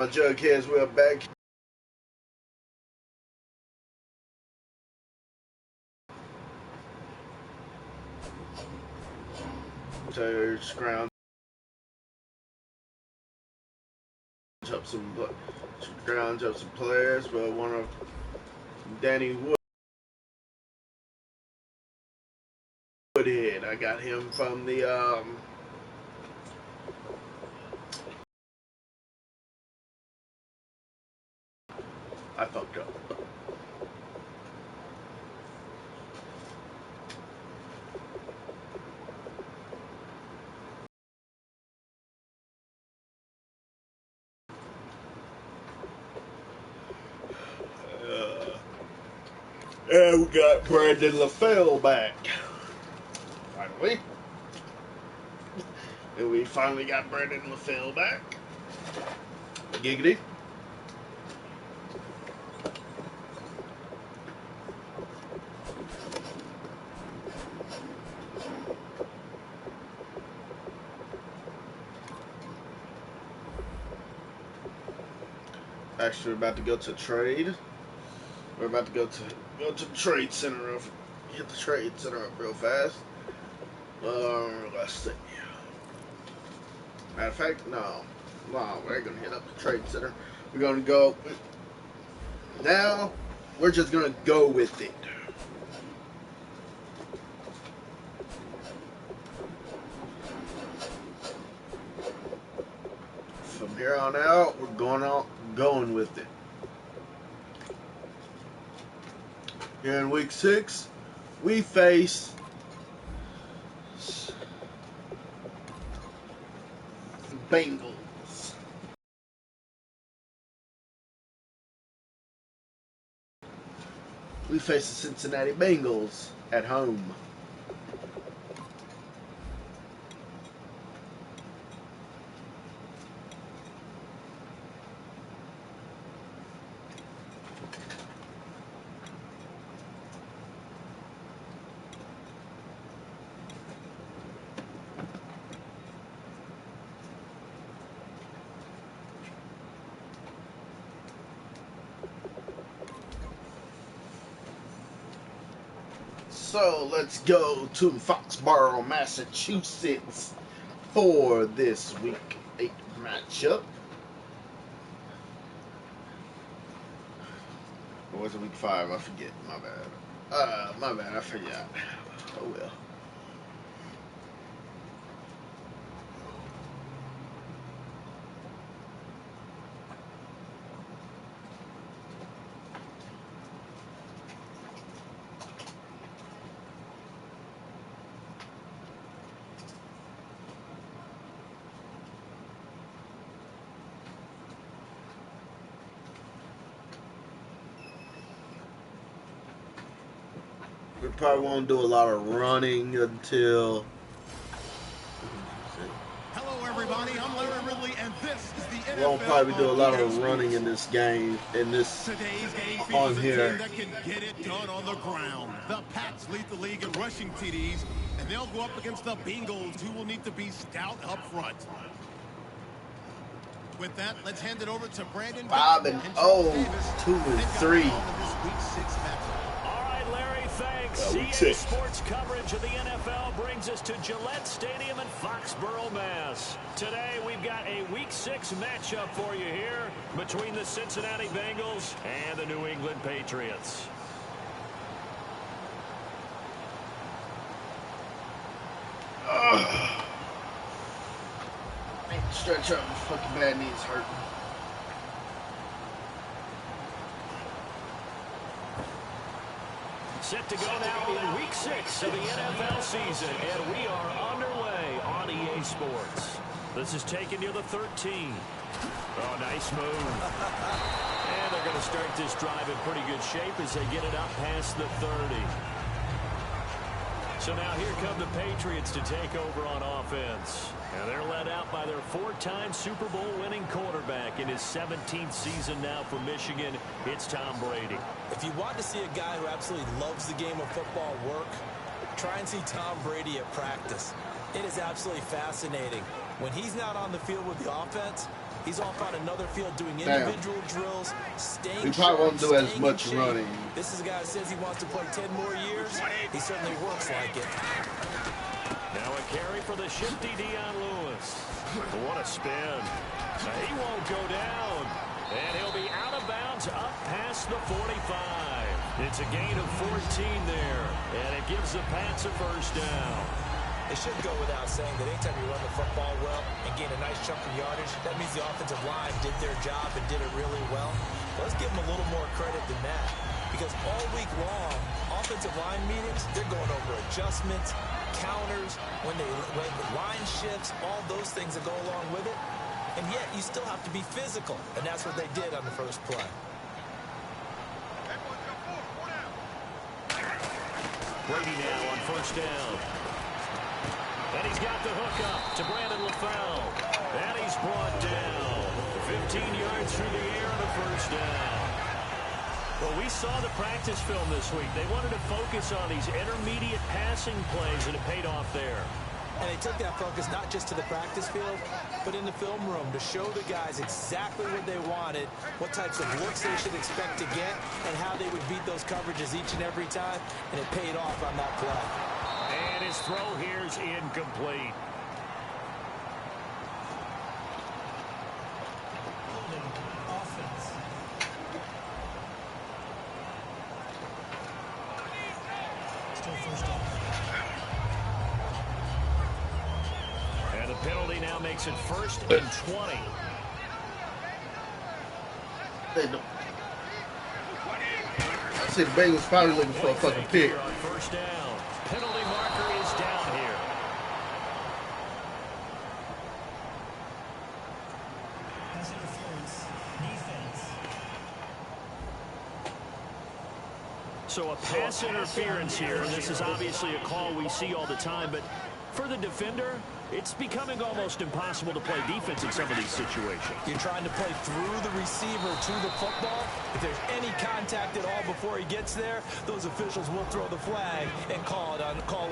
My Jugheads, we're back. So scrounge up some players, but one of Danny Woodhead. I got him from the I fucked up. And we got Brandon LaFell back. Finally. And we finally got Brandon LaFell back. Giggity. Actually, we're about to go to trade. We're about to go to the trade center. Hit the trade center up real fast. Let's see. Matter of fact, no, we're gonna hit up the trade center. We're gonna go. Now, we're just gonna go with it. From here on out, we're going with it. Here in week 6, we face Bengals. We face the Cincinnati Bengals at home. So let's go to Foxborough, Massachusetts for this week 8 matchup. Or was it week 5? I forget. My bad. I forgot. Oh well. We probably won't do a lot of running until. Hello, everybody. I'm Larry Ridley, and this is the NFL. We won't probably do a lot of running in this game. Today's game on here. That can get it done on the ground. The Pats lead the league in rushing TDs, and they'll go up against the Bengals, who will need to be stout up front. With that, let's hand it over to Brandon. 5-0, 2-3. CA Sports coverage of the NFL brings us to Gillette Stadium in Foxborough, Mass. Today, we've got a Week 6 matchup for you here between the Cincinnati Bengals and the New England Patriots. I need to stretch out. My fucking bad knees hurting. Set to go now in Week 6 of the NFL season, and we are underway on EA Sports. This is taken near the 13. Oh, nice move. And they're going to start this drive in pretty good shape as they get it up past the 30. So now here come the Patriots to take over on offense. And they're led out by their 4-time Super Bowl winning quarterback in his 17th season now for Michigan. It's Tom Brady. If you want to see a guy who absolutely loves the game of football work, try and see Tom Brady at practice. It is absolutely fascinating. When he's not on the field with the offense, He's off on another field doing individual drills, staying He probably won't do as much shape. running. This is a guy who says he wants to play 10 more years. He certainly works like it. Now a carry for the shifty Dion Lewis. What a spin. He won't go down. And he'll be out of bounds up past the 45. It's a gain of 14 there. And it gives the Pats a first down. It should go without saying that anytime you run the football well and gain a nice chunk of yardage, that means the offensive line did their job and did it really well. Let's give them a little more credit than that. Because all week long, offensive line meetings, they're going over adjustments, counters, when the line shifts, all those things that go along with it. And yet, you still have to be physical. And that's what they did on the first play. Brady now on first down. And he's got the hook up to Brandon LaFell. And he's brought down. 15 yards through the air and a first down. Well, we saw the practice film this week. They wanted to focus on these intermediate passing plays, and it paid off there. And they took that focus not just to the practice field, but in the film room to show the guys exactly what they wanted, what types of looks they should expect to get, and how they would beat those coverages each and every time, and it paid off on that play. And his throw here is incomplete. And the penalty now makes it 1st and 20. I see the Bengals probably looking for a fucking pick. On first down. Penalty marker is down here. So a pass interference here, and this is obviously a call we see all the time, but for the defender, it's becoming almost impossible to play defense in some of these situations. You're trying to play through the receiver to the football. If there's any contact at all before he gets there, those officials will throw the flag and call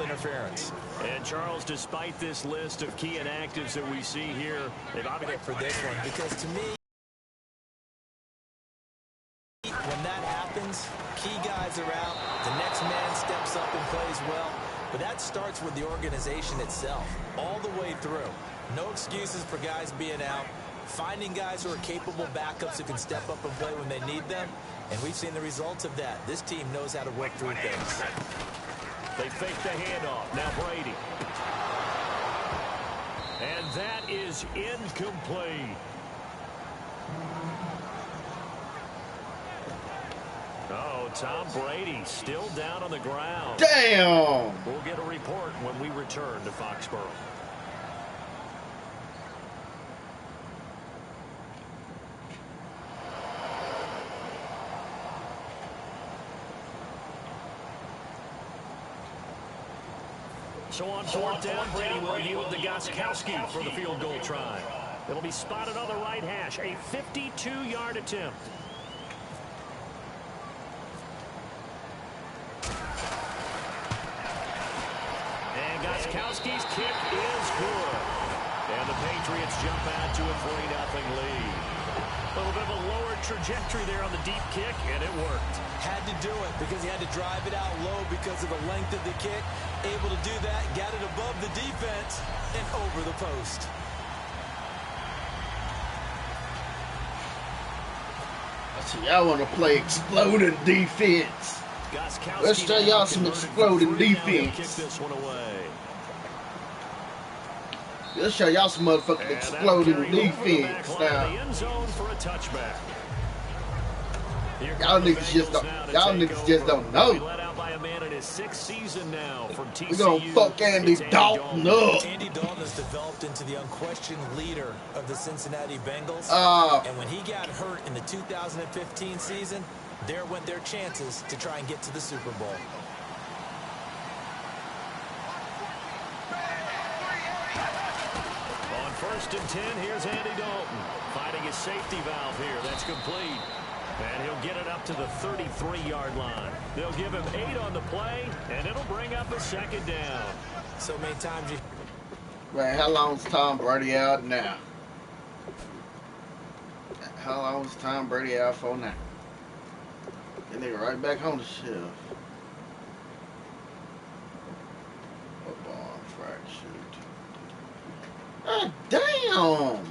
interference. And Charles, despite this list of key inactives that we see here, they've opted for this one, because to me, when that happens, key guys are out, the next man steps up and plays well. But that starts with the organization itself, all the way through. No excuses for guys being out. Finding guys who are capable backups who can step up and play when they need them. And we've seen the results of that. This team knows how to work through things. They fake the handoff. Now Brady. And that is incomplete. Oh, Tom Brady still down on the ground. Damn! We'll get a report when we return to Foxborough. So on fourth down, Brady will yield to Gostkowski for the field goal try. It'll be spotted on the right hash, a 52-yard attempt. Gostkowski's kick is good. And the Patriots jump out to a 3-0 lead. A little bit of a lower trajectory there on the deep kick, and it worked. Had to do it because he had to drive it out low because of the length of the kick. Able to do that, got it above the defense and over the post. See, y'all want to play exploding defense. Let's show y'all some exploding defense. Let's show y'all some motherfucking exploding defense now. Y'all niggas just don't know. We gonna fuck Andy Dalton up. Andy Dalton has developed into the unquestioned leader of the Cincinnati Bengals. And when he got hurt in the 2015 season, there went their chances to try and get to the Super Bowl. On 1st and 10, here's Andy Dalton finding his safety valve here. That's complete. And he'll get it up to the 33-yard line. They'll give him 8 on the play, and it'll bring up a 2nd down. So many times you... Man, how long's Tom Brady out now? how long was Tom Brady out for now? That nigga right back on the shelf. Football fractured. Ah, damn!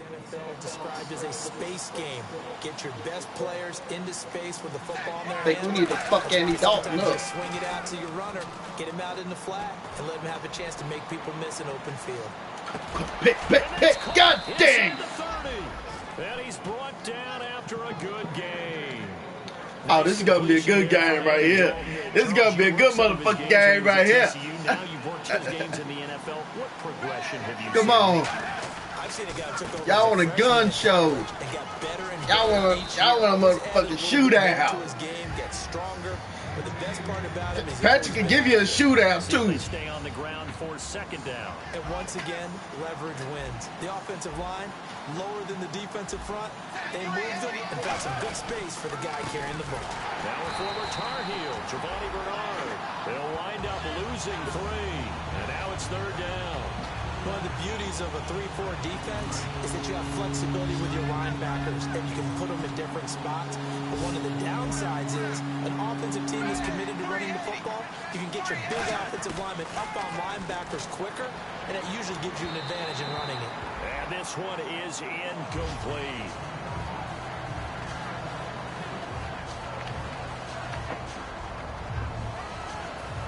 NFL described as a space game. Get your best players into space with the football in their I think we need to fuck Andy Dalton up. Just swing it out to your runner, get him out in the flat, and let him have a chance to make people miss an open field. Pick, god dang! And he's brought down after a good game. Oh, this is gonna be a good game right here. This is gonna be a good motherfucking game right here. Now you've worked 2 games in the NFL. What progression have you Come on. Y'all want a gun show. Y'all want a motherfucking shootout. Patrick can give you a shootout too. Stay on the ground for second down. And once again, leverage wins. The offensive line, lower than the defensive front. They moved them and found some good space for the guy carrying the ball. Now a former Tar Heel, Giovanni Bernard. They'll wind up losing 3. And now it's third down. One of the beauties of a 3-4 defense is that you have flexibility with your linebackers and you can put them in different spots. But one of the downsides is an offensive team is committed to running the football. You can get your big offensive linemen up on linebackers quicker, and it usually gives you an advantage in running it. And this one is incomplete.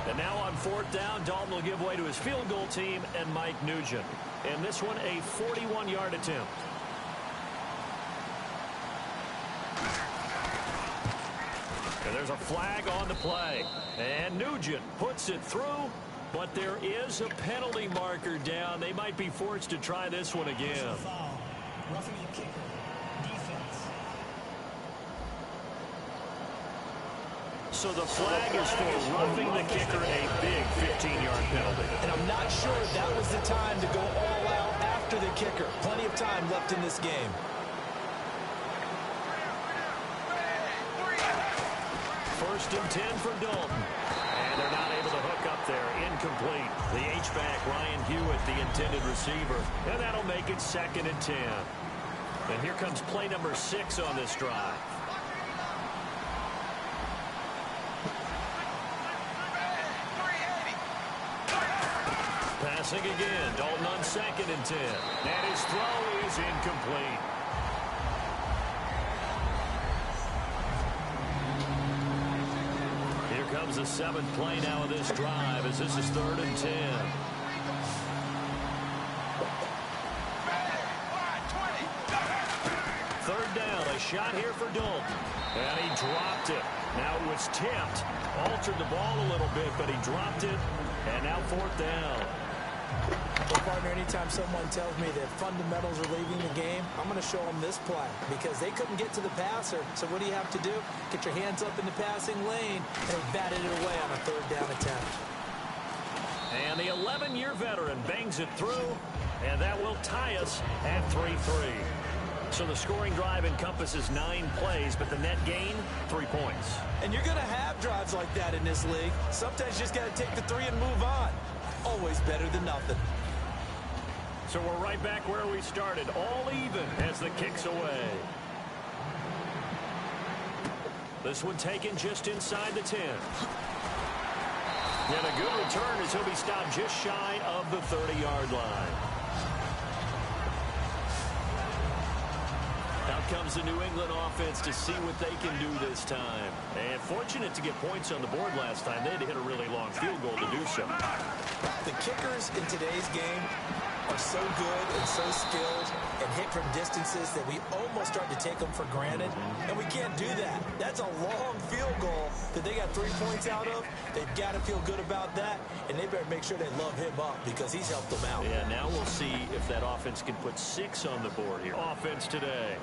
And now on fourth down, Dalton will give way to his field goal team and Mike Nugent. And this one, a 41-yard attempt. And there's a flag on the play. And Nugent puts it through, but there is a penalty marker down. They might be forced to try this one again. Roughing the kicker. So the flag is for roughing the kicker, a big 15-yard penalty. And I'm not sure that was the time to go all out after the kicker. Plenty of time left in this game. First and 10 for Dalton. And they're not able to hook up there. Incomplete. The H-back, Ryan Hewitt, the intended receiver. And that'll make it second and 10. And here comes play number 6 on this drive. Passing again, Dalton on second and 10. And his throw is incomplete. Here comes the 7th play now of this drive as this is third and 10. Third down, a shot here for Dalton. And he dropped it. Now it was tipped. Altered the ball a little bit, but he dropped it. And now fourth down. Well, partner, anytime someone tells me that fundamentals are leaving the game, I'm going to show them this play because they couldn't get to the passer. So what do you have to do? Get your hands up in the passing lane, and they batted it away on a third down attempt. And the 11-year veteran bangs it through, and that will tie us at 3-3. So the scoring drive encompasses 9 plays, but the net gain, 3 points. And you're going to have drives like that in this league. Sometimes you just got to take the 3 and move on. Always better than nothing. So we're right back where we started, all even as the kick's away. This one taken just inside the 10. And a good return as he'll be stopped just shy of the 30-yard line. Out comes the New England offense to see what they can do this time. And fortunate to get points on the board last time. They had to hit a really long field goal to do so. The kickers in today's game are so good and so skilled and hit from distances that we almost start to take them for granted. And we can't do that. That's a long field goal that they got 3 points out of. They've got to feel good about that. And they better make sure they love him up because he's helped them out. Yeah, now we'll see if that offense can put 6 on the board here. Offense today.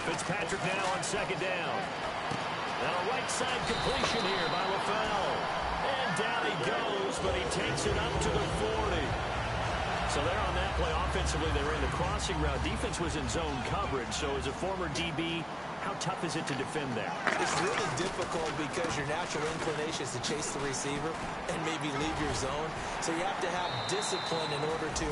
Fitzpatrick now on second down. Now a right side completion here by LaFell. And down he goes, but he takes it up to the 40. So there on that play, offensively, they ran the crossing route. Defense was in zone coverage, so as a former DB, how tough is it to defend that? It's really difficult because your natural inclination is to chase the receiver and maybe leave your zone. So you have to have discipline in order to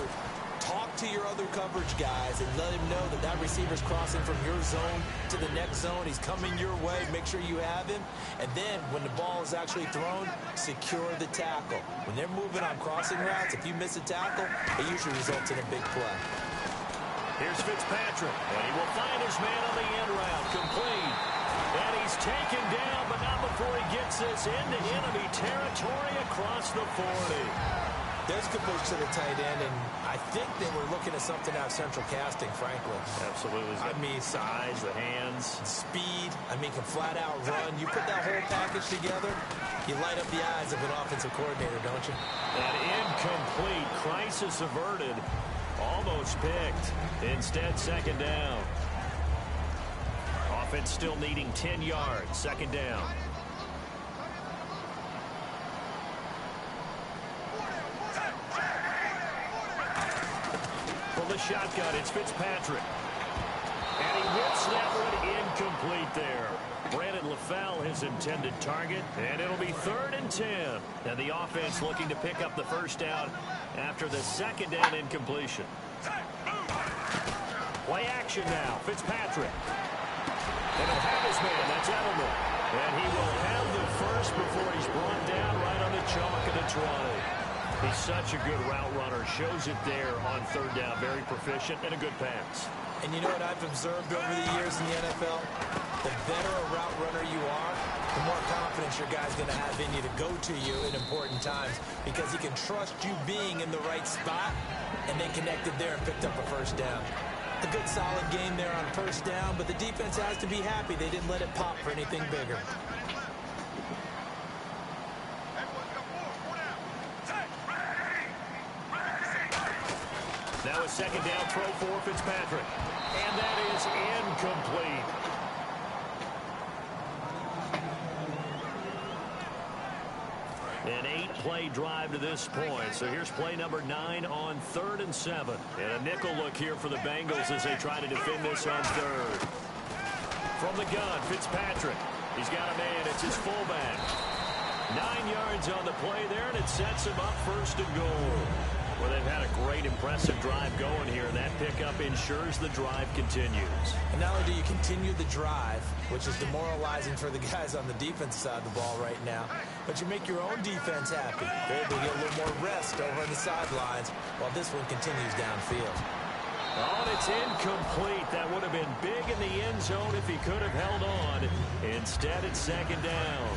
talk to your other coverage guys and let him know that that receiver's crossing from your zone to the next zone. He's coming your way. Make sure you have him. And then when the ball is actually thrown, secure the tackle. When they're moving on crossing routes, if you miss a tackle, it usually results in a big play. Here's Fitzpatrick, and he will find his man on the end route, complete. And he's taken down, but not before he gets this into enemy territory across the 40. There's good push to the tight end, and I think they were looking at something out of central casting, frankly. Absolutely. I mean, size, the hands. Speed. I mean, can flat out run. You put that whole package together, you light up the eyes of an offensive coordinator, don't you? And incomplete. Crisis averted. Almost picked. Instead, second down. Offense still needing 10 yards. Second down. From the shotgun, it's Fitzpatrick. And he whips that one incomplete there. Brandon LaFell, his intended target. And it'll be 3rd and 10. And the offense looking to pick up the first down after the second down incompletion. Play action now. Fitzpatrick. And he'll have his man. That's Edelman. And he will have the first before he's brought down right on the chalk of the 20. He's such a good route runner. Shows it there on 3rd down. Very proficient and a good pass. And you know what I've observed over the years in the NFL? The better a route runner you are, the more confidence your guy's going to have in you to go to you in important times because he can trust you being in the right spot, and they connected there and picked up a first down. A good solid game there on first down, but the defense has to be happy they didn't let it pop for anything bigger. Now a second down throw for Fitzpatrick. And that is incomplete. An 8-play drive to this point. So here's play number 9 on 3rd and 7. And a nickel look here for the Bengals as they try to defend this on 3rd. From the gun, Fitzpatrick. He's got a man. It's his fullback. 9 yards on the play there, and it sets him up 1st and goal. Well, they've had a great, impressive drive going here, and that pickup ensures the drive continues. And not only do you continue the drive, which is demoralizing for the guys on the defense side of the ball right now, but you make your own defense happy. They're able to get a little more rest over on the sidelines while this one continues downfield. Oh, and it's incomplete. That would have been big in the end zone if he could have held on. Instead, it's second down.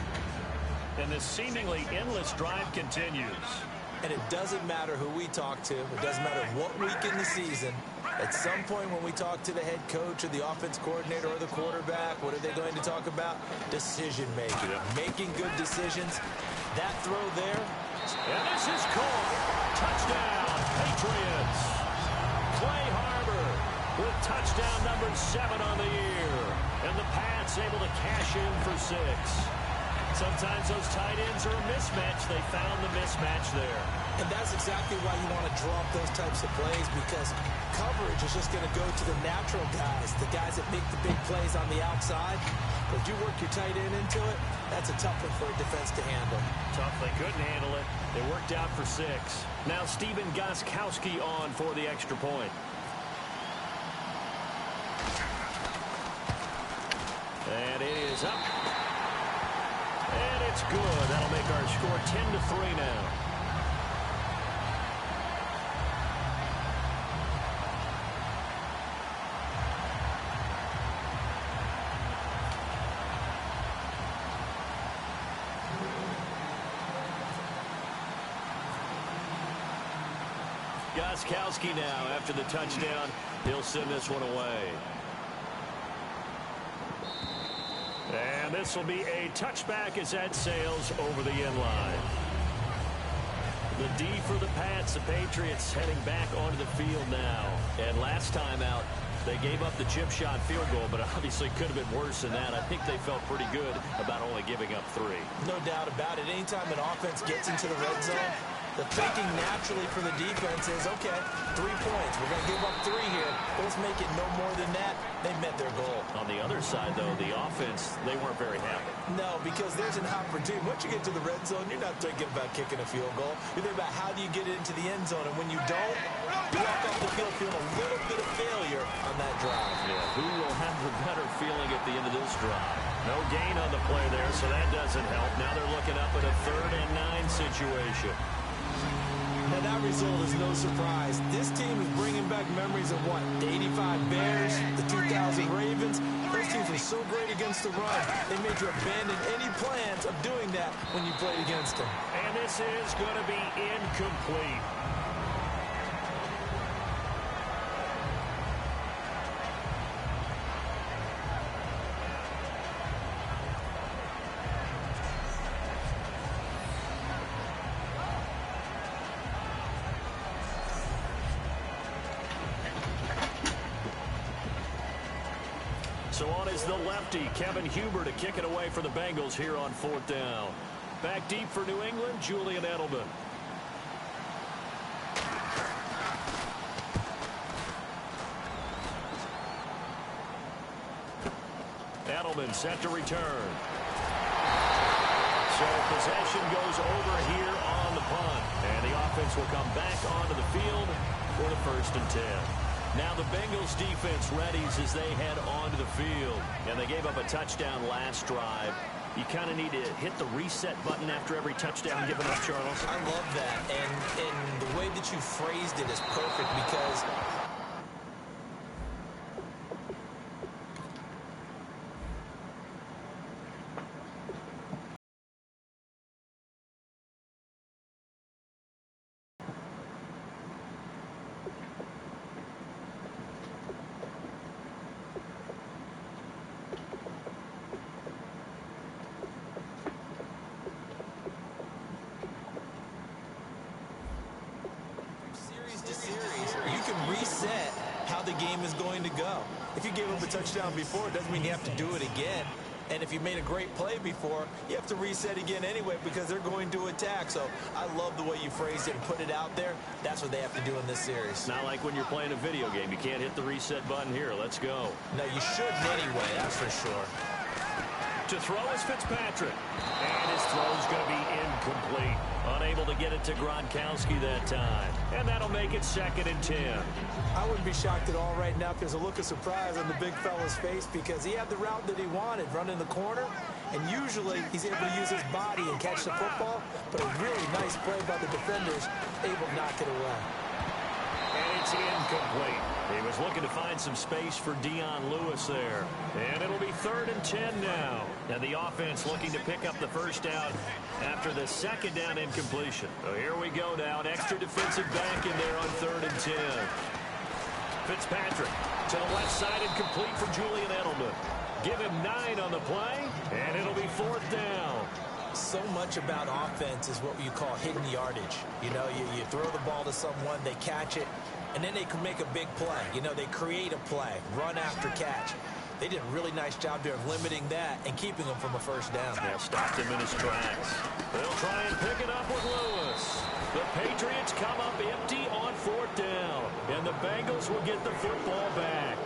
And the seemingly endless drive continues. And it doesn't matter who we talk to. It doesn't matter what week in the season. At some point when we talk to the head coach or the offense coordinator or the quarterback, what are they going to talk about? Decision-making. Making good decisions. That throw there. And this is caught. Touchdown, Patriots. Clay Harbor with touchdown number 7 on the year. And the Pats able to cash in for 6. Sometimes those tight ends are a mismatch. They found the mismatch there. And that's exactly why you want to draw up those types of plays, because coverage is just going to go to the natural guys, the guys that make the big plays on the outside. But if you work your tight end into it, that's a tough one for a defense to handle. Tough. They couldn't handle it. It worked out for 6. Now Stephen Gostkowski on for the extra point. And it is up. And it's good. That'll make our score 10-3 now. Gostkowski now after the touchdown. He'll send this one away. And this will be a touchback as that sails over the end line. The D for the Pats. The Patriots heading back onto the field now. And last time out, They gave up the chip shot field goal, but obviously could have been worse than that. I think they felt pretty good about only giving up 3. No doubt about it. Anytime an offense gets into the red zone, the thinking naturally for the defense is, okay, 3 points. We're going to give up 3 here. Let's make it no more than that. They met their goal. On the other side, though, the offense, they weren't very happy. No, because there's an opportunity. Once you get to the red zone, you're not thinking about kicking a field goal. You're thinking about how do you get it into the end zone. And when you don't, you walk off the field feeling a little bit of failure on that drive. Yeah, who will have the better feeling at the end of this drive? No gain on the play there, so that doesn't help. Now they're looking up at a 3rd and 9 situation. Now, that result is no surprise. This team is bringing back memories of what? The 85 Bears, the 2000 Ravens. Those teams were so great against the run. They made you abandon any plans of doing that when you played against them. And this is going to be incomplete. So on is the lefty, Kevin Huber, to kick it away for the Bengals here on 4th down. Back deep for New England, Julian Edelman. Edelman set to return. So possession goes over here on the punt. And the offense will come back onto the field for the 1st and 10. Now the Bengals defense readies as they head onto the field. And they gave up a touchdown last drive. You kind of need to hit the reset button after every touchdown given up, Charles. I love that. And the way that you phrased it is perfect because you can reset how the game is going to go. If you gave up a touchdown before, it doesn't mean you have to do it again. And if you made a great play before, you have to reset again anyway because they're going to attack. So I love the way you phrased it and put it out there. That's what they have to do in this series. Not like when you're playing a video game. You can't hit the reset button here. Let's go. No, you shouldn't anyway, that's for sure. To throw is Fitzpatrick. And his throw is going to be incomplete. Unable to get it to Gronkowski that time. And that'll make it 2nd and 10. I wouldn't be shocked at all right now if there's a look of surprise on the big fella's face because he had the route that he wanted, running the corner. And usually he's able to use his body and catch the football. But a really nice play by the defenders, able to knock it away. And it's incomplete. He was looking to find some space for Dion Lewis there. And it'll be 3rd and 10 now. And the offense looking to pick up the 1st down after the 2nd down incompletion. So here we go now. An extra defensive back in there on 3rd and 10. Fitzpatrick to the left side and complete for Julian Edelman. Give him 9 on the play, and it'll be 4th down. So much about offense is what you call hidden yardage. You know, you throw the ball to someone, they catch it, and then they can make a big play. You know, they create a play, run after catch. They did a really nice job there of limiting that and keeping him from a 1st down. Yeah, stopped him in his tracks. They'll try and pick it up with Lewis. The Patriots come up empty on 4th down, and the Bengals will get the football back.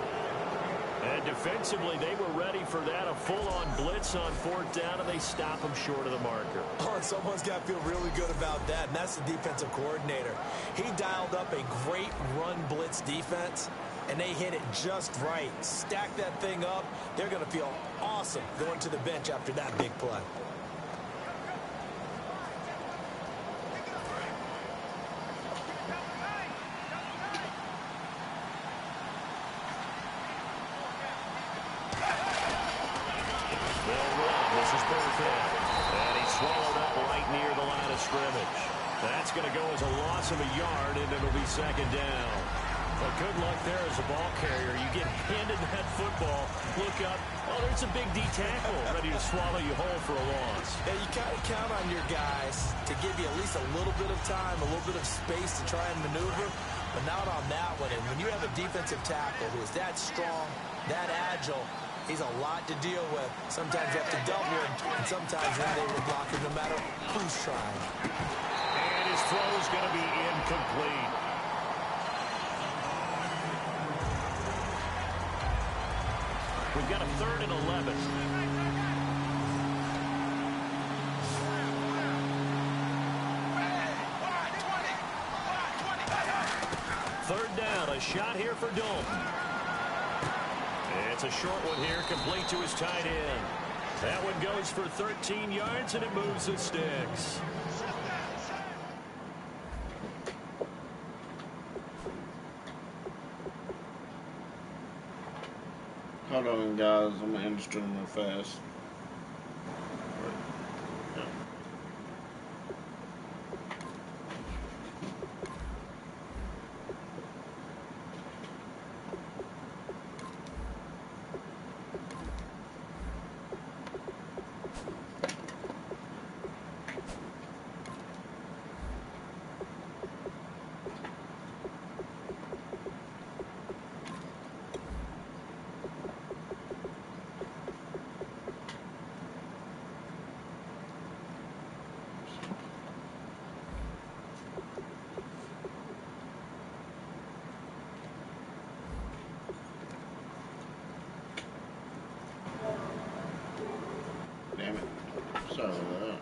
And defensively, they were ready for that, a full-on blitz on 4th down, and they stop him short of the marker. Oh, and someone's got to feel really good about that, and that's the defensive coordinator. He dialed up a great run blitz defense, and they hit it just right. Stack that thing up. They're going to feel awesome going to the bench after that big play. And he swallowed up right near the line of scrimmage. That's going to go as a loss of a yard, and it'll be 2nd down. But good luck there as a ball carrier. You get handed that football, look up, oh, there's a big D tackle ready to swallow you whole for a loss. Yeah, you kind of count on your guys to give you at least a little bit of time, a little bit of space to try and maneuver. but not on that one. And when you have a defensive tackle who is that strong, that agile, he's a lot to deal with. Sometimes you have to double him, and sometimes you're not able to block him no matter who's trying. And his throw is going to be incomplete. We've got a 3rd and 11. Third down, a shot here for Dalton. It's a short one here, complete to his tight end. That one goes for 13 yards, and it moves the sticks. Hold on, guys. I'm going to end the stream real fast. Damn it. Sorry about that.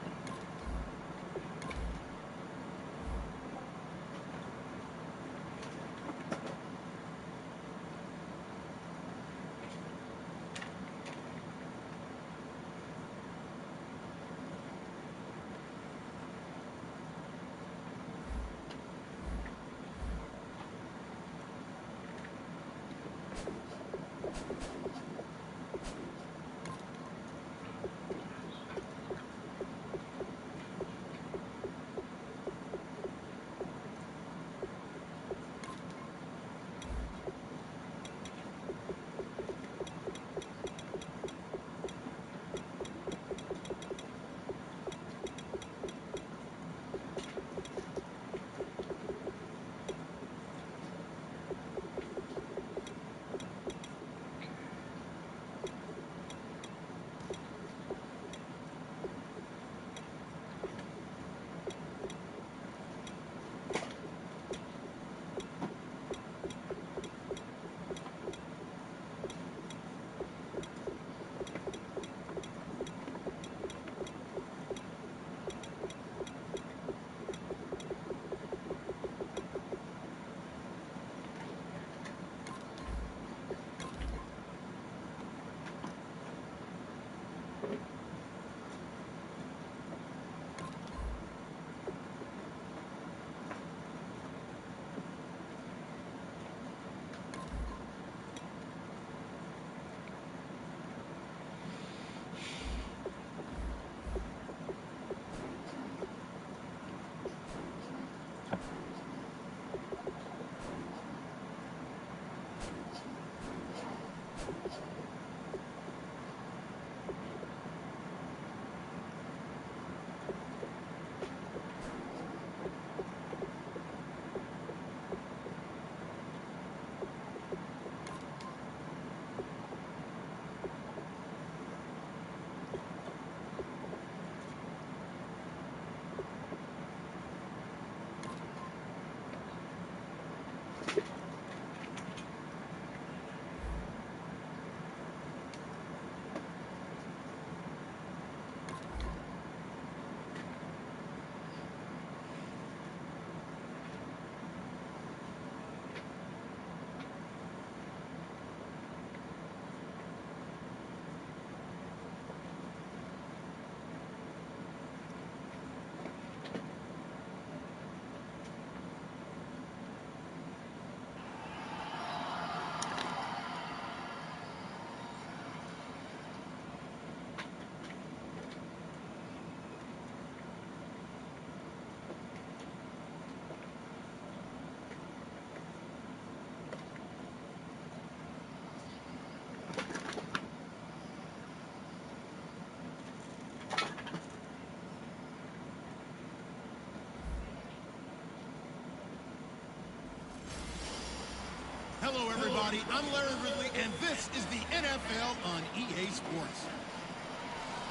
Hello, everybody. I'm Larry Ridley, and this is the NFL on EA Sports.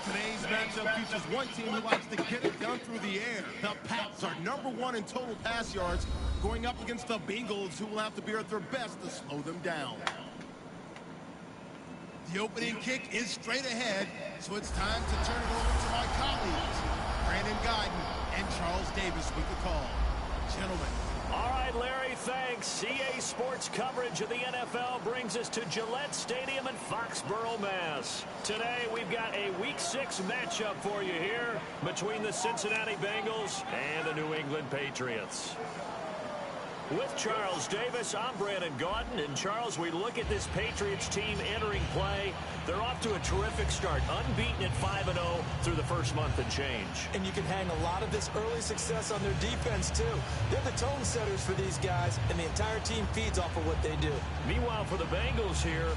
Today's matchup features one team who likes to get it done through the air. The Pats are #1 in total pass yards, going up against the Bengals, who will have to be at their best to slow them down. The opening kick is straight ahead, so it's time to turn it over to my colleagues, Brandon Guyton and Charles Davis with the call. Gentlemen. All right, Larry, thanks. CA Sports coverage of the NFL brings us to Gillette Stadium in Foxborough, Mass. Today, we've got a Week 6 matchup for you here between the Cincinnati Bengals and the New England Patriots. With Charles Davis, I'm Brandon Guyton. And, Charles, we look at this Patriots team entering play. They're off to a terrific start, unbeaten at 5-0 through the first month and change. And you can hang a lot of this early success on their defense, too. They're the tone setters for these guys, and the entire team feeds off of what they do. Meanwhile, for the Bengals here,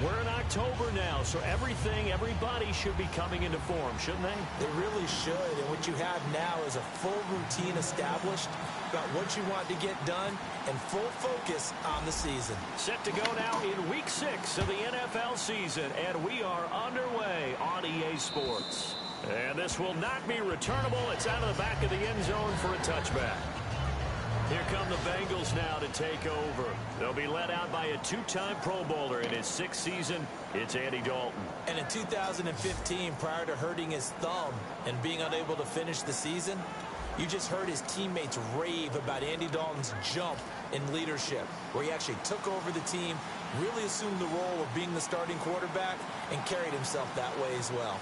we're in October now, so everybody should be coming into form, shouldn't they? They really should, and what you have now is a full routine established about what you want to get done and full focus on the season. Set to go now in Week 6 of the NFL season, and we are underway on EA Sports. And this will not be returnable. It's out of the back of the end zone for a touchback. Here come the Bengals now to take over. They'll be led out by a two-time Pro Bowler in his 6th season. It's Andy Dalton. And in 2015, prior to hurting his thumb and being unable to finish the season, you just heard his teammates rave about Andy Dalton's jump in leadership, where he actually took over the team, really assumed the role of being the starting quarterback, and carried himself that way as well.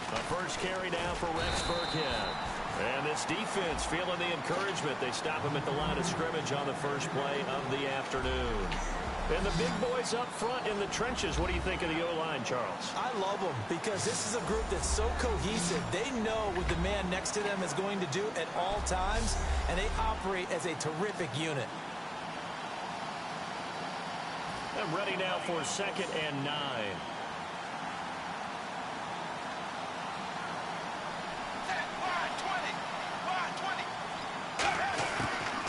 The first carry now for Rex Burkhead. And this defense feeling the encouragement. They stop him at the line of scrimmage on the first play of the afternoon. And the big boys up front in the trenches. What do you think of the O-line, Charles? I love them because this is a group that's so cohesive. They know what the man next to them is going to do at all times, and they operate as a terrific unit. I'm ready now for 2nd and 9.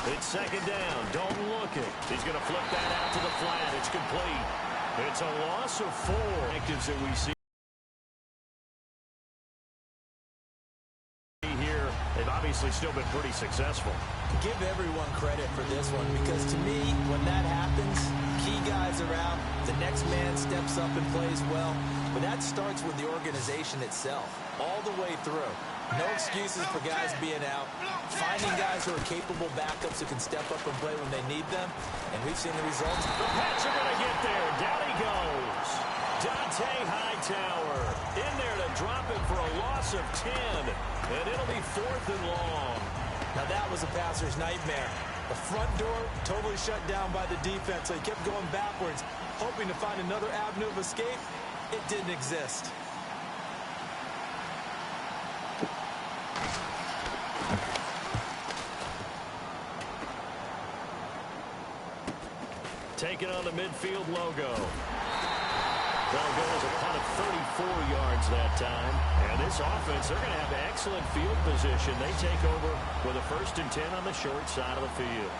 It's 2nd down. Dalton looking. He's going to flip that out to the flat. It's complete. It's a loss of 4. Actives that we see here, they've obviously still been pretty successful. Give everyone credit for this one because to me, when that happens, key guys are out, the next man steps up and plays well, but that starts with the organization itself, all the way through. No excuses for guys being out, finding guys who are capable backups who can step up and play when they need them, and we've seen the results. The Pats are going to get there. Down he goes. Dante Hightower in there to drop it for a loss of 10, and it'll be 4th and long. Now that was a passer's nightmare. The front door totally shut down by the defense, so he kept going backwards, hoping to find another avenue of escape. It didn't exist. Taking on the midfield logo. That'll go as a punt of 34 yards that time. And this offense, they're going to have excellent field position. They take over with a 1st and 10 on the short side of the field.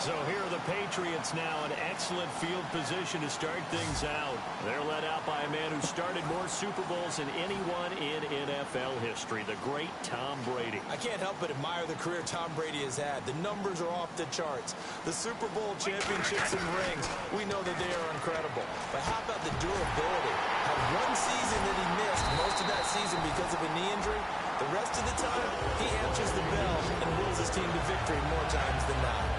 So here are the Patriots now in excellent field position to start things out. They're led out by a man who started more Super Bowls than anyone in NFL history, the great Tom Brady. I can't help but admire the career Tom Brady has had. The numbers are off the charts. The Super Bowl championships and rings, we know that they are incredible. But how about the durability? Had one season that he missed, most of that season because of a knee injury. The rest of the time, he answers the bell and wills his team to victory more times than not.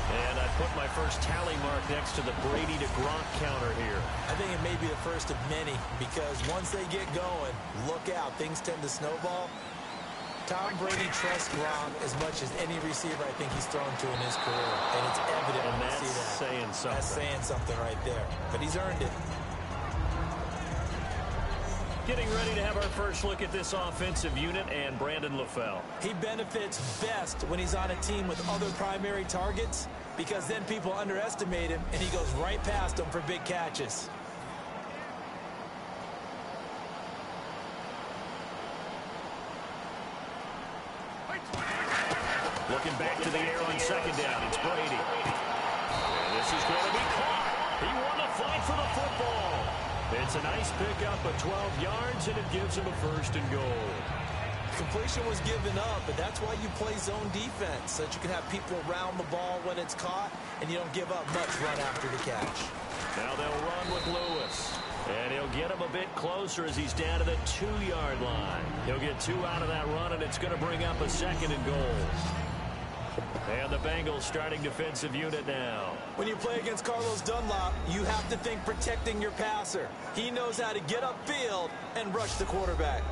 And I put my first tally mark next to the Brady to Gronk counter here. I think it may be the first of many because once they get going, look out. Things tend to snowball. Tom Brady trusts Gronk as much as any receiver I think he's thrown to in his career. And it's evident when you see that. Saying something. That's saying something right there. But he's earned it. Getting ready to have our first look at this offensive unit and Brandon LaFell. He benefits best when he's on a team with other primary targets because then people underestimate him and he goes right past them for big catches. Looking back to the air on second down. It's Brady. And this is going to be caught. He won the fight for the football. It's a nice pickup of 12 yards, and it gives him a 1st and goal. Completion was given up, but that's why you play zone defense, so that you can have people around the ball when it's caught, and you don't give up much run after the catch. Now they'll run with Lewis. And he'll get him a bit closer as he's down to the 2-yard line. He'll get 2 out of that run, and it's going to bring up a 2nd and goal. And the Bengals starting defensive unit now. When you play against Carlos Dunlop, you have to think protecting your passer. He knows how to get upfield and rush the quarterback.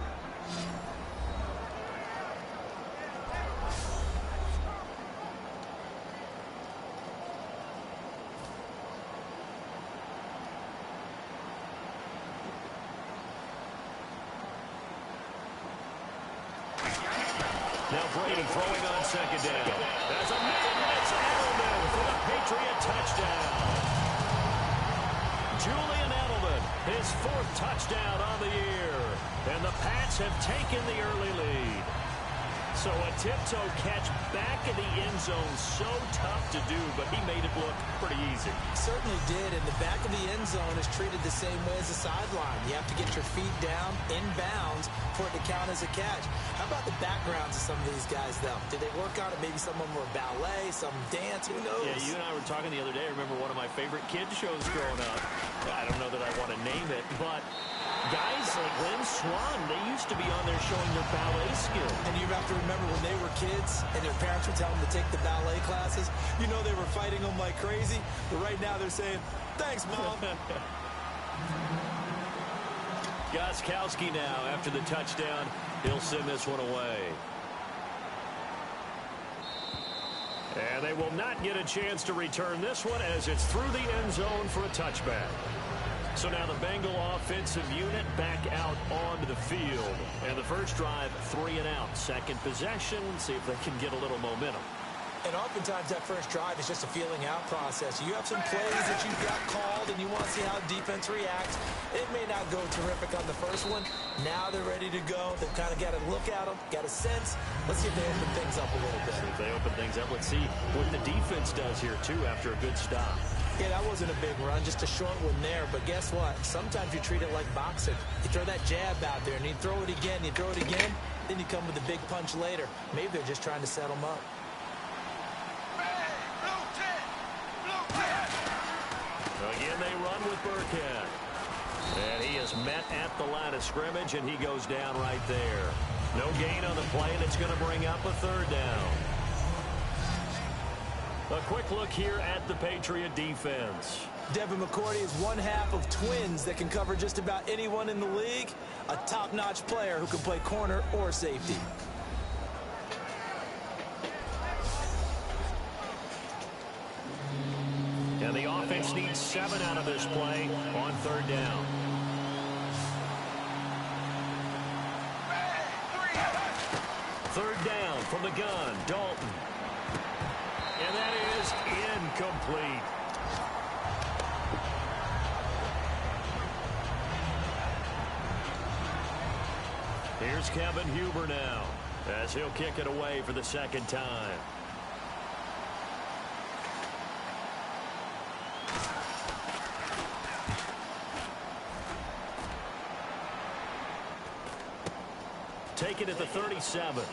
Now Brady throwing on second down. There's a man, it's Edelman for the Patriot touchdown. Julian Edelman, his 4th touchdown on the year. And the Pats have taken the early lead. So a tiptoe catch back in the end zone, so tough to do, but he made it look pretty easy. Certainly did, and the back of the end zone is treated the same way as the sideline. You have to get your feet down, in bounds, for it to count as a catch. How about the backgrounds of some of these guys, though? Did they work on it? Maybe some of them were ballet, some dance, who knows? Yeah, you and I were talking the other day. I remember one of my favorite kids shows growing up. I don't know that I want to name it, but guys like Lynn Swan, they used to be on there showing their ballet skills. And you have to remember when they were kids and their parents would tell them to take the ballet classes, you know they were fighting them like crazy. But right now they're saying, thanks, Mom. Gostkowski now after the touchdown. He'll send this one away. And they will not get a chance to return this one as it's through the end zone for a touchback. So now the Bengal offensive unit back out onto the field. And the first drive, 3 and out. Second possession, see if they can get a little momentum. And oftentimes that first drive is just a feeling out process. You have some plays that you've got called and you want to see how defense reacts. It may not go terrific on the first one. Now they're ready to go. They've kind of got a look at them, got a sense. Let's see if they open things up a little bit. See if they open things up. Let's see what the defense does here, too, after a good stop. Yeah, that wasn't a big run, just a short one there. But guess what? Sometimes you treat it like boxing. You throw that jab out there, and you throw it again, then you come with a big punch later. Maybe they're just trying to set them up. Again, they run with Burkhead. And he is met at the line of scrimmage, and he goes down right there. No gain on the play, and it's going to bring up a 3rd down. A quick look here at the Patriot defense. Devin McCourty is one half of twins that can cover just about anyone in the league. A top-notch player who can play corner or safety. And the offense needs 7 out of this play on 3rd down. Third down from the gun, Dalton. And that is incomplete. Here's Kevin Huber now, as he'll kick it away for the 2nd time. Take it at the 37. Still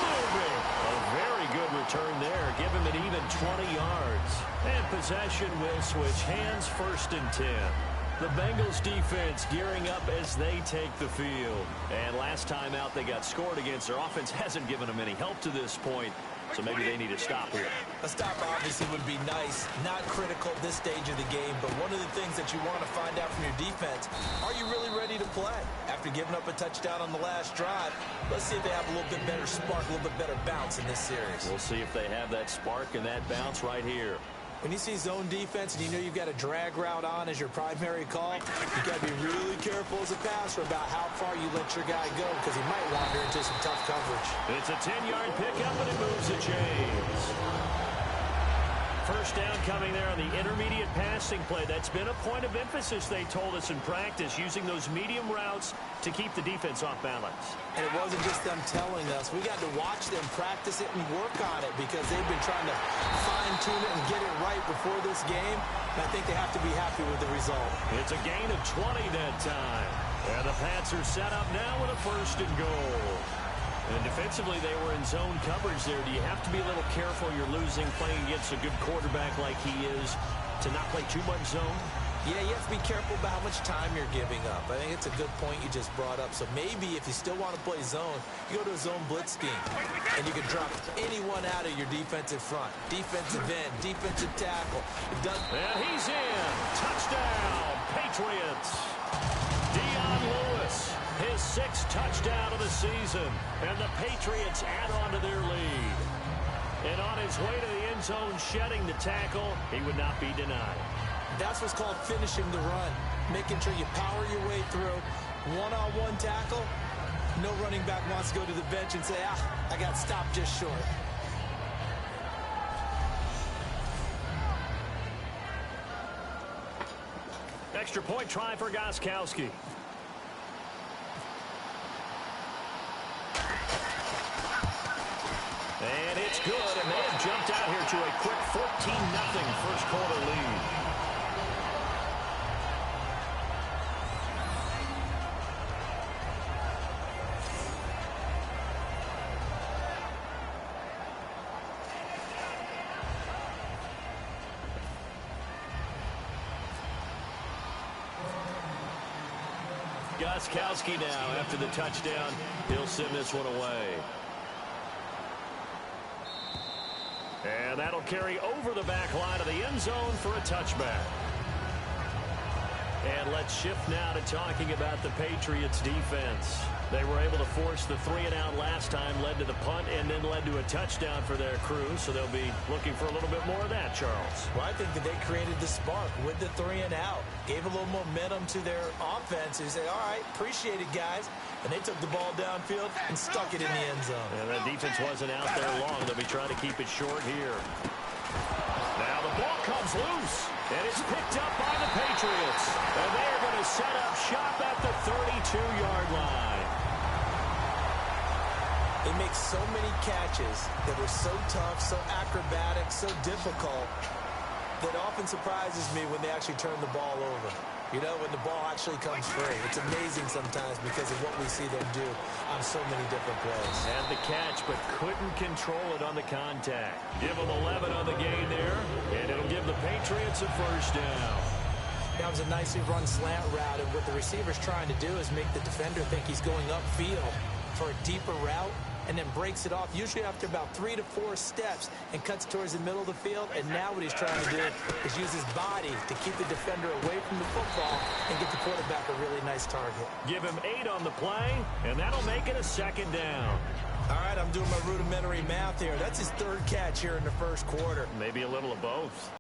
moving. A very good return there. Give him an even 20 yards. And possession will switch hands, 1st and 10. The Bengals defense gearing up as they take the field. And last time out they got scored against. Their offense hasn't given them any help to this point. So maybe they need to stop here. A stop obviously would be nice. Not critical at this stage of the game, but one of the things that you want to find out from your defense, are you really ready to play? After giving up a touchdown on the last drive, let's see if they have a little bit better spark, a little bit better bounce in this series. We'll see if they have that spark and that bounce right here. When you see zone defense and you know you've got a drag route on as your primary call, you've got to be really careful as a passer about how far you let your guy go because he might wander into some tough coverage. It's a 10-yard pickup, and it moves the chains. first down coming there on the intermediate passing play. That's been a point of emphasis, they told us in practice, using those medium routes to keep the defense off balance. And it wasn't just them telling us. We got to watch them practice it and work on it because they've been trying to fine-tune it and get it right before this game. And I think they have to be happy with the result. It's a gain of 20 that time. And the Pats are set up now with a first and goal. And defensively, they were in zone coverage there. Do you have to be a little careful? You're losing playing against a good quarterback like he is to not play too much zone? Yeah, you have to be careful about how much time you're giving up. I think it's a good point you just brought up. So maybe if you still want to play zone, you go to a zone blitz scheme. And you can drop anyone out of your defensive front. Defensive end, defensive tackle. And he's in. Touchdown, Patriots. Dion Lewis, his 6th touchdown of the season. And the Patriots add on to their lead. And on his way to the end zone, shedding the tackle, he would not be denied. That's what's called finishing the run. Making sure you power your way through. One-on-one tackle. No running back wants to go to the bench and say, I got stopped just short. Extra point try for Gostkowski. And it's good, and they have jumped out here to a quick 14-0 first quarter lead. Gostkowski now after the touchdown. He'll send this one away. And that'll carry over the back line of the end zone for a touchback. And let's shift now to talking about the Patriots defense. They were able to force the 3-and-out last time, led to the punt, and then led to a touchdown for their crew. So they'll be looking for a little bit more of that, Charles. Well, I think that they created the spark with the 3-and-out. Gave a little momentum to their offense. They say, all right, appreciate it, guys. And they took the ball downfield and stuck it in the end zone. And that defense wasn't out there long. They'll be trying to keep it short here. Now the ball comes loose, and it's picked up by the Patriots. And they are going to set up shop at the 32-yard line. They make so many catches that are so tough, so acrobatic, so difficult, that often surprises me when they actually turn the ball over. You know, when the ball actually comes free. It's amazing sometimes because of what we see them do on so many different plays. Had the catch, but couldn't control it on the contact. Give them 11 on the gain there, and it'll give the Patriots a first down. That was a nicely run slant route, and what the receiver's trying to do is make the defender think he's going upfield for a deeper route, and then breaks it off, usually after about 3 to 4 steps, and cuts towards the middle of the field. And now what he's trying to do is use his body to keep the defender away from the football and get the quarterback a really nice target. Give him 8 on the play, and that'll make it a second down. All right, I'm doing my rudimentary math here. That's his 3rd catch here in the first quarter. Maybe a little of both.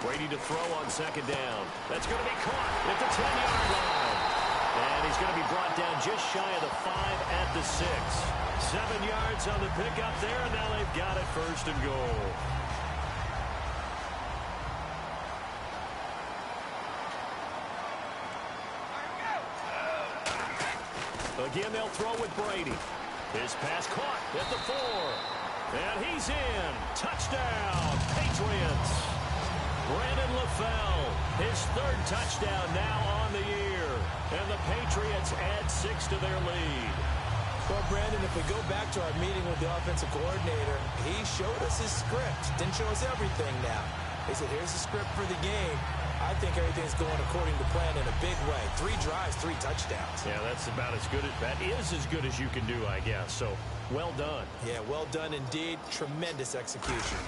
Brady to throw on second down. That's going to be caught at the 10-yard line. And he's going to be brought down just shy of the 5 at the 6. 7 yards on the pickup there, and now they've got it first and goal. Again, they'll throw with Brady. His pass caught at the 4. And he's in. Touchdown, Patriots. Brandon LaFell, his 3rd touchdown now on the year. And the Patriots add 6 to their lead. Well, Brandon, if we go back to our meeting with the offensive coordinator, he showed us his script. Didn't show us everything now. He said, here's the script for the game. I think everything's going according to plan in a big way. 3 drives, 3 touchdowns. Yeah, that's about as good as that is as good as you can do, I guess. So, well done. Yeah, well done indeed. Tremendous execution.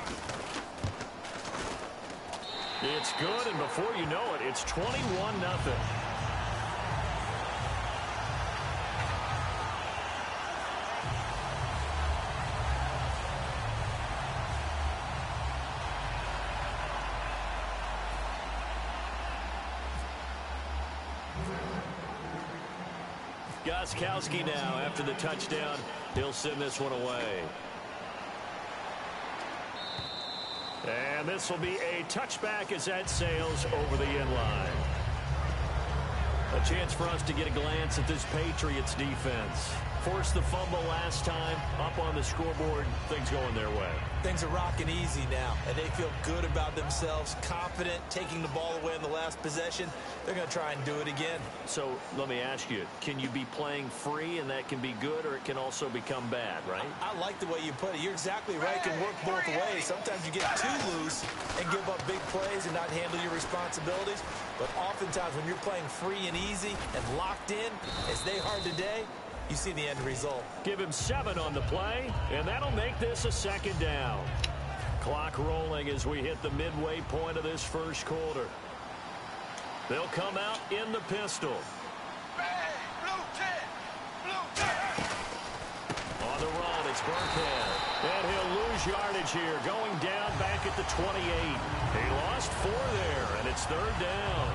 It's good, and before you know it, it's 21-0. Gostkowski now after the touchdown. He'll send this one away. And this will be a touchback as that sails over the end line. A chance for us to get a glance at this Patriots defense. Forced the fumble last time, up on the scoreboard, things going their way. Things are rocking easy now, and they feel good about themselves, confident, taking the ball away in the last possession. They're going to try and do it again. So let me ask you, can you be playing free and that can be good, or it can also become bad, right? I like the way you put it. You're exactly right. It can work both ways. Sometimes you get too loose and give up big plays and not handle your responsibilities. But oftentimes when you're playing free and easy and locked in, as they are today, you see the end result. Give him 7 on the play, and that'll make this a second down. Clock rolling as we hit the midway point of this first quarter. They'll come out in the pistol. On the run, it's Burkhead. And he'll lose yardage here, going down back at the 28. He lost 4 there, and it's 3rd down.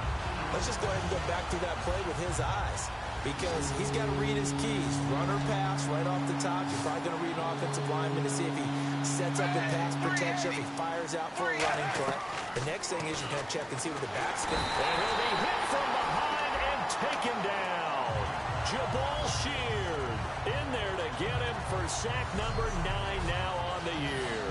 Let's just go ahead and go back through that play with his eyes, because he's got to read his keys. Run or pass right off the top. You're probably going to read an offensive lineman to see if he sets up in pass protection, if he fires out for a running play. The next thing is you're going to check and see what the back's going to do. And he'll be hit from behind and taken down. Jabal Sheard in there to get him for sack number 9 now on the year.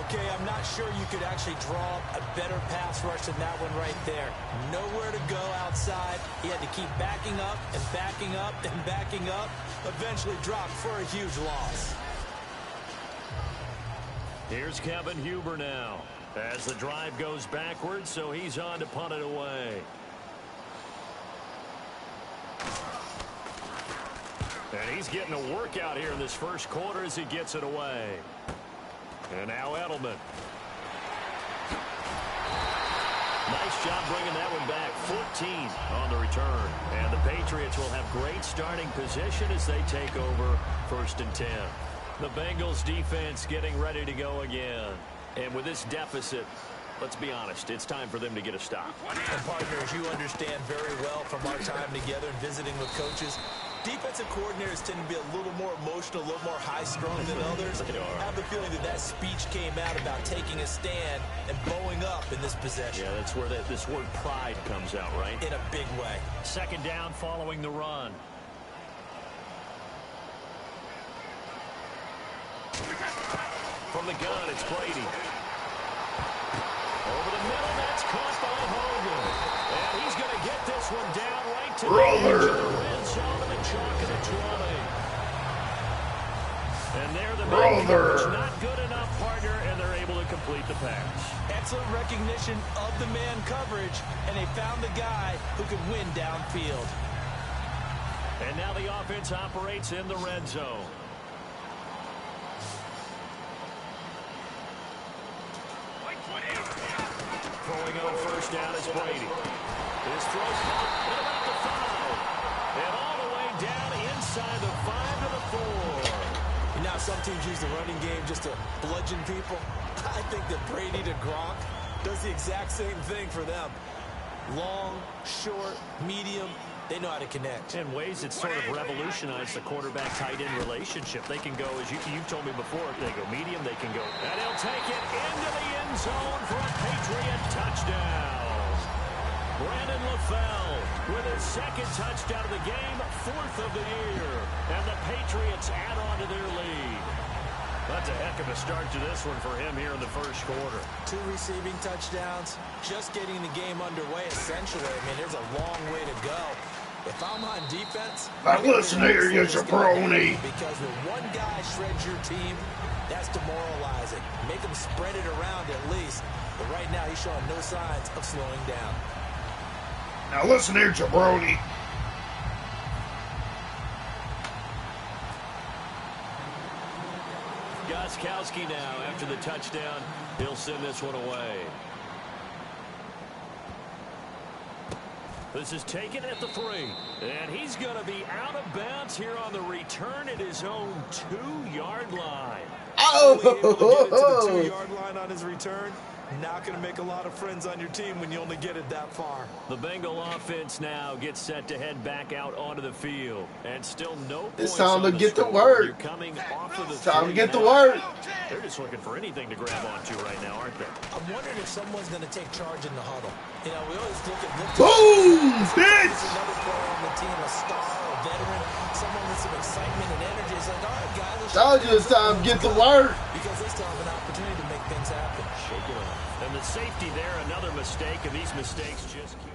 Okay, I'm not sure you could actually draw a better pass rush than that one right there. Nowhere to go outside. He had to keep backing up and backing up and backing up. Eventually dropped for a huge loss. Here's Kevin Huber now as the drive goes backwards, so he's on to punt it away. And he's getting a workout here in this first quarter as he gets it away. And now Edelman. Nice job bringing that one back. 14 on the return. And the Patriots will have great starting position as they take over 1st and 10. The Bengals defense getting ready to go again. And with this deficit, let's be honest, it's time for them to get a stop. And partners, you understand very well from our time together and visiting with coaches, defensive coordinators tend to be a little more emotional, a little more high-strung than others. I have the feeling that that speech came out about taking a stand and bowing up in this possession. Yeah, that's where this word pride comes out, right? In a big way. 2nd down following the run. From the gun, it's Brady. Over the middle, that's caught by Hogan. And he's going to get this one down right to the edge of the red zone and chalk it at 20. And there the man coverage not good enough, partner, and they're able to complete the pass. Excellent recognition of the man coverage, and they found the guy who could win downfield. And now the offense operates in the red zone. Throwing on 1st down is Brady. His throw caught at about the 5. And all the way down inside the 5 to the 4. And now some teams use the running game just to bludgeon people. I think that Brady to Gronk does the exact same thing for them. Long, short, medium, they know how to connect. In ways that sort of revolutionized the quarterback-tight end relationship. They can go, as you've told me before, they go medium, they can go. And he'll take it into the end zone for a Patriot touchdown. Brandon LaFell with his 2nd touchdown of the game, 4th of the year. And the Patriots add on to their lead. That's a heck of a start to this one for him here in the first quarter. 2 receiving touchdowns, just getting the game underway essentially. I mean, there's a long way to go. If I'm on defense, now listen here, you jabroni. Because when one guy shreds your team, that's demoralizing. Make him spread it around at least. But right now, he's showing no signs of slowing down. Now listen here, jabroni. Gostkowski now after the touchdown. He'll send this one away. This is taken at the 3. And he's going to be out of bounds here on the return at his own 2-yard line. Able to get it to the 2-yard line on his return. Not going to make a lot of friends on your team when you only get it that far. The Bengal offense now gets set to head back out onto the field. And still no points. It's time to get to score. work. You're coming off of the it's time to get to now. work. They're just looking for anything to grab onto right now, aren't they? I'm wondering if someone's going to take charge in the huddle. You know, we always look at boom, bitch. Another player on the team, a star, a veteran, someone with some excitement and energy. It's like, all right, guys, told you it's time to get to work. Because they still have an opportunity to make things happen. Shake it off. And the safety there, another mistake, and these mistakes just keep.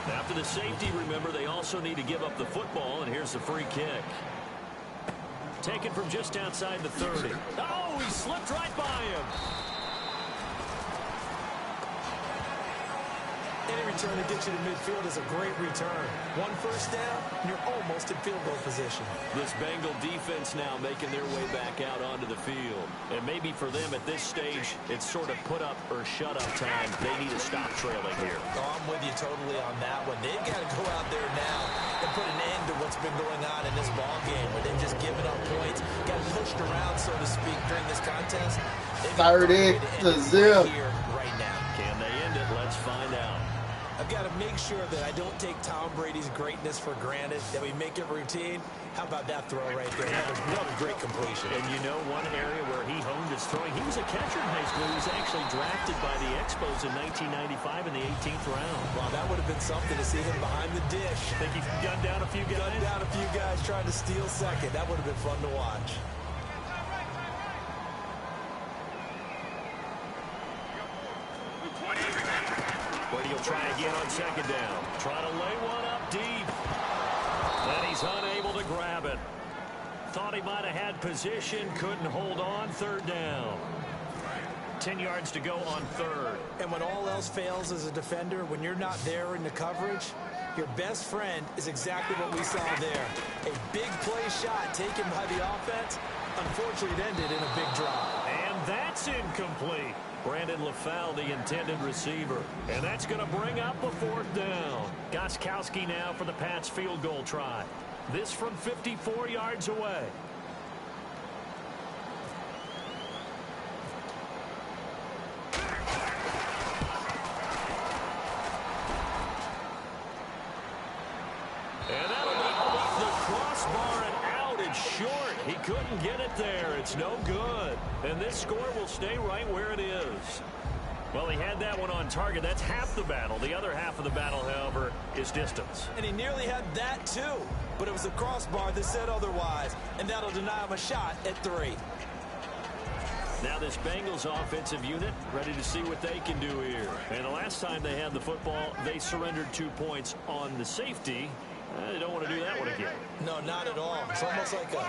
After the safety, remember, they also need to give up the football, and here's the free kick. Taken from just outside the 30. Oh, he slipped right by him. Any return to get you to midfield is a great return. One first down, and you're almost in field goal position. This Bengal defense now making their way back out onto the field. And maybe for them at this stage, it's sort of put up or shut up time. They need to stop trailing here. Oh, I'm with you totally on that one. They've got to go out there now and put an end to what's been going on in this ball game where they've just given up points, got pushed around, so to speak, during this contest. 30-0. Right now. Can they end it? Let's find out. I've got to make sure that I don't take Tom Brady's greatness for granted, that we make it routine. How about that throw right there? What a great completion. And you know, one area where he honed his throwing, he was a catcher in high school. He was actually drafted by the Expos in 1995 in the 18th round. Wow, that would have been something to see him behind the dish. Think he gunned down a few guys? Gunned down a few guys trying to steal second. That would have been fun to watch. Brady will try again on second down. Trying to lay one up deep. And he's unable to grab it. Thought he might have had position. Couldn't hold on. Third down. 10 yards to go on third. And when all else fails as a defender, when you're not there in the coverage, your best friend is exactly what we saw there. A big play shot taken by the offense. Unfortunately, it ended in a big drop. And that's incomplete. Brandon LaFell, the intended receiver. And that's going to bring up a fourth down. Gostkowski now for the Pats field goal try. This from 54 yards away. And that'll be off the crossbar and out. It's short. He couldn't get it there. It's no good. And this score will stay right where it is. Well, he had that one on target. That's half the battle. The other half of the battle, however, is distance. And he nearly had that, too. But it was the crossbar that said otherwise. And that'll deny him a shot at 3. Now this Bengals offensive unit ready to see what they can do here. And the last time they had the football, they surrendered 2 points on the safety. They don't want to do that one again. No, not at all. It's almost like a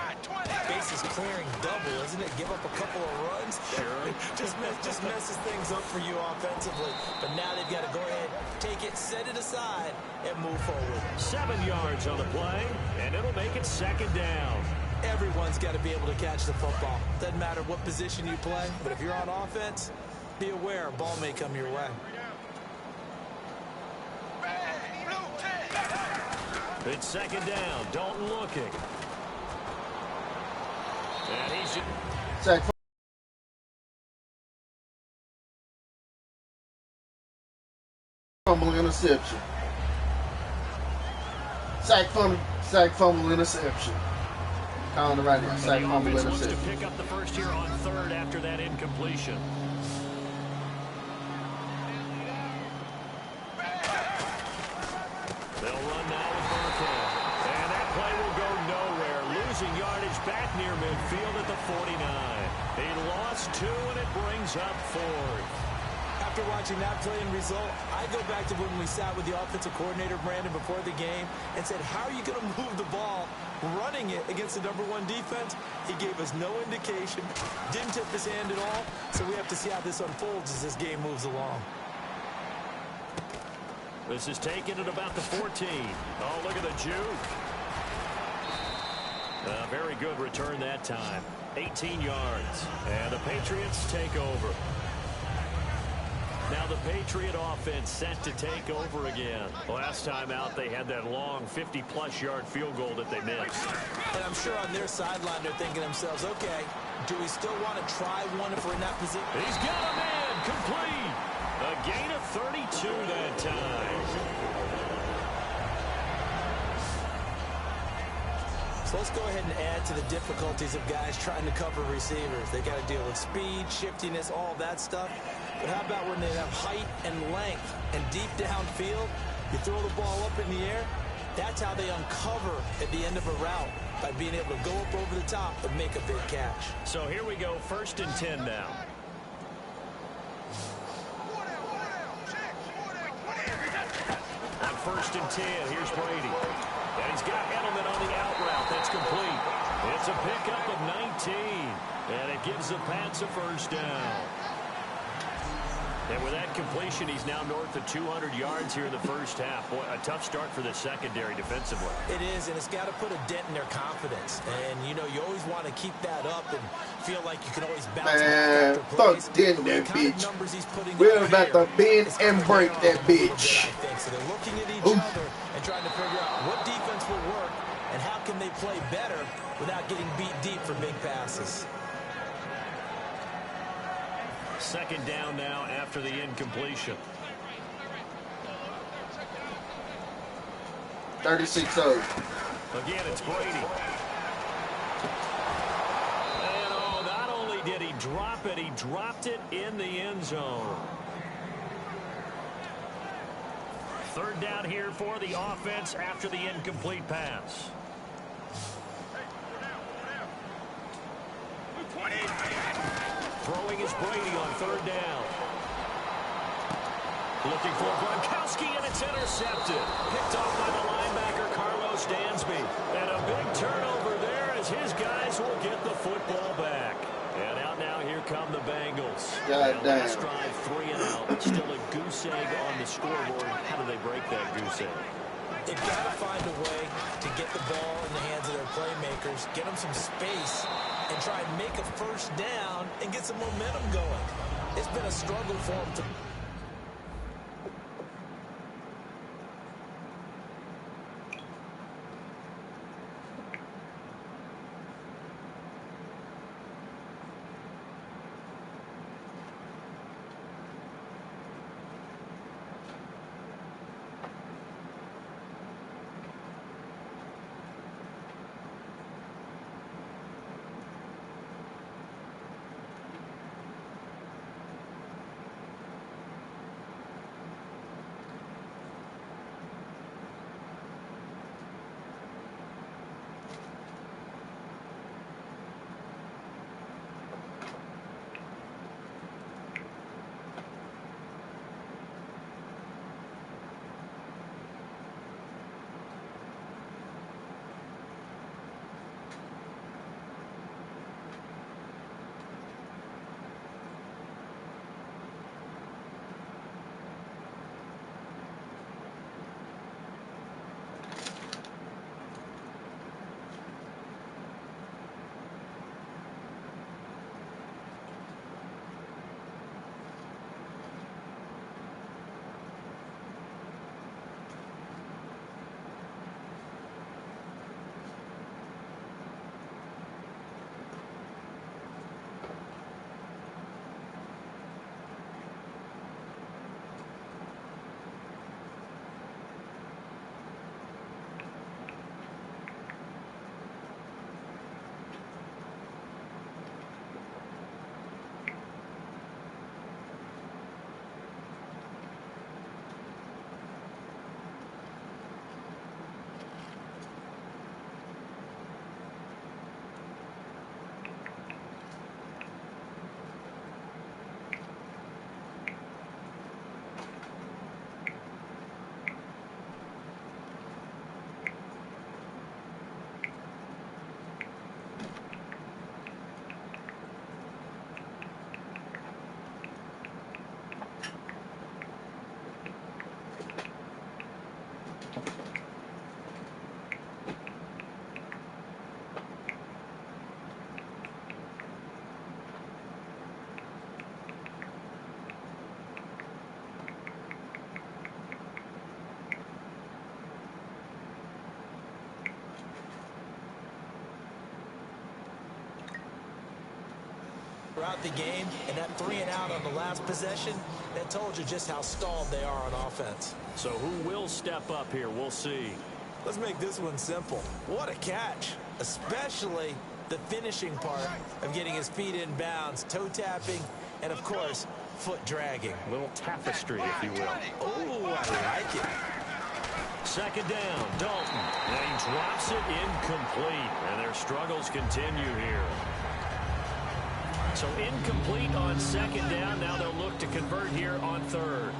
bases clearing double, isn't it? Give up a couple of runs. Sure. just messes things up for you offensively. But now they've got to go ahead, take it, set it aside, and move forward. 7 yards on the play, and it'll make it 2nd down. Everyone's got to be able to catch the football. Doesn't matter what position you play, but if you're on offense, be aware a ball may come your way. It's 2nd down. Dalton looking. And he's... Sack fumble interception. Sack fumble interception. Calling it right now. Sack fumble Looks to interception. pick up the first here on 3rd after that incompletion. They'll run now with Burkhead. And that play will go nowhere. Losing yardage back near midfield at the 49. He lost 2, and it brings up 4th. After watching that play and result, I go back to when we sat with the offensive coordinator, Brandon, before the game and said, how are you going to move the ball running it against the #1 defense? He gave us no indication, didn't tip his hand at all, so we have to see how this unfolds as this game moves along. This is taken at about the 14. Oh, look at the juke. Very good return that time. 18 yards. And the Patriots take over. Now the Patriot offense set to take over again. Last time out, they had that long 50-plus yard field goal that they missed. And I'm sure on their sideline they're thinking to themselves, okay, do we still want to try one if we're in that position? He's got a man complete. A gain of 32 that time. So let's go ahead and add to the difficulties of guys trying to cover receivers. They got to deal with speed, shiftiness, all that stuff. But how about when they have height and length and deep downfield? You throw the ball up in the air. That's how they uncover at the end of a route, by being able to go up over the top and make a big catch. So here we go, 1st and 10 now. On 1st and 10, here's Brady. And he's got Edelman on the out route. That's complete. It's a pickup of 19. And it gives the Pats a 1st down. And with that completion, he's now north of 200 yards here in the 1st half. Boy, a tough start for the secondary defensively. It is, and it's got to put a dent in their confidence. And, you know, you always want to keep that up and feel like you can always bounce back after plays. Fuck did that bitch. We're about to bend and break that bitch. So they're looking at each other and trying to figure out what defense will work and how can they play better without getting beat deep for big passes. 2nd down now after the incompletion. 36-0. Again, it's Brady. And oh, not only did he drop it, he dropped it in the end zone. 3rd down here for the offense after the incomplete pass. Throwing is Brady on 3rd down. Looking for Gronkowski, and it's intercepted. Picked off by the linebacker, Carlos Dansby. And a big turnover there as his guys will get the football back. And out now, here come the Bengals. God damn. Last drive, 3 and out. Still a goose egg on the scoreboard. How do they break that goose egg? They've got to find a way to get the ball in the hands of their playmakers, get them some space, and try and make a 1st down and get some momentum going. It's been a struggle for them to... Throughout the game, and that 3-and-out on the last possession, that told you just how stalled they are on offense. So who will step up here? We'll see. Let's make this one simple. What a catch, especially the finishing part of getting his feet in bounds, toe tapping, and of course, foot dragging. A little tapestry, if you will. Oh, I like it. Second down, Dalton. And he drops it incomplete. And their struggles continue here. So incomplete on second down. Now they'll look to convert here on third.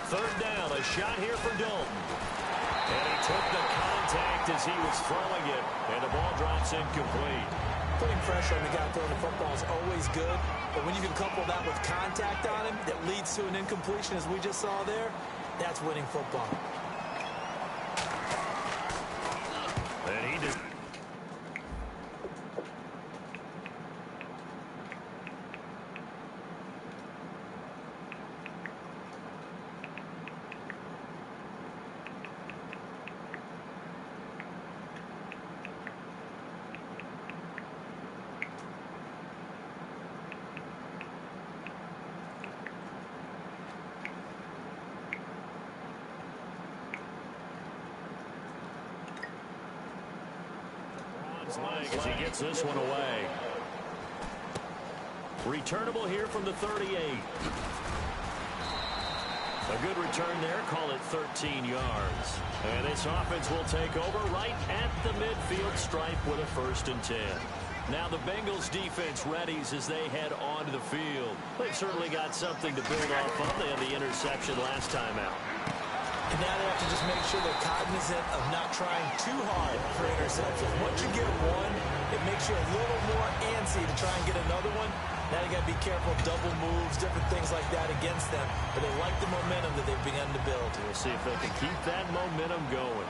Third down, a shot here for Dalton. And he took the contact as he was throwing it. And the ball drops incomplete. Putting pressure on the guy throwing the football is always good. But when you can couple that with contact on him that leads to an incompletion, as we just saw there, that's winning football. And he did. Leg as he gets this one away. Returnable here from the 38. A good return there. Call it 13 yards. And this offense will take over right at the midfield stripe with a 1st and 10. Now the Bengals defense readies as they head onto the field. They've certainly got something to build off of. They had the interception last time out. And now they have to just make sure they're cognizant of not trying too hard for interceptions. Once you get one, it makes you a little more antsy to try and get another one. Now you got to be careful, double moves, different things like that against them. But they like the momentum that they've begun to build. We'll see if they can keep that momentum going.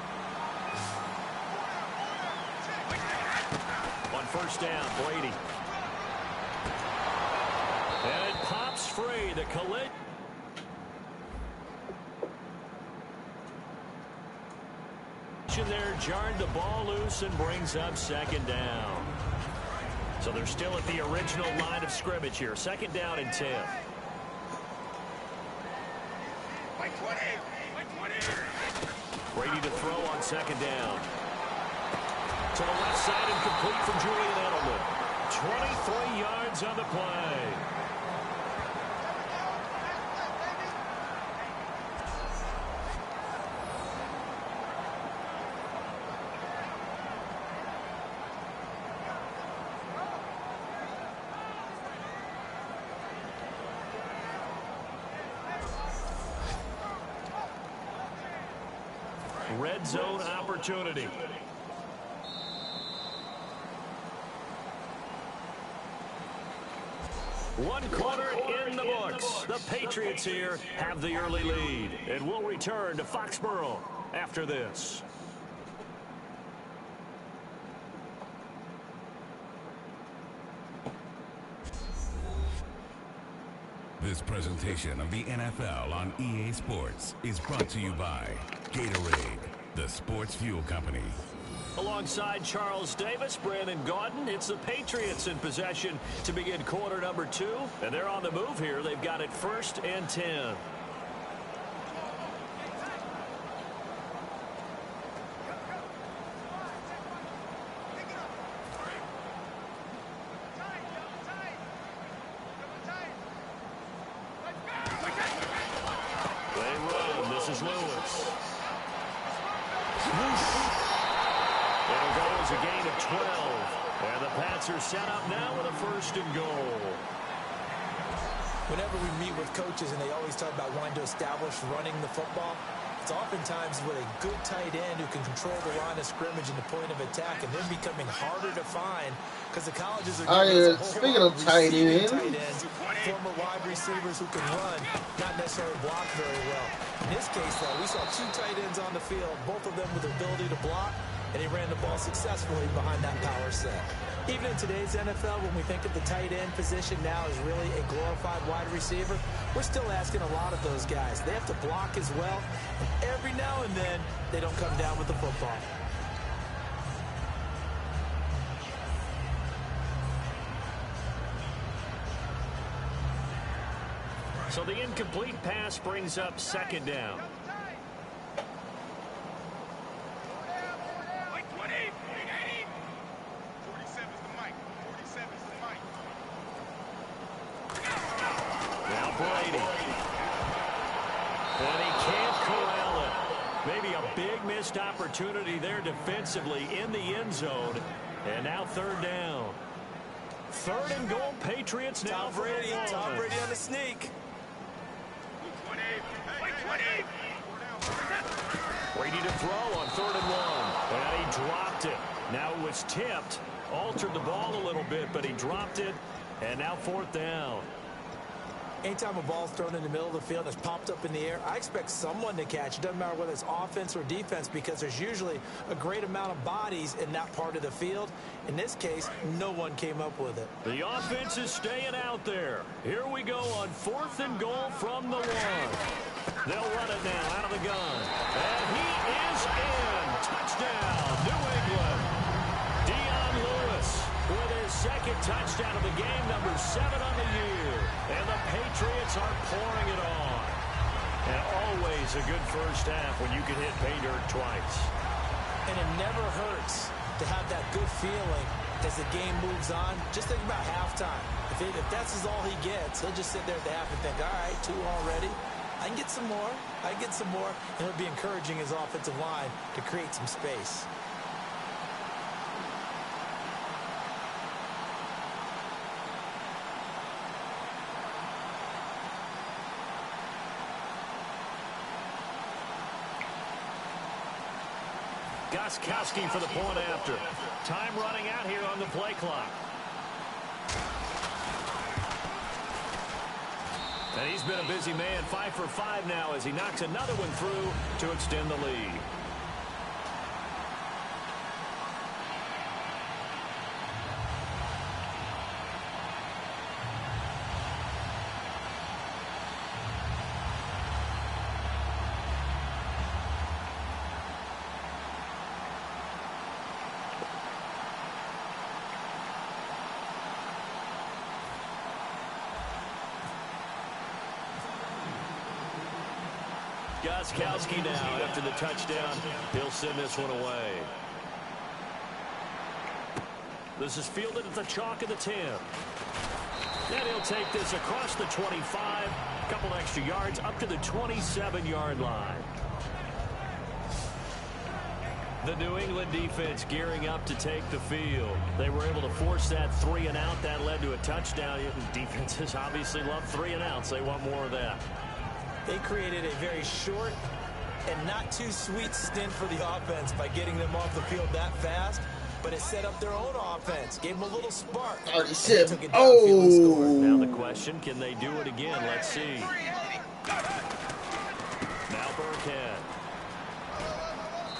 On 1st down, Brady. And it pops free. The collision. There jarred the ball loose and brings up 2nd down. So they're still at the original line of scrimmage here. 2nd down and 10. Brady to throw on 2nd down. To the left side and complete from Julian Edelman. 23 yards on the play. Red zone opportunity. One quarter in the books. The Patriots here have the early lead. And we'll return to Foxborough after this. This presentation of the NFL on EA Sports is brought to you by Gatorade, the sports fuel company. Alongside Charles Davis, Brandon Gaudin, it's the Patriots in possession to begin quarter number 2. And they're on the move here. They've got it 1st and 10. Are set up now with a 1st and goal. Whenever we meet with coaches and they always talk about wanting to establish running the football, It's oftentimes with a good tight end who can control the line of scrimmage and the point of attack, and they're becoming harder to find because the colleges are giving us a whole speaking lot of tight ends, former wide receivers who can run, not necessarily block very well. In this case, though, we saw 2 tight ends on the field, both of them with the ability to block, and he ran the ball successfully behind that power set. Even in today's NFL, when we think of the tight end position now as really a glorified wide receiver, we're still asking a lot of those guys. They have to block as well, and every now and then, they don't come down with the football. So the incomplete pass brings up 2nd down. Opportunity there defensively in the end zone, and now 3rd down. 3rd and goal, Patriots now. Tom Brady on the sneak. Brady to throw on 3rd and 1, and he dropped it. Now it was tipped, altered the ball a little bit, but he dropped it, and now 4th down. Anytime a ball's thrown in the middle of the field and it's popped up in the air, I expect someone to catch. It doesn't matter whether it's offense or defense, because there's usually a great amount of bodies in that part of the field. In this case, no one came up with it. The offense is staying out there. Here we go on 4th and goal from the 1. They'll run it now out of the gun. And he is in. Touchdown, New England. Dion Lewis with his 2nd touchdown of the game, number 7 on the year. And the Patriots are pouring it on. And always a good first half when you can hit pay dirt twice. And it never hurts to have that good feeling as the game moves on. Just think about halftime. If that's all he gets, he'll just sit there at the half and think, all right, 2 already. I can get some more. I can get some more. And it'll be encouraging his offensive line to create some space. Gostkowski for the point after. Time running out here on the play clock. And he's been a busy man, 5 for 5 now as he knocks another one through to extend the lead. Gostkowski now after the touchdown. He'll send this one away. This is fielded at the chalk of the 10. And he'll take this across the 25. A couple extra yards up to the 27-yard line. The New England defense gearing up to take the field. They were able to force that 3-and-out. That led to a touchdown. Defenses obviously love 3-and-outs. They want more of that. They created a very short and not too sweet stint for the offense by getting them off the field that fast, but it set up their own offense, gave them a little spark. Already said, oh! Now the question, can they do it again? Let's see. Now Burkhead.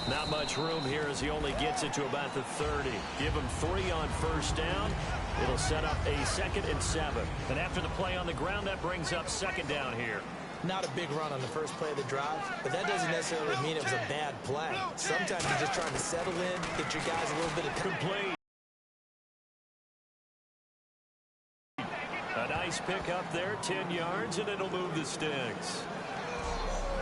Not much room here as he only gets it to about the 30. Give him 3 on first down. It'll set up a 2nd and 7. And after the play on the ground, that brings up 2nd down here. Not a big run on the first play of the drive, but that doesn't necessarily mean it was a bad play. Sometimes you're just trying to settle in, get your guys a little bit of complete. A nice pickup there, 10 yards, and it'll move the sticks.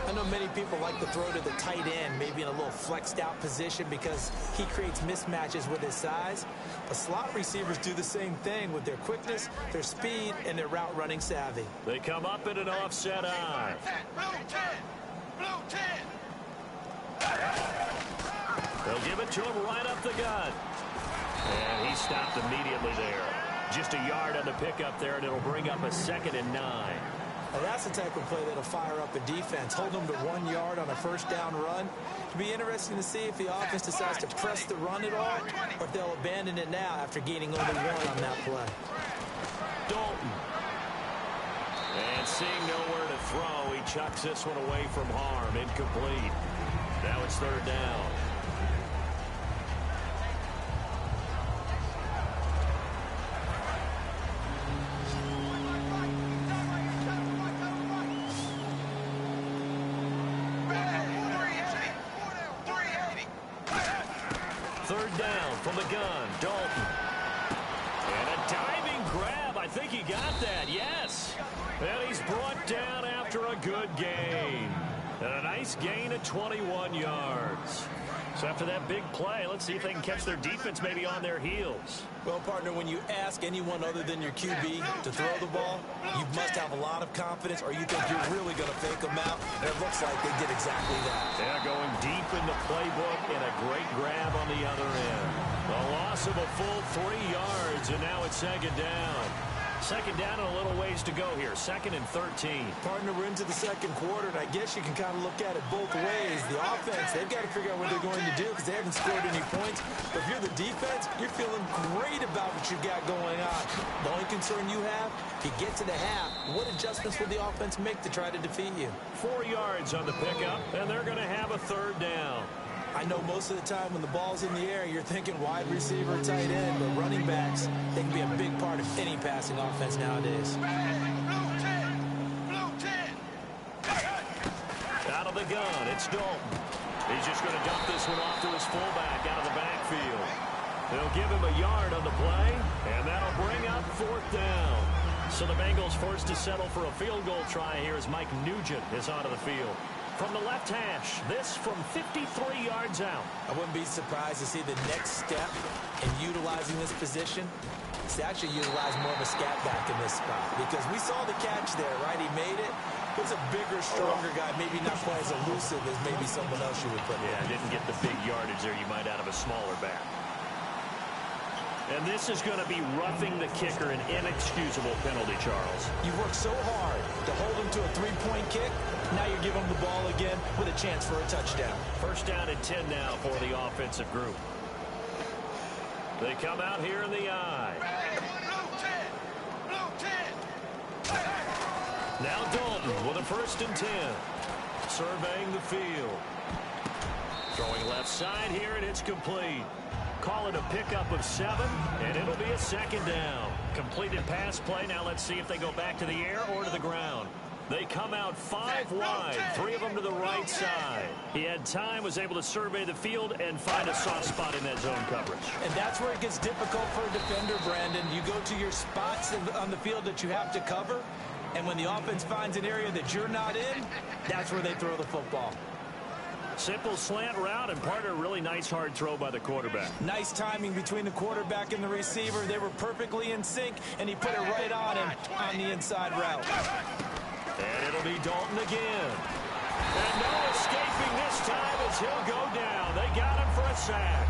I know many people like to throw to the tight end, maybe in a little flexed out position because he creates mismatches with his size. But slot receivers do the same thing with their quickness, their speed, and their route running savvy. They come up in an offset eye. They'll give it to him right up the gut. And he stopped immediately there. Just a yard on the pickup there, and it'll bring up a 2nd and 9. And that's the type of play that'll fire up a defense. Hold them to 1 yard on a first down run. It'll be interesting to see if the offense decides to press the run at all, or if they'll abandon it now after gaining only 1 on that play. Dalton. And seeing nowhere to throw, he chucks this one away from harm. Incomplete. Now it's third down. Third down from the gun, Dalton. And a diving grab. I think he got that, yes. And he's brought down after a good gain. And a nice gain of 21 yards. So after that big play, let's see if they can catch their defense maybe on their heels. Well, partner, when you ask anyone other than your QB to throw the ball, you must have a lot of confidence, or you think you're really going to fake them out. And it looks like they did exactly that. Yeah, going deep in the playbook and a great grab on the other end. A loss of a full 3 yards, and now it's second down. Second down and a little ways to go here. 2nd and 13. Partner, we're into the second quarter, and I guess you can kind of look at it both ways. The offense, they've got to figure out what they're going to do because they haven't scored any points. But if you're the defense, you're feeling great about what you've got going on. The only concern you have, if you get to the half, what adjustments will the offense make to try to defeat you? 4 yards on the pickup, and they're going to have a third down. I know most of the time when the ball's in the air, you're thinking wide receiver, tight end, but running backs, they can be a big part of any passing offense nowadays. Out of the gun, it's Dalton. He's just going to dump this one off to his fullback out of the backfield. They'll give him a yard on the play, and that'll bring up fourth down. So the Bengals forced to settle for a field goal try here as Mike Nugent is onto the field. From the left hash, this from 53 yards out. I wouldn't be surprised to see the next step in utilizing this position is to actually utilize more of a scat back in this spot. Because we saw the catch there, right? He made it. He was a bigger, stronger guy, maybe not quite as elusive as maybe someone else you would put in. Yeah, didn't get the big yardage there you might out of a smaller back. And this is going to be roughing the kicker, an inexcusable penalty, Charles. You worked so hard to hold him to a three-point kick. Now you're giving him the ball again with a chance for a touchdown. First down and 10 now for the offensive group. They come out here in the I. Now Dalton with a 1st and 10. Surveying the field. Throwing left side here, and it's complete. Call it a pickup of 7, and it'll be a second down. Completed pass play. Now let's see if they go back to the air or to the ground. They come out 5 wide, 3 of them to the right side. He had time, was able to survey the field and find a soft spot in that zone coverage. And that's where it gets difficult for a defender, Brandon. You go to your spots on the field that you have to cover, and when the offense finds an area that you're not in, that's where they throw the football. Simple slant route, and part of a really nice hard throw by the quarterback. Nice timing between the quarterback and the receiver. They were perfectly in sync, and he put it right on him on the inside route. And it'll be Dalton again. And no escaping this time as he'll go down. They got him for a sack.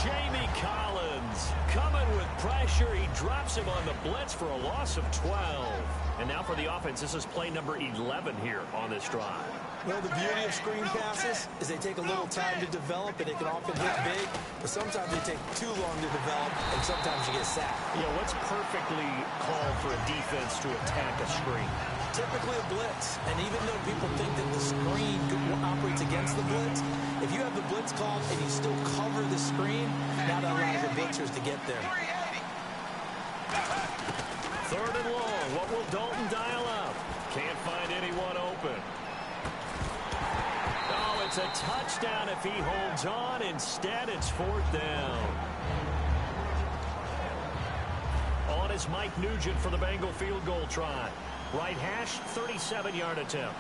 Jamie Collins coming with pressure. He drops him on the blitz for a loss of 12. And now for the offense, this is play number 11 here on this drive. Well, the beauty of screen passes is they take a little time to develop, and they can often hit big, but sometimes they take too long to develop, and sometimes you get sacked. You know, what's perfectly called for a defense to attack a screen? Typically a blitz, and even though people think that the screen operates against the blitz, if you have the blitz called and you still cover the screen, now that allows the blitzers to get there. 3rd and long. What will Dalton dial up? Can't find anyone open. Oh, it's a touchdown if he holds on. Instead, it's 4th down. On is Mike Nugent for the Bengal field goal try. Right hash, 37-yard attempt.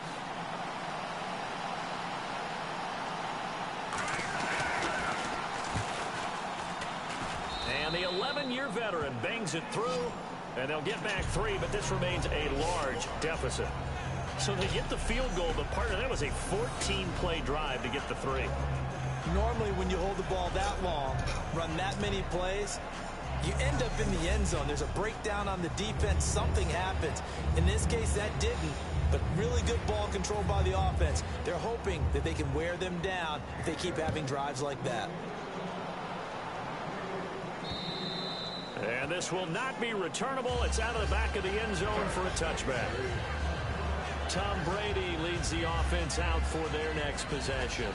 And the 11-year veteran bangs it through, and they'll get back 3, but this remains a large deficit. So they get the field goal, but part of that was a 14-play drive to get the 3. Normally, when you hold the ball that long, run that many plays, you end up in the end zone. There's a breakdown on the defense. Something happens. In this case, that didn't. but really good ball control by the offense. They're hoping that they can wear them down if they keep having drives like that. And this will not be returnable. It's out of the back of the end zone for a touchback. Tom Brady leads the offense out for their next possession.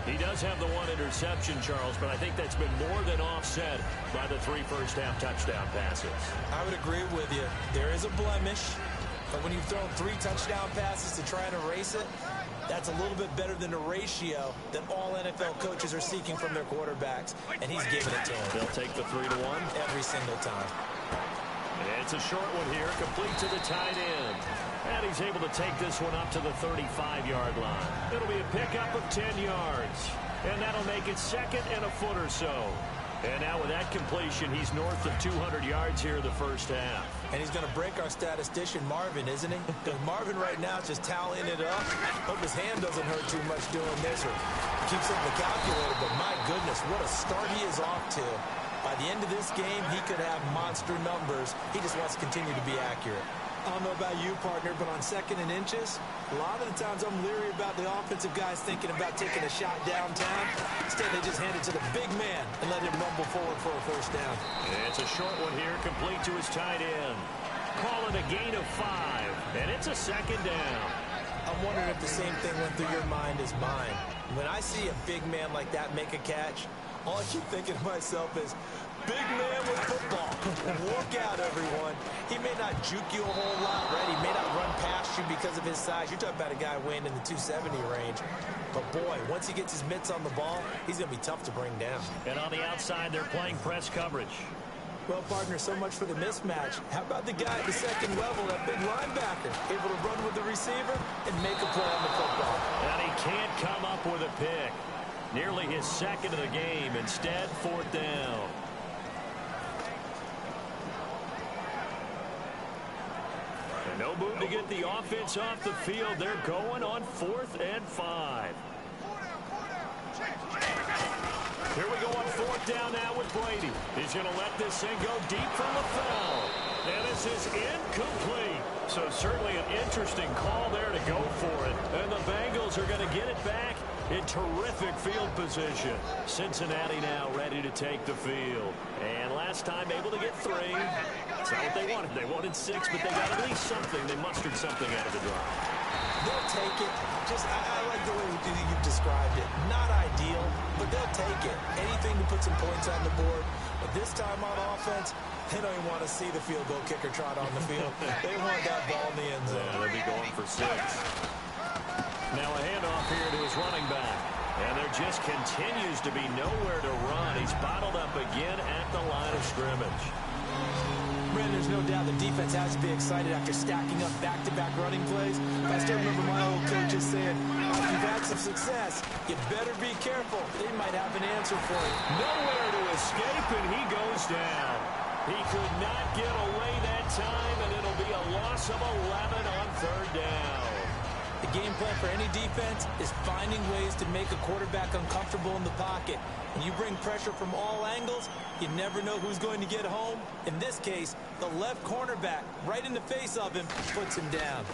He does have the one interception, Charles, but I think that's been more than offset by the 3 first-half touchdown passes. I would agree with you. There is a blemish, but when you've thrown 3 touchdown passes to try and erase it, that's a little bit better than the ratio that all NFL coaches are seeking from their quarterbacks, and he's giving it to them. They'll take the 3-1 every single time. And it's a short one here, complete to the tight end. And he's able to take this one up to the 35-yard line. It'll be a pickup of 10 yards. And that'll make it second and a foot or so. And now with that completion, he's north of 200 yards here in the first half. And he's going to break our statistician, Marvin, isn't he? Because Marvin right now is just tallying it up. Hope his hand doesn't hurt too much doing this or keeps it in the calculator. But my goodness, what a start he is off to. By the end of this game, he could have monster numbers. He just wants to continue to be accurate. I don't know about you, partner, but on 2nd and inches, a lot of the times I'm leery about the offensive guys thinking about taking a shot downtown. Instead, they just hand it to the big man and let him rumble forward for a first down. It's a short one here, complete to his tight end. Call it a gain of 5, and it's a second down. I'm wondering if the same thing went through your mind as mine. When I see a big man like that make a catch, all I keep thinking to myself is, big man with football. Look out, everyone. He may not juke you a whole lot, right? He may not run past you because of his size. You're talking about a guy weighing in the 270 range. But, boy, once he gets his mitts on the ball, he's going to be tough to bring down. And on the outside, they're playing press coverage. Well, partner, so much for the mismatch. How about the guy at the second level, that big linebacker, able to run with the receiver and make a play on the football? And he can't come up with a pick. Nearly his second of the game. Instead, 4th down. And no move to get the offense off the field. They're going on 4th and 5. Here we go on 4th down now with Brady. He's going to let this thing go deep from the foul. And this is incomplete. So certainly an interesting call there to go for it. And the Bengals are going to get it back in terrific field position. Cincinnati now ready to take the field. And last time able to get 3. That's not what they wanted. They wanted 6, but they got at least something. They mustered something out of the drive. They'll take it. I like the way you've described it. Not ideal, but they'll take it. Anything to put some points on the board. But this time on offense, they don't even want to see the field goal kicker trot on the field. They want that ball in the end zone. Yeah, they'll be going for 6. Now a handoff here to his running back. And there just continues to be nowhere to run. He's bottled up again at the line of scrimmage. Brandon, there's no doubt the defense has to be excited after stacking up back-to-back running plays. But I still remember my old coaches saying, if you've had some success, you better be careful. They might have an answer for you. Nowhere to escape, and he goes down. He could not get away that time, and it'll be a loss of 11 on 3rd down. The game plan for any defense is finding ways to make a quarterback uncomfortable in the pocket. When you bring pressure from all angles, you never know who's going to get home. In this case, the left cornerback, right in the face of him, puts him down.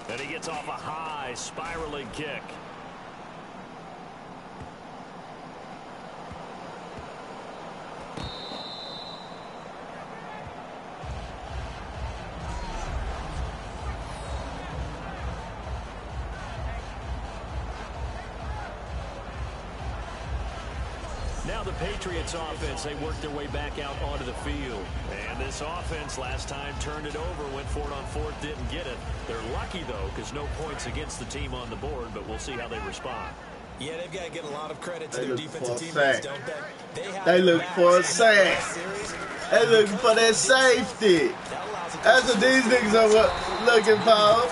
And he gets off a high, spiraling kick. Now the Patriots offense, they worked their way back out onto the field. And this offense last time turned it over, went for it on 4th, didn't get it. They're lucky, though, because no points against the team on the board, but we'll see how they respond. Yeah, they've got to get a lot of credit to their defensive teammates, don't they? They look for a sack. They looking for that safety. That's what these niggas are looking for.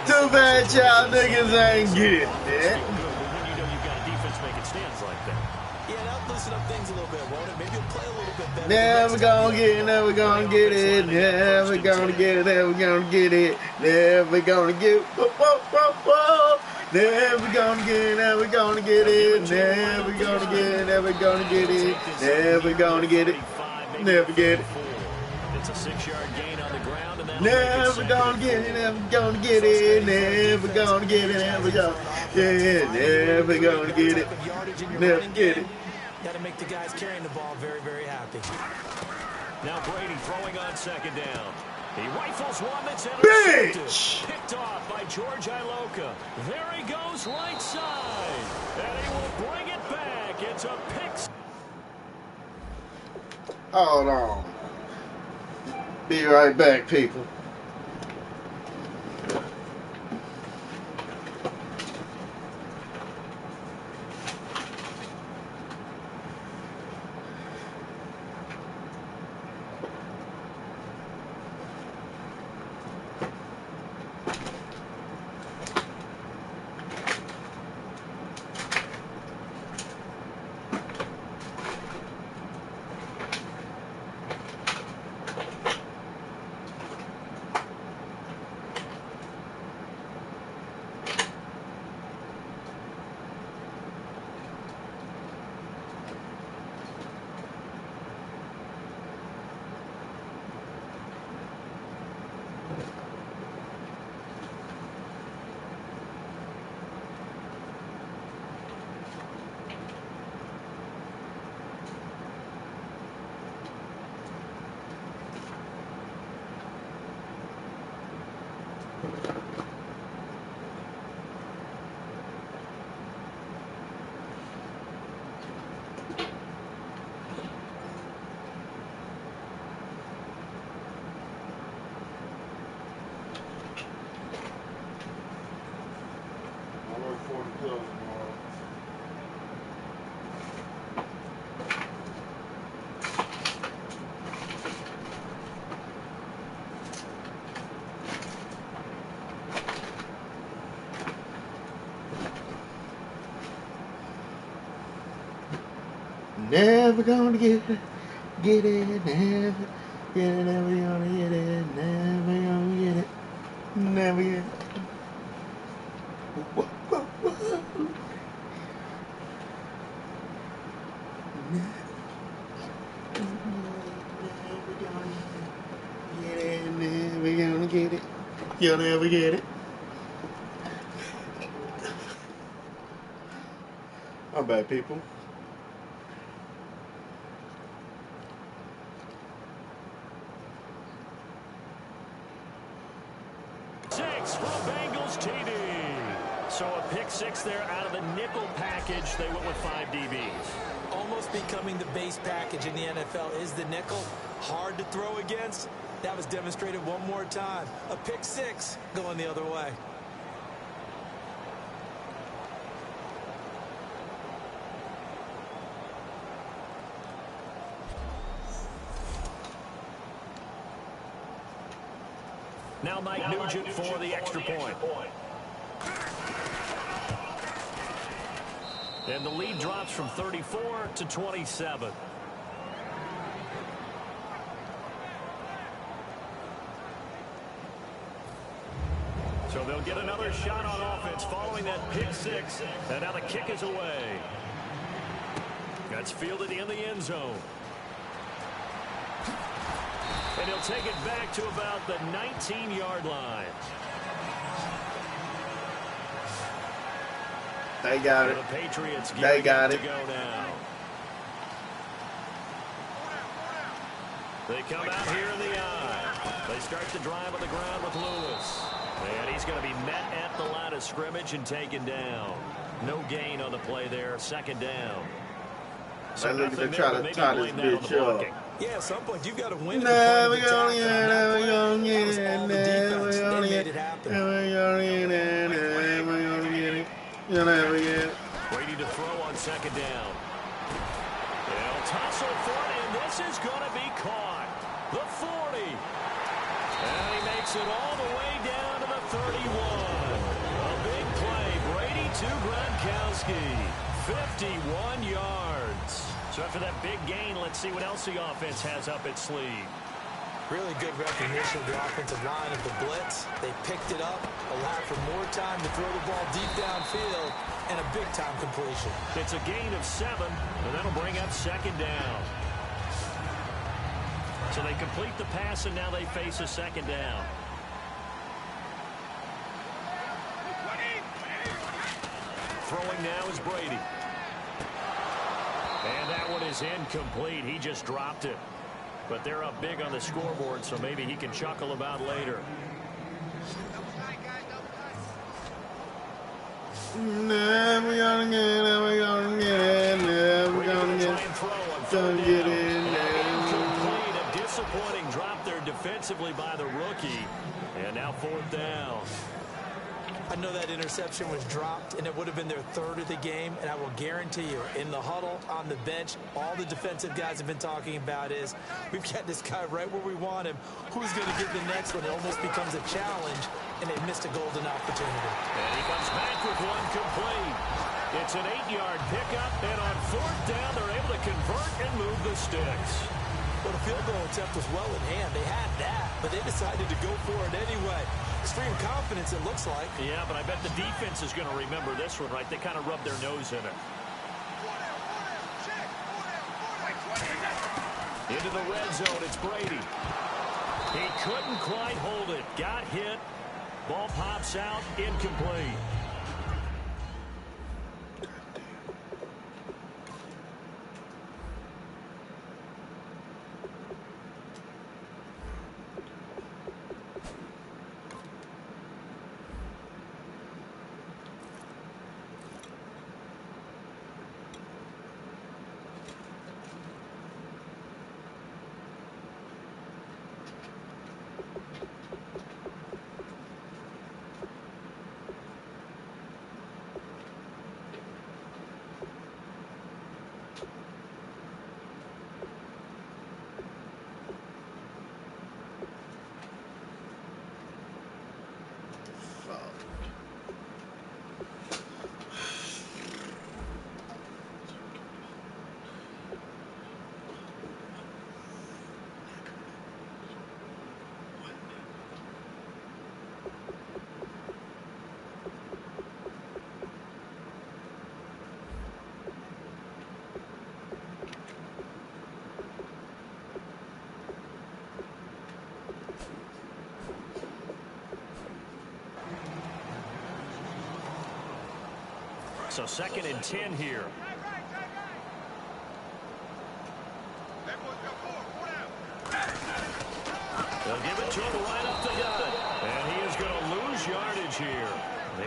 Too bad y'all niggas ain't get it. Yeah. When you know you've got a defense making stands like that. Yeah, that'll loosen up things a little bit, won't it? Maybe you'll play a little bit better. Never gonna get it, never gonna get it, never gonna get it, never gonna get it, never gonna get it, whoa, whoa, whoa, whoa. Never gonna get it, never gonna get it, never gonna get it, never gonna get it, never gonna get it, never get it. It's a 6-yard gain on the ground, and never gonna get it, never gonna get it, never gonna get it, never gonna get it, never gonna get it, never get it. Got to make the guys carrying the ball very, very happy. Now Brady throwing on 2nd down. He rifles one that's intercepted. Picked off by George Iloka. There he goes right side. And he will bring it back. It's a pick. Hold on. Be right back, people. Never gonna get it, never gonna get it, never gonna get it, never get it. Whoa, whoa, whoa. Never gonna get it, you'll never get it. I'm bad, people. So a pick 6 there out of the nickel package. They went with 5 DBs. Almost becoming the base package in the NFL is the nickel. Hard to throw against. That was demonstrated one more time. A pick 6 going the other way. Now Mike Nugent for the extra point. And the lead drops from 34 to 27. So they'll get another shot on offense following that pick 6. And now the kick is away. That's fielded in the end zone. And he'll take it back to about the 19-yard line. They got it. The Patriots they got it. To go now. They come out here in the eye. They start the drive on the ground with Lewis. And he's going to be met at the line of scrimmage and taken down. No gain on the play there. 2nd down. So look at try to tie this bitch up. Yeah, at some point you've got to win. Never gonna get it, never gonna get it, never gonna get it, never gonna get it, never gonna get it. You'll never get it. Brady to throw on 2nd down. They'll tussle for it, and this is going to be caught. The 40. And he makes it all the way down to the 31. A big play. Brady to Gronkowski. 51 yards. So after that big gain, let's see what else the offense has up its sleeve. Really good recognition of the offensive line of the blitz. They picked it up, allowed for more time to throw the ball deep downfield, and a big-time completion. It's a gain of 7, and that'll bring up 2nd down. So they complete the pass, and now they face a second down. Throwing now is Brady. And that one is incomplete. He just dropped it. But they're up big on the scoreboard, so maybe he can chuckle about later. Never gonna get it, never gonna get it, never gonna get it. Incomplete, a disappointing drop there defensively by the rookie. And now fourth down. I know that interception was dropped, and it would have been their third of the game, and I will guarantee you, in the huddle, on the bench, all the defensive guys have been talking about is, we've got this guy right where we want him. Who's going to get the next one? It almost becomes a challenge, and they missed a golden opportunity. And he comes back with one complete. It's an 8-yard pickup, and on fourth down, they're able to convert and move the sticks. Well, the field goal attempt was well in hand. They had that, but they decided to go for it anyway. Extreme confidence, it looks like. Yeah, but I bet the defense is going to remember this one, right? They kind of rubbed their nose in it. Into the red zone, it's Brady. He couldn't quite hold it. Got hit. Ball pops out, incomplete. So 2nd and 10 here. They'll give it to him right up the gut. And he is going to lose yardage here.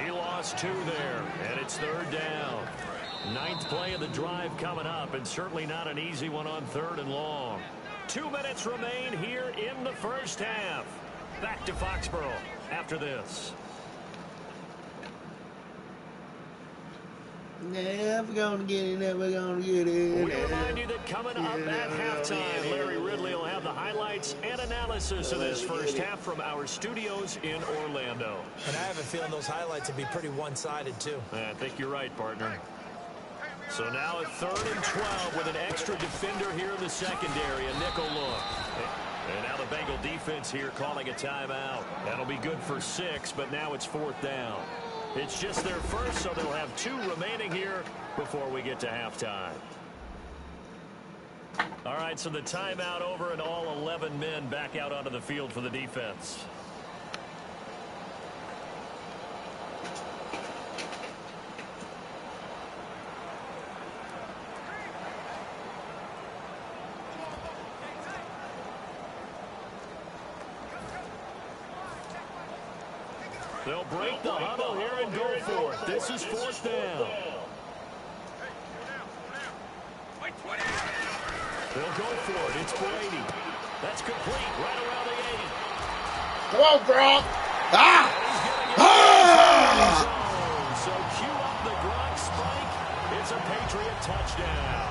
He lost 2 there, and it's 3rd down. 9th play of the drive coming up, and certainly not an easy one on 3rd and long. 2 minutes remain here in the first half. Back to Foxborough after this. Never gonna get it, never gonna get it. We remind you that coming up at halftime, Larry Ridley will have the highlights and analysis of this first half from our studios in Orlando. And I have a feeling those highlights would be pretty one-sided, too. I think you're right, partner. So now at 3rd and 12 with an extra defender here in the secondary, a nickel look. And now the Bengal defense here calling a timeout. That'll be good for 6, but now it's 4th down. It's just their first, so they'll have 2 remaining here before we get to halftime. All right, so the timeout over and all 11 men back out onto the field for the defense. They'll break the huddle here and go for it. This is 4th down. They'll go for it. It's Brady. That's complete right around the 8. Come on, Gronk. So cue up the Gronk spike. It's a Patriot touchdown.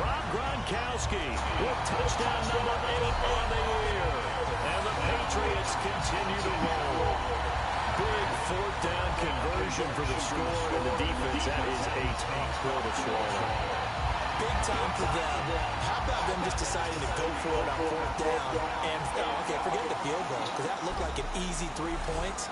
Rob Gronkowski with touchdown number 8 on the year. And the Patriots continue to roll. Big 4th down conversion for the score, and the defense, that is a tough pill to swallow. Big time for them. How about them just deciding to go for it on 4th down? And, okay, forget the field goal, because that looked like an easy 3 points.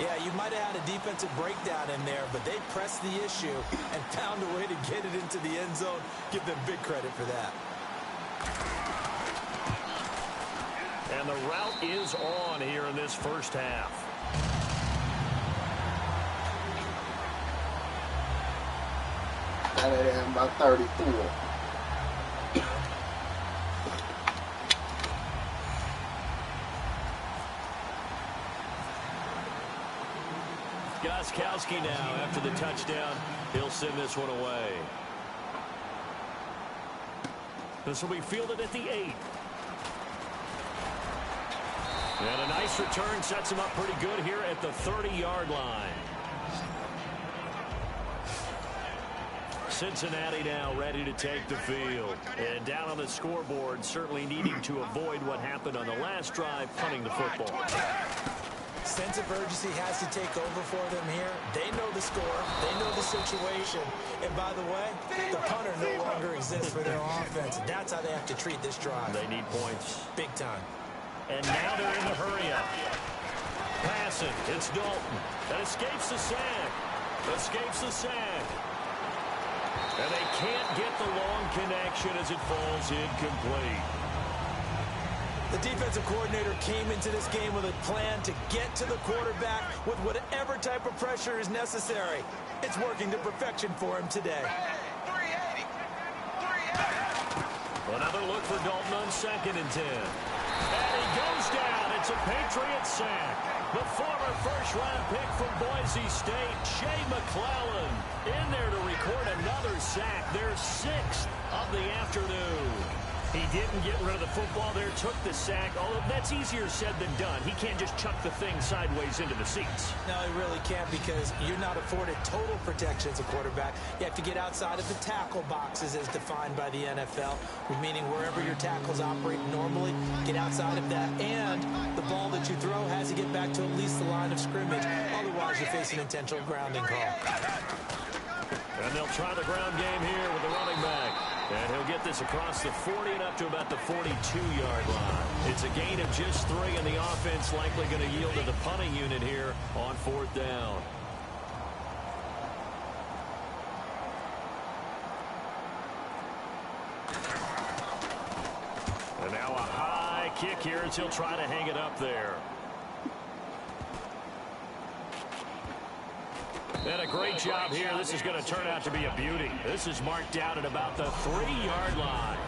Yeah, you might have had a defensive breakdown in there, but they pressed the issue and found a way to get it into the end zone. Give them big credit for that. And the route is on here in this first half. Got it at about 34. Gostkowski now after the touchdown. He'll send this one away. This will be fielded at the 8. And a nice return sets him up pretty good here at the 30-yard line. Cincinnati now ready to take the field. And down on the scoreboard, certainly needing to avoid what happened on the last drive, punting the football. Sense of urgency has to take over for them here. They know the score. They know the situation. And by the way, the punter no longer exists for their offense. That's how they have to treat this drive. They need points. Big time. And now they're in the hurry-up. Passing. It's Dalton. That escapes the sack. Escapes the sack. And they can't get the long connection as it falls incomplete. The defensive coordinator came into this game with a plan to get to the quarterback with whatever type of pressure is necessary. It's working to perfection for him today. Another look for Dalton on 2nd and 10. And he goes down. It's a Patriot sack. The former first-round pick from Boise State, Shea McClellan, in there to record another sack. Their 6th of the afternoon. He didn't get rid of the football there, took the sack. Although that's easier said than done. He can't just chuck the thing sideways into the seats. No, he really can't because you're not afforded total protection as a quarterback. You have to get outside of the tackle boxes as defined by the NFL, meaning wherever your tackles operate normally, get outside of that. And the ball that you throw has to get back to at least the line of scrimmage. Otherwise, you're facing intentional grounding call. And they'll try the ground game here with the running back. And he'll get this across the 40 and up to about the 42-yard line. It's a gain of just 3, and the offense likely going to yield to the punting unit here on 4th down. And now a high kick here as he'll try to hang it up there. And a great job here. This is going to turn out to be a beauty. This is marked out at about the 3-yard line.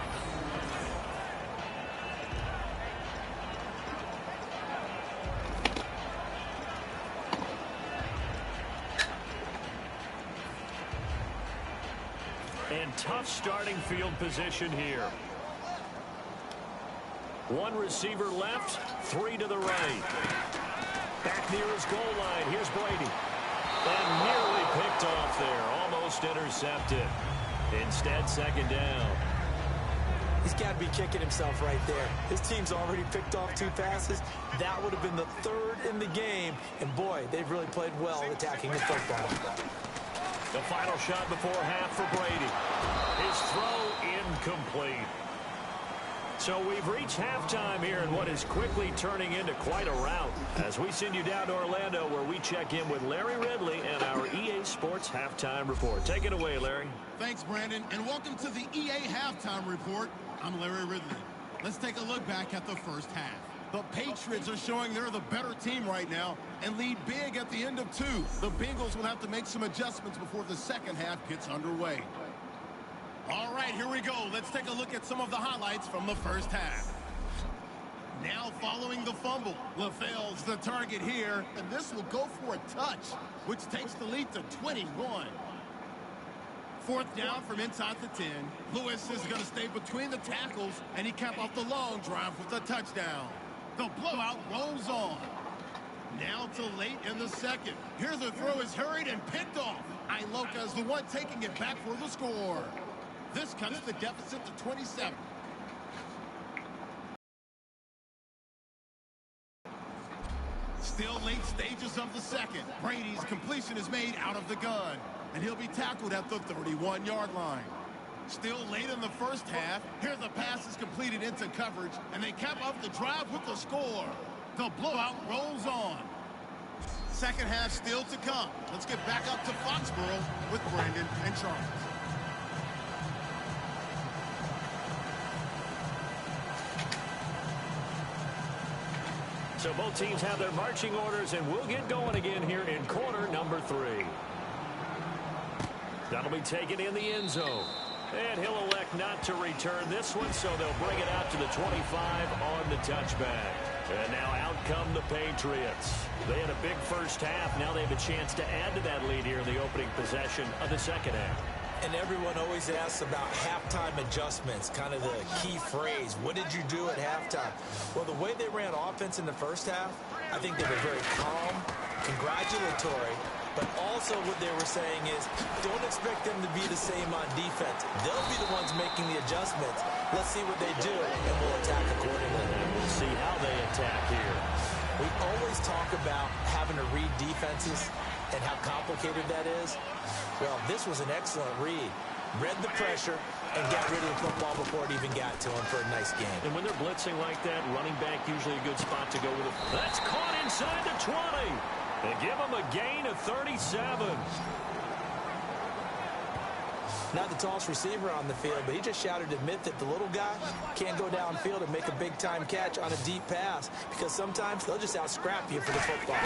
And tough starting field position here. 1 receiver left, 3 to the right. Back near his goal line. Here's Brady. And nearly picked off there. Almost intercepted. Instead, 2nd down. He's got to be kicking himself right there. His team's already picked off 2 passes. That would have been the 3rd in the game. And, boy, they've really played well attacking the football. The final shot before half for Brady. His throw incomplete. So we've reached halftime here in what is quickly turning into quite a rout as we send you down to Orlando where we check in with Larry Ridley and our EA Sports Halftime Report. Take it away, Larry. Thanks, Brandon, and welcome to the EA Halftime Report. I'm Larry Ridley. Let's take a look back at the first half. The Patriots are showing they're the better team right now and lead big at the end of 2. The Bengals will have to make some adjustments before the second half gets underway. All right, here we go. Let's take a look at some of the highlights from the first half. Now following the fumble, LaFell's the target here, and this will go for a touch, which takes the lead to 21. 4th down from inside the 10. Lewis is going to stay between the tackles, and he capped off the long drive with a touchdown. The blowout rolls on. Now to late in the second. Here the throw is hurried and picked off. Iloka is the one taking it back for the score. This cuts the deficit to 27. Still late stages of the second. Brady's completion is made out of the gun, and he'll be tackled at the 31-yard line. Still late in the first half. Here the pass is completed into coverage, and they cap off the drive with the score. The blowout rolls on. Second half still to come. Let's get back up to Foxborough with Brandon and Charles. So both teams have their marching orders, and we'll get going again here in quarter number 3. That'll be taken in the end zone. And he'll elect not to return this one, so they'll bring it out to the 25 on the touchback. And now out come the Patriots. They had a big first half. Now they have a chance to add to that lead here in the opening possession of the second half. And everyone always asks about halftime adjustments, kind of the key phrase. What did you do at halftime? Well, the way they ran offense in the first half, I think they were very calm, congratulatory, but also what they were saying is don't expect them to be the same on defense. They'll be the ones making the adjustments. Let's see what they do, and we'll attack accordingly. And we'll see how they attack here. We always talk about having to read defenses and how complicated that is. Well, this was an excellent read. Read the pressure and got rid of the football before it even got to him for a nice game. And when they're blitzing like that, running back usually a good spot to go with it. That's caught inside the 20. They give him a gain of 37. Not the tallest receiver on the field, but he just shouted to admit that the little guy can't go downfield and make a big-time catch on a deep pass because sometimes they'll just out-scrap you for the football.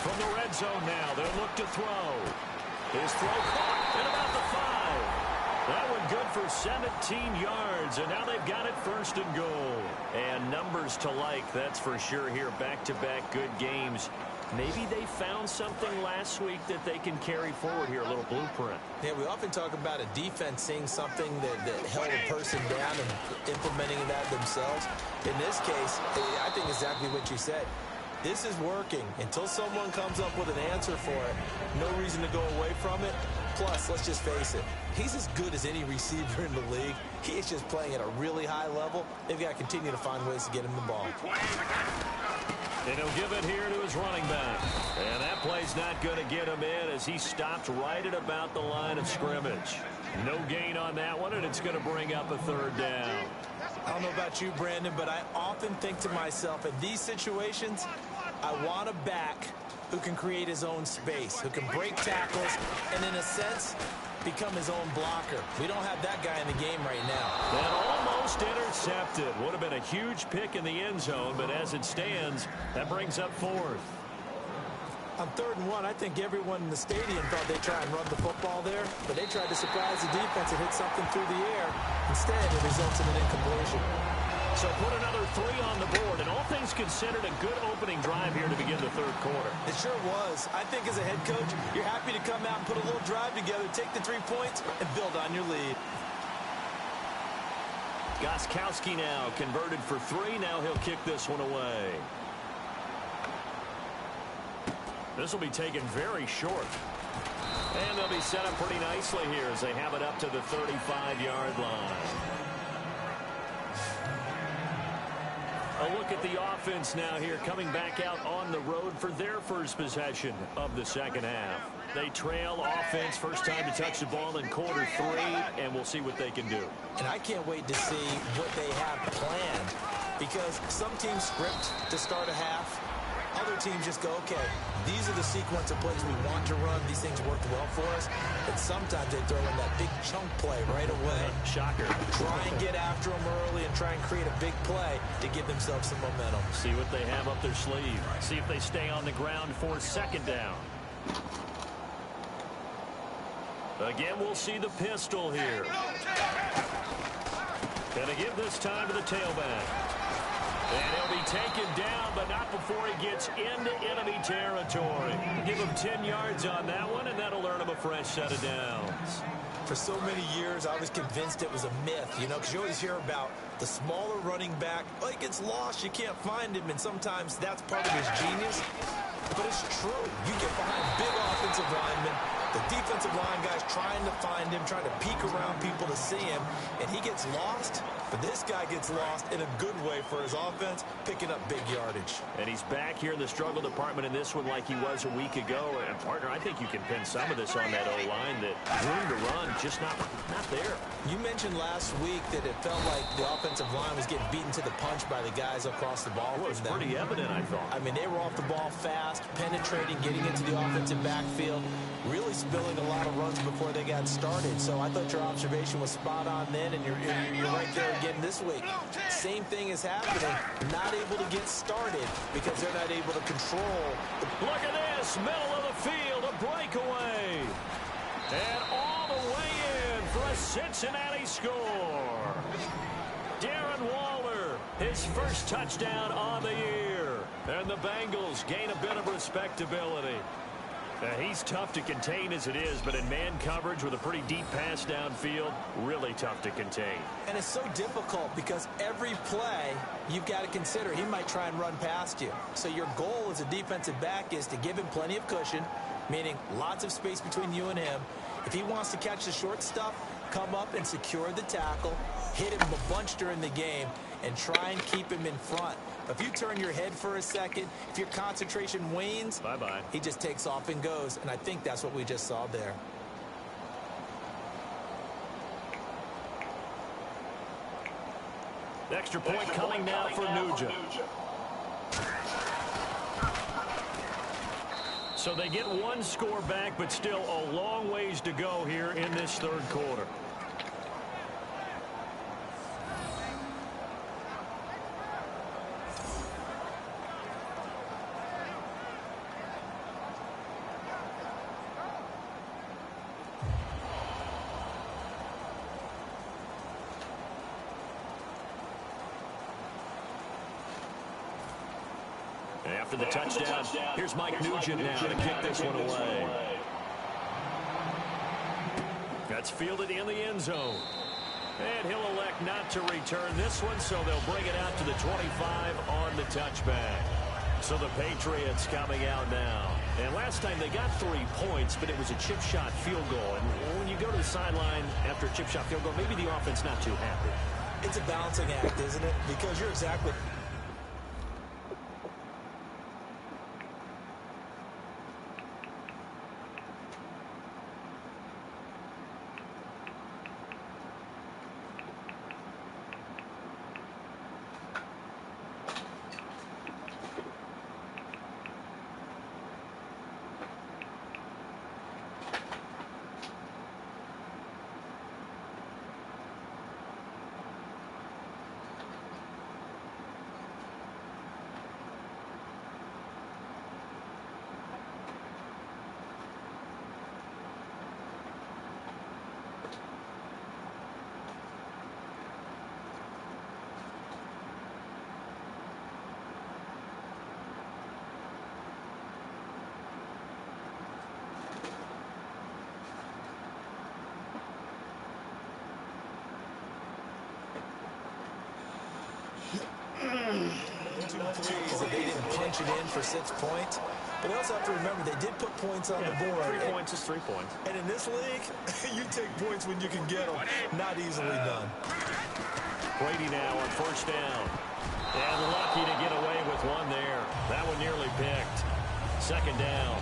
From the red zone now, they'll look to throw. His throw caught at about the 5. That one good for 17 yards, and now they've got it first and goal. And numbers to like, that's for sure here. Back-to-back good games. Maybe they found something last week that they can carry forward here, a little blueprint. Yeah, we often talk about a defense seeing something that held a person down and implementing that themselves. In this case, I think exactly what you said. This is working. Until someone comes up with an answer for it, no reason to go away from it. Plus, let's just face it, he's as good as any receiver in the league. He is just playing at a really high level. They've got to continue to find ways to get him the ball. And he'll give it here to his running back. And that play's not going to get him in as he stopped right at about the line of scrimmage. No gain on that one, and it's going to bring up a third down. I don't know about you, Brandon, but I often think to myself, in these situations, I want a back who can create his own space, who can break tackles, and in a sense, become his own blocker. We don't have that guy in the game right now. That almost intercepted. Would have been a huge pick in the end zone, but as it stands, that brings up 4th. On 3rd and 1, I think everyone in the stadium thought they'd try and run the football there, but they tried to surprise the defense and hit something through the air. Instead, it results in an incompletion. So put another 3 on the board, and all things considered, a good opening drive here to begin the 3rd quarter. It sure was. I think as a head coach, you're happy to come out and put a little drive together, take the 3 points, and build on your lead. Gostkowski now converted for 3. Now he'll kick this one away. This will be taken very short. And they'll be set up pretty nicely here as they have it up to the 35-yard line. A look at the offense now here, coming back out on the road for their first possession of the second half. They trail offense, first time to touch the ball in quarter 3, and we'll see what they can do. And I can't wait to see what they have planned, because some teams script to start a half. Other teams just go, okay, these are the sequence of plays we want to run. These things worked well for us. And sometimes they throw in that big chunk play right away. Shocker. Try and get after them early and try and create a big play to give themselves some momentum. See what they have up their sleeve. See if they stay on the ground for second down. Again, we'll see the pistol here. Gonna give this time to the tailback. And he'll be taken down, but not before he gets into enemy territory. Give him 10 yards on that one, and that'll earn him a fresh set of downs. For so many years, I was convinced it was a myth, you know, because you always hear about the smaller running back. Oh, he gets lost, you can't find him, and sometimes that's part of his genius. But it's true. You get behind big offensive linemen, the defensive line guys trying to find him, trying to peek around people to see him, and he gets lost. But this guy gets lost in a good way for his offense, picking up big yardage. And he's back here in the struggle department in this one like he was a week ago. And, partner, I think you can pin some of this on that O-line, that room to run, just not there. You mentioned last week that it felt like the offensive line was getting beaten to the punch by the guys across the ball. Well, it was pretty evident, I thought. I mean, they were off the ball fast, penetrating, getting into the offensive backfield, really spilling a lot of runs before they got started. So I thought your observation was spot on then, and you're right there again this week. Same thing is happening. Not able to get started because they're not able to control. Look at this, middle of the field, a breakaway. And all the way in for a Cincinnati score. Darren Waller, his first touchdown on the year. And the Bengals gain a bit of respectability. He's tough to contain as it is, but in man coverage with a pretty deep pass downfield, really tough to contain. And it's so difficult because every play you've got to consider he might try and run past you. So your goal as a defensive back is to give him plenty of cushion, meaning lots of space between you and him. If he wants to catch the short stuff, come up and secure the tackle, hit him a bunch during the game, and try and keep him in front. If you turn your head for a second, if your concentration wanes, bye-bye. He just takes off and goes, and I think that's what we just saw there. Extra point coming now for Nugent. So they get one score back, but still a long ways to go here in this third quarter. After the touchdown, here's Mike Nugent now to kick this one away. That's fielded in the end zone. And he'll elect not to return this one, so they'll bring it out to the 25 on the touchback. So the Patriots coming out now. And last time they got 3 points, but it was a chip shot field goal. And when you go to the sideline after a chip shot field goal, maybe the offense not too happy. It's a balancing act, isn't it? Because you're exactly... They didn't punch it in for 6 points. But you also have to remember, they did put points on the board. 3 points is 3 points. And in this league, you take points when you can get them. Not easily done. Brady now on first down. And lucky to get away with one there. That one nearly picked. Second down.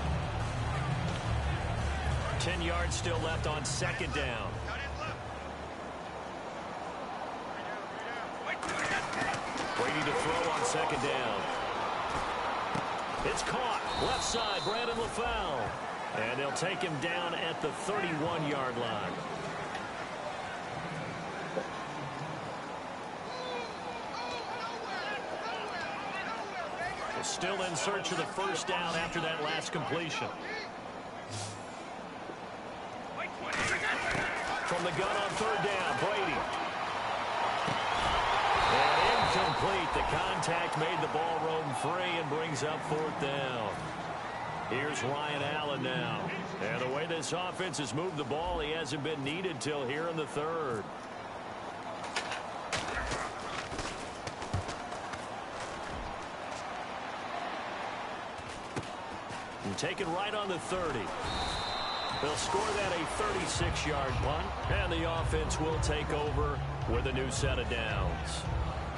10 yards still left on second down. Brady to throw on second down. It's caught. Left side, Brandon LaFell. And they'll take him down at the 31-yard line. Still in search of the first down after that last completion. From the gun on third down, Brady. And incomplete. The contact made the ball roam free and brings up fourth down. Here's Ryan Allen now. And the way this offense has moved the ball, he hasn't been needed till here in the third. And taken right on the 30. They'll score that a 36-yard punt, and the offense will take over with a new set of downs.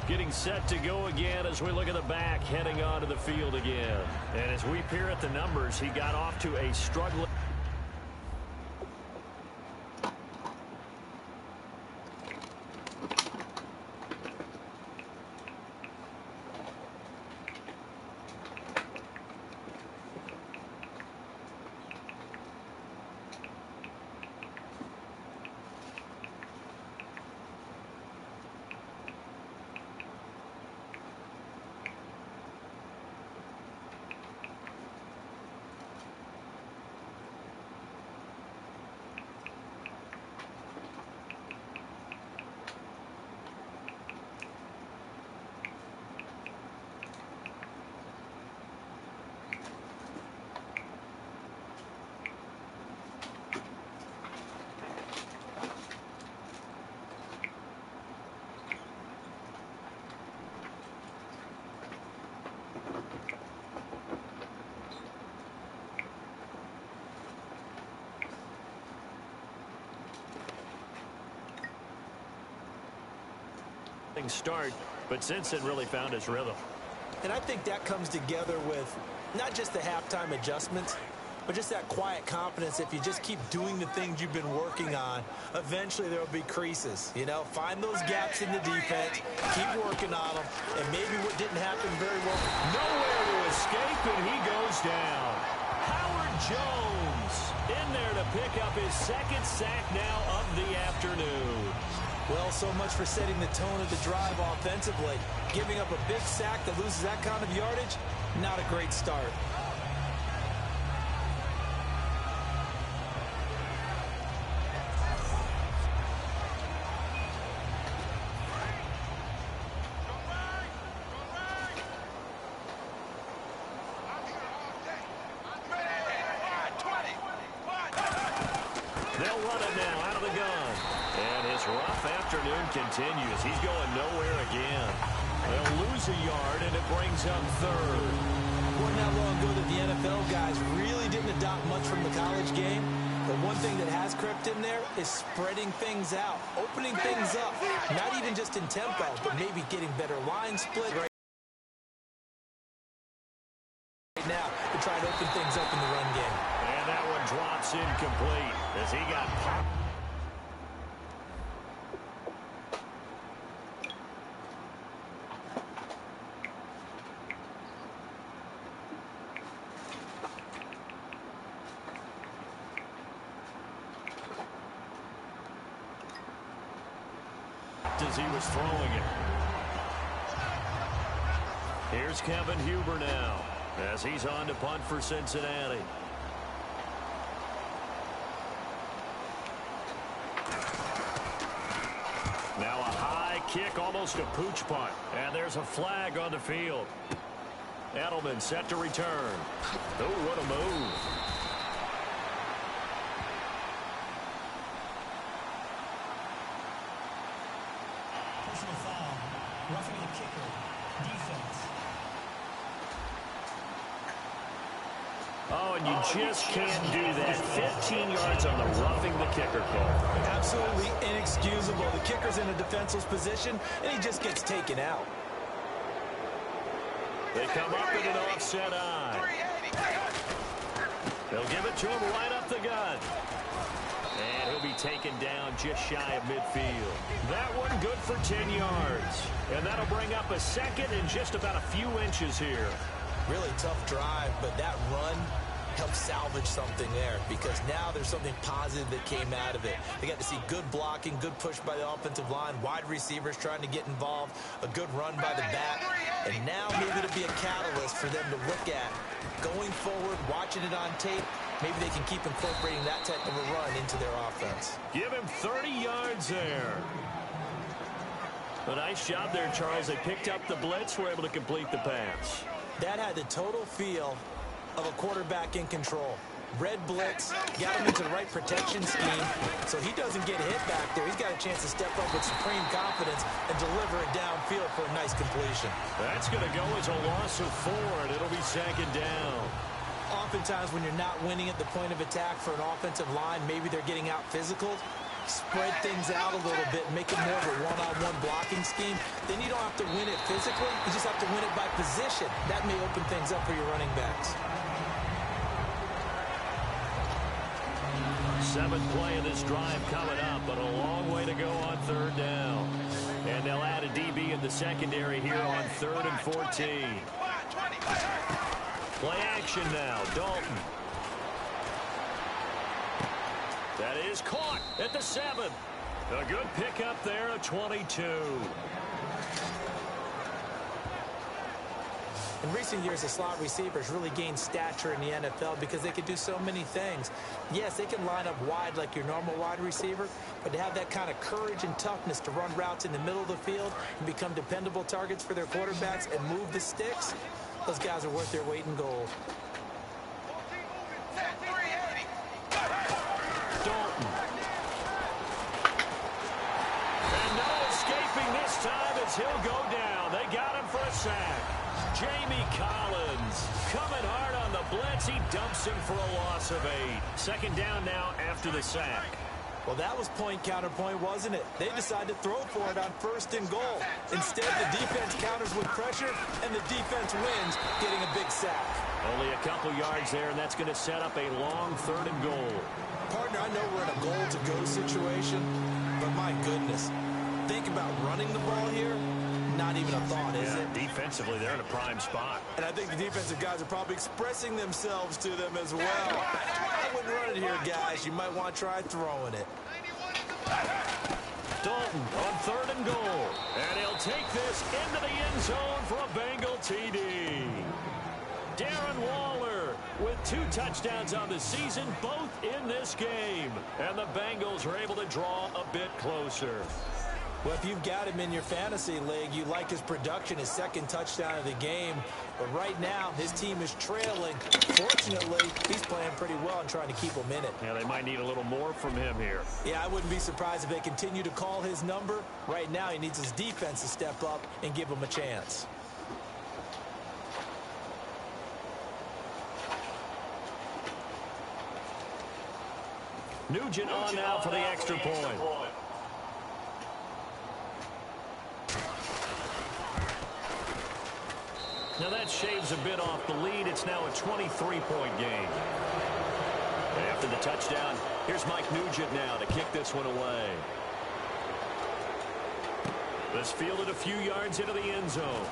Getting set to go again as we look at the back heading onto the field again. And as we peer at the numbers, he got off to a struggling... start, but since then really found his rhythm. And I think that comes together with not just the halftime adjustments, but just that quiet confidence. If you just keep doing the things you've been working on, eventually there will be creases. You know, find those gaps in the defense, keep working on them, and maybe what didn't happen very well. Nowhere to escape, and he goes down. Howard Jones in there to pick up his second sack now of the afternoon. Well, so much for setting the tone of the drive offensively. Giving up a big sack that loses that kind of yardage, not a great start. They'll run it now out of the gun. And his rough afternoon continues. He's going nowhere again. They'll lose a yard, and it brings up third. Wasn't that long ago that the NFL guys really didn't adopt much from the college game. But one thing that has crept in there is spreading things out, opening things up. Not even just in tempo, but maybe getting better line split right now to try to open things up in the run game. And that one drops incomplete as he got popped. As he was throwing it. Here's Kevin Huber now as he's on to punt for Cincinnati. Now a high kick, almost a pooch punt. And there's a flag on the field. Edelman set to return. Oh, what a move. Personal foul, roughing the kicker, defense. Oh, and you just can't do that. 15 yards on the roughing the kicker call. Absolutely inexcusable. The kicker's in a defenseless position, and he just gets taken out. They come up in an offset eye. They'll give it to him right up the gut. And he'll be taken down just shy of midfield. That one good for 10 yards. And that'll bring up a second in just about a few inches here. Really tough drive, but that run helped salvage something there because now there's something positive that came out of it. They got to see good blocking, good push by the offensive line, wide receivers trying to get involved, a good run by the back, and now maybe it'll be a catalyst for them to look at going forward, watching it on tape. Maybe they can keep incorporating that type of a run into their offense. Give him 30 yards there. A nice job there, Charles. They picked up the blitz, were able to complete the pass. That had the total feel of a quarterback in control. Red blitz, got him into the right protection scheme, so he doesn't get hit back there. He's got a chance to step up with supreme confidence and deliver it downfield for a nice completion. That's going to go as a loss of 4, and it'll be second down. Oftentimes when you're not winning at the point of attack for an offensive line, maybe they're getting out physical, spread things out a little bit, make it more of a one-on-one blocking scheme. Then you don't have to win it physically. You just have to win it by position. That may open things up for your running backs. 7th play of this drive coming up, but a long way to go on third down. And they'll add a DB in the secondary here on 3rd and 14. Play action now, Dalton. That is caught at the 7. A good pickup there, a 22. In recent years, the slot receivers really gained stature in the NFL because they can do so many things. Yes, they can line up wide like your normal wide receiver, but to have that kind of courage and toughness to run routes in the middle of the field and become dependable targets for their quarterbacks and move the sticks, those guys are worth their weight in gold. Dalton. And no escaping this time as he'll go down. They got him for a sack. Jamie Collins coming hard on the blitz. He dumps him for a loss of 8. Second down now after the sack. Well, that was point counterpoint, wasn't it? They decided to throw for it on 1st and goal. Instead, the defense counters with pressure, and the defense wins, getting a big sack. Only a couple yards there, and that's going to set up a long 3rd and goal. Partner, I know we're in a goal-to-go situation, but my goodness, think about running the ball here. Not even a thought, is it? Defensively, they're in a prime spot. And I think the defensive guys are probably expressing themselves to them as well. I wouldn't run it here, guys. You might want to try throwing it. Dalton on 3rd and goal. And he'll take this into the end zone for a Bengal TD. Darren Waller with 2 touchdowns on the season, both in this game. And the Bengals are able to draw a bit closer. Well, if you've got him in your fantasy league, you like his production, his 2nd touchdown of the game. But right now, his team is trailing. Fortunately, he's playing pretty well and trying to keep them in it. Yeah, they might need a little more from him here. Yeah, I wouldn't be surprised if they continue to call his number. Right now, he needs his defense to step up and give him a chance. Nugent on now for the extra point. Now that shaves a bit off the lead. It's now a 23-point game. After the touchdown, here's Mike Nugent now to kick this one away. This fielded a few yards into the end zone.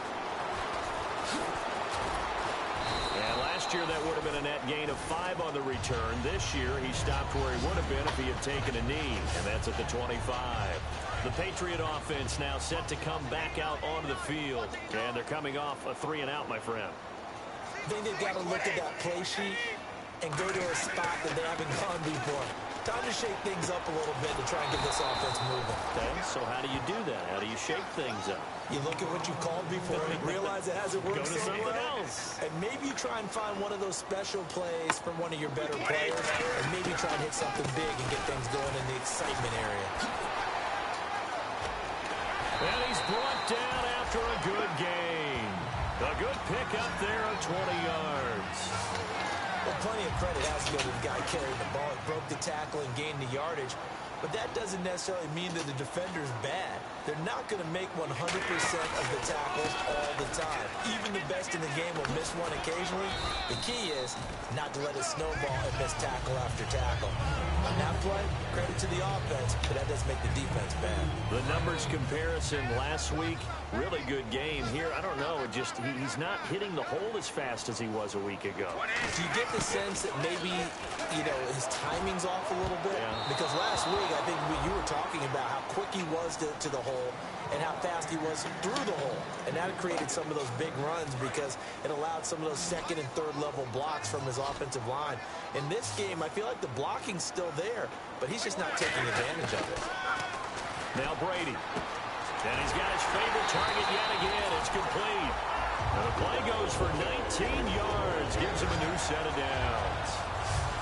And last year that would have been a net gain of 5 on the return. This year he stopped where he would have been if he had taken a knee, and that's at the 25. The Patriot offense now set to come back out onto the field. And they're coming off a 3-and-out, my friend. I think they've got to look at that play sheet and go to a spot that they haven't gone before. Time to shake things up a little bit to try and get this offense moving. Okay, so how do you do that? How do you shake things up? You look at what you called before and realize it hasn't worked so well. Else. And maybe you try and find one of those special plays from one of your better players, and maybe try and hit something big and get things going in the excitement area. And he's brought down after a good gain. A good pick up there of 20 yards. Well, plenty of credit has to go to the guy carrying the ball. He broke the tackle and gained the yardage. But that doesn't necessarily mean that the defender's bad. They're not going to make 100% of the tackles all the time. Even the best in the game will miss one occasionally. The key is not to let it snowball and miss tackle after tackle. On that play, credit to the offense, but that doesn't make the defense bad. The numbers comparison last week, really good game here. I don't know, he's not hitting the hole as fast as he was a week ago. Do you get the sense that maybe, his timing's off a little bit? Yeah. Because last week, I think you were talking about how quick he was to the hole and how fast he was through the hole. And that created some of those big runs because it allowed some of those 2nd and 3rd level blocks from his offensive line. In this game, I feel like the blocking's still there, but he's just not taking advantage of it. Now Brady. And he's got his favorite target yet again. It's complete. And the play goes for 19 yards. Gives him a new set of downs.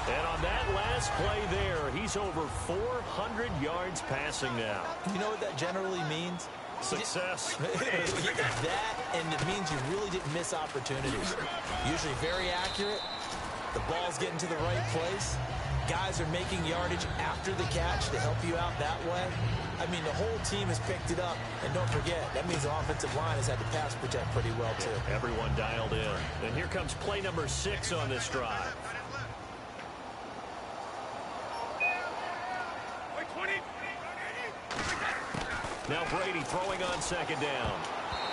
And on that last play there, he's over 400 yards passing now. You know what that generally means? Success. That, and it means you really didn't miss opportunities. Usually very accurate. The ball's getting to the right place. Guys are making yardage after the catch to help you out that way. I mean, the whole team has picked it up. And don't forget, that means the offensive line has had to pass protect pretty well, too. Everyone dialed in. And here comes play number 6 on this drive. Now Brady throwing on 2nd down.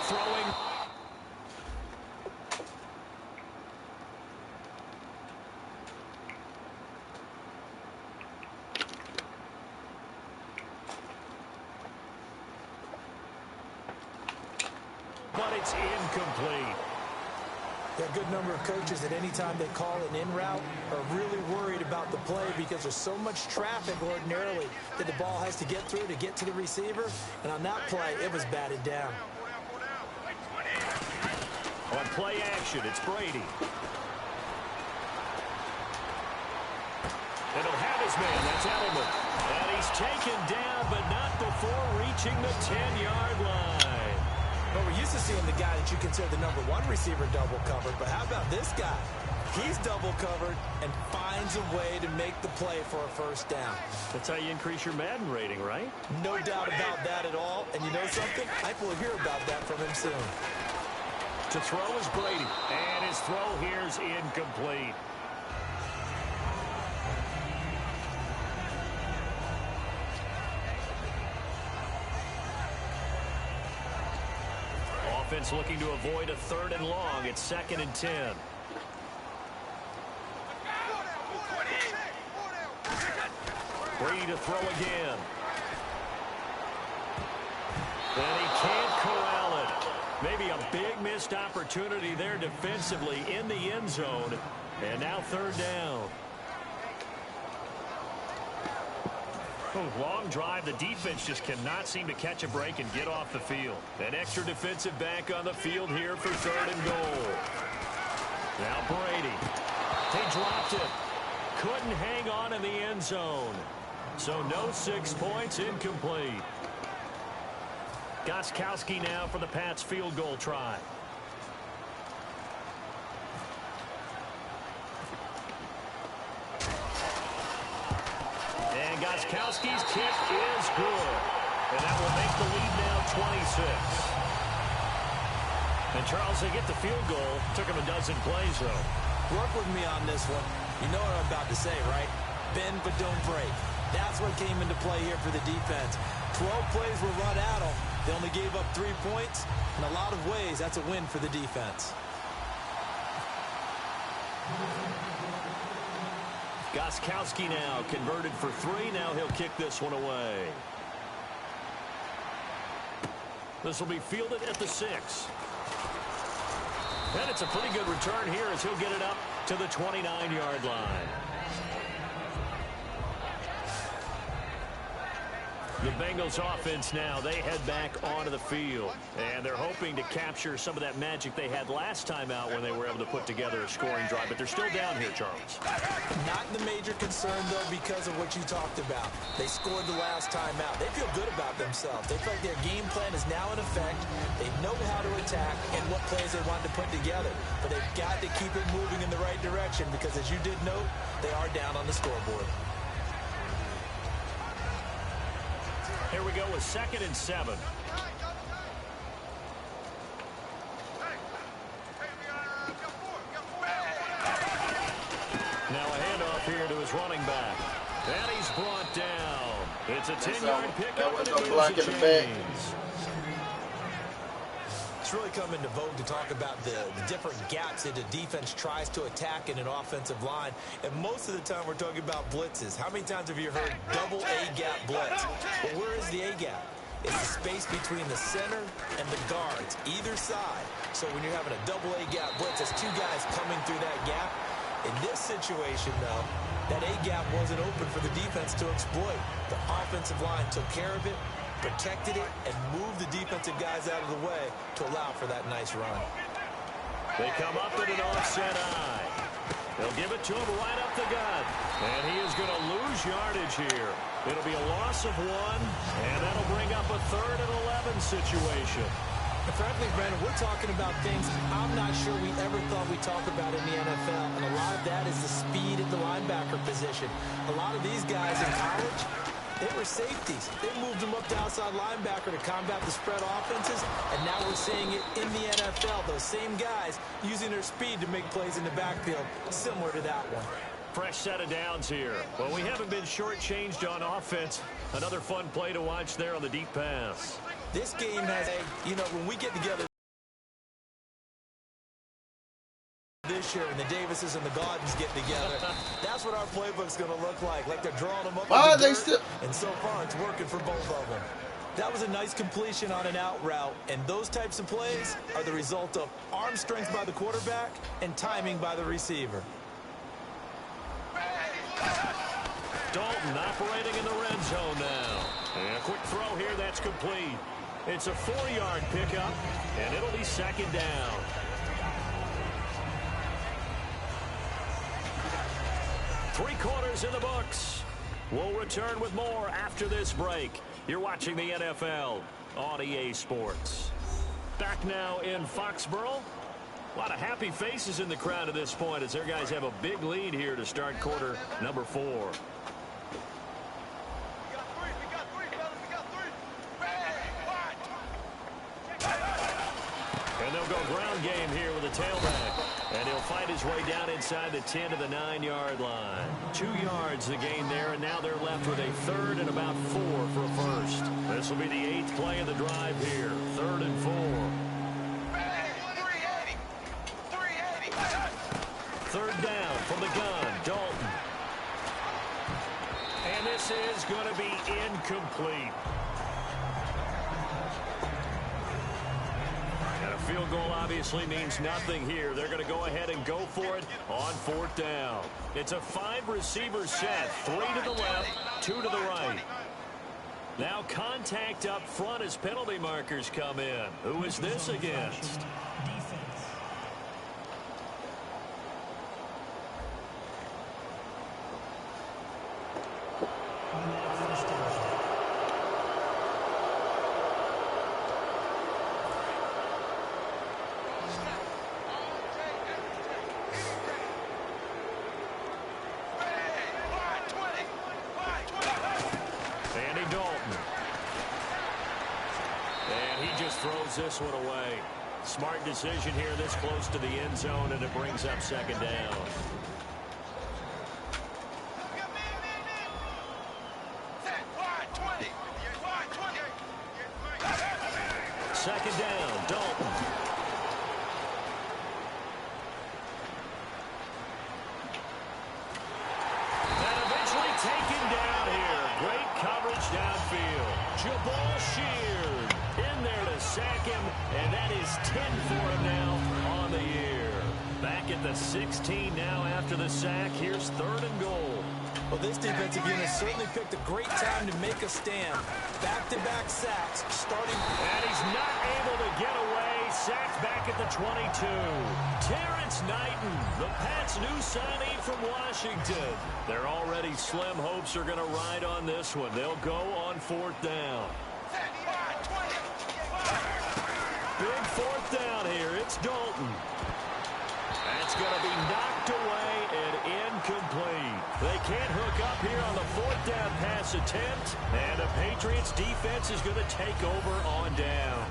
Throwing. But it's incomplete. There are a good number of coaches that any time they call an in route are really worried about the play because there's so much traffic ordinarily that the ball has to get through to get to the receiver. And on that play, it was batted down. On play action, it's Brady. And he'll have his man. That's Edelman. And he's taken down, but not before reaching the 10-yard line. Well, we're used to seeing the guy that you consider the #1 receiver double covered, but how about this guy? He's double covered and finds a way to make the play for a first down. That's how you increase your Madden rating, right? No doubt about that at all. And you know something? I will hear about that from him soon. To throw is Brady. And his throw here is incomplete. Offense looking to avoid a 3rd and long. It's 2nd and 10. Brady to throw again. And he can't corral it. Maybe a big missed opportunity there defensively in the end zone. And now 3rd down. Long drive. The defense just cannot seem to catch a break and get off the field. An extra defensive back on the field here for 3rd and goal. Now Brady. He dropped it. Couldn't hang on in the end zone. So no 6 points, incomplete. Gostkowski now for the Pats field goal try. And Gostkowski's kick is good. And that will make the lead now 26. And Charles, they get the field goal. Took him a dozen plays, though. Work with me on this one. You know what I'm about to say, right? Bend but don't break. That's what came into play here for the defense. 12 plays were run at them. They only gave up 3 points. In a lot of ways, that's a win for the defense. Gostkowski now converted for 3. Now he'll kick this one away. This will be fielded at the 6. And it's a pretty good return here as he'll get it up to the 29-yard line. The Bengals offense now, they head back onto the field. And they're hoping to capture some of that magic they had last time out when they were able to put together a scoring drive. But they're still down here, Charles. Not the major concern, though, because of what you talked about. They scored the last time out. They feel good about themselves. They feel like their game plan is now in effect. They know how to attack and what plays they want to put together. But they've got to keep it moving in the right direction because, as you did note, they are down on the scoreboard. Here we go with 2nd and 7. Now a handoff here to his running back. And he's brought down. It's a 10-yard pickup and it block in the back. It's really come into vogue to talk about the different gaps that the defense tries to attack in an offensive line. And most of the time we're talking about blitzes. How many times have you heard double A-gap blitz? Well, where is the A-gap? It's the space between the center and the guards, either side. So when you're having a double A-gap blitz, there's 2 guys coming through that gap. In this situation, though, that A-gap wasn't open for the defense to exploit. The offensive line took care of it, protected it, and moved the defensive guys out of the way to allow for that nice run. They come up in an offset eye. They'll give it to him right up the gut. And he is going to lose yardage here. It'll be a loss of 1, and that'll bring up a 3rd and 11 situation. And frankly, Brandon, we're talking about things I'm not sure we ever thought we'd talk about in the NFL. And a lot of that is the speed at the linebacker position. A lot of these guys in college, they were safeties. They moved them up to outside linebacker to combat the spread offenses, and now we're seeing it in the NFL. Those same guys using their speed to make plays in the backfield, similar to that one. Fresh set of downs here. Well, we haven't been shortchanged on offense. Another fun play to watch there on the deep pass. This game has when we get together this year and the Davises and the Gaudens get together, that's what our playbook's going to look like. Like they're drawing them up in the dirt, and so far it's working for both of them. That was a nice completion on an out route, and those types of plays are the result of arm strength by the quarterback and timing by the receiver. Dalton operating in the red zone now. And a quick throw here, that's complete. It's a 4-yard pickup, and it'll be 2nd down. Three quarters in the books. We'll return with more after this break. You're watching the NFL on EA Sports. Back now in Foxborough. A lot of happy faces in the crowd at this point as their guys have a big lead here to start quarter number 4. And they'll go ground game here with a tailback. And he'll fight his way down inside the 10 to the 9-yard line. 2 yards the gain there, and now they're left with a 3rd and about 4 for a first. This will be the 8th play of the drive here. 3rd and 4. 3rd down from the gun, Dalton. And this is going to be incomplete. And a field goal obviously means nothing here. They're going to go ahead and go for it on 4th down. It's a 5-receiver set, 3 to the left, 2 to the right. Now contact up front as penalty markers come in. Who is this against? This one away. Smart decision here this close to the end zone, and it brings up 2nd down. Second down, Dalton. And eventually taken down here. Great coverage downfield. Jabal Sheard in there to sack him, and that is 10 for him now on the year. Back at the 16 now after the sack. Here's 3rd and goal. Well, this defensive unit certainly picked a great time to make a stand. Back-to-back sacks starting. And he's not able to get away. Sacked back at the 22. Terrence Knighton, the Pats' new signee from Washington. Their already slim hopes are going to ride on this one. They'll go on 4th down. Big 4th down here. It's Dalton. That's going to be knocked away and incomplete. They can't hook up here on the 4th down pass attempt. And the Patriots defense is going to take over on down.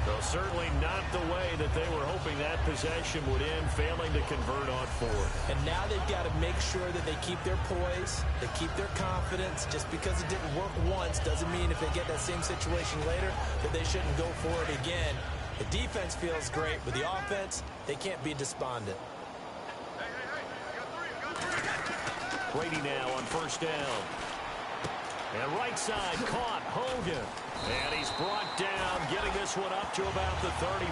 So certainly not the way that they were hoping that possession would end, failing to convert on 4th. And now they've got to make sure that they keep their poise, they keep their confidence. Just because it didn't work once doesn't mean if they get that same situation later that they shouldn't go for it again. The defense feels great, but the offense, they can't be despondent. Brady now on 1st down. And right side caught Hogan. And he's brought down, getting this one up to about the 35.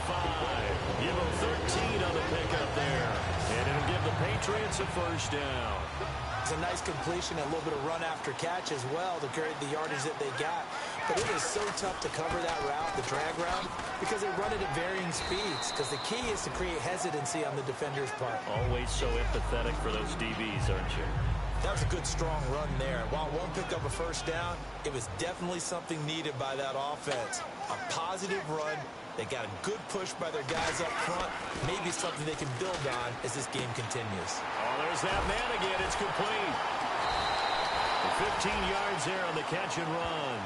Give him 13 on the pickup there. And it'll give the Patriots a 1st down. It's a nice completion, a little bit of run after catch as well to carry the yardage that they got. But it is so tough to cover that route, the drag route, because they run it at varying speeds. Because the key is to create hesitancy on the defender's part. Always so empathetic for those DBs, aren't you? That was a good, strong run there. While one picked up a 1st down, it was definitely something needed by that offense. A positive run. They got a good push by their guys up front. Maybe something they can build on as this game continues. Oh, there's that man again. It's complete. 15 yards there on the catch and run.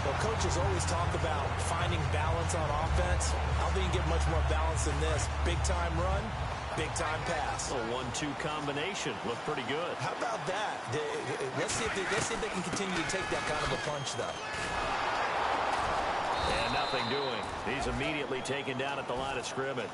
Well, coaches always talk about finding balance on offense. I don't think you get much more balance than this. Big-time run, big-time pass. A 1-2 combination. Looked pretty good. How about that? Let's see if they can continue to take that kind of a punch, though. And nothing doing. He's immediately taken down at the line of scrimmage.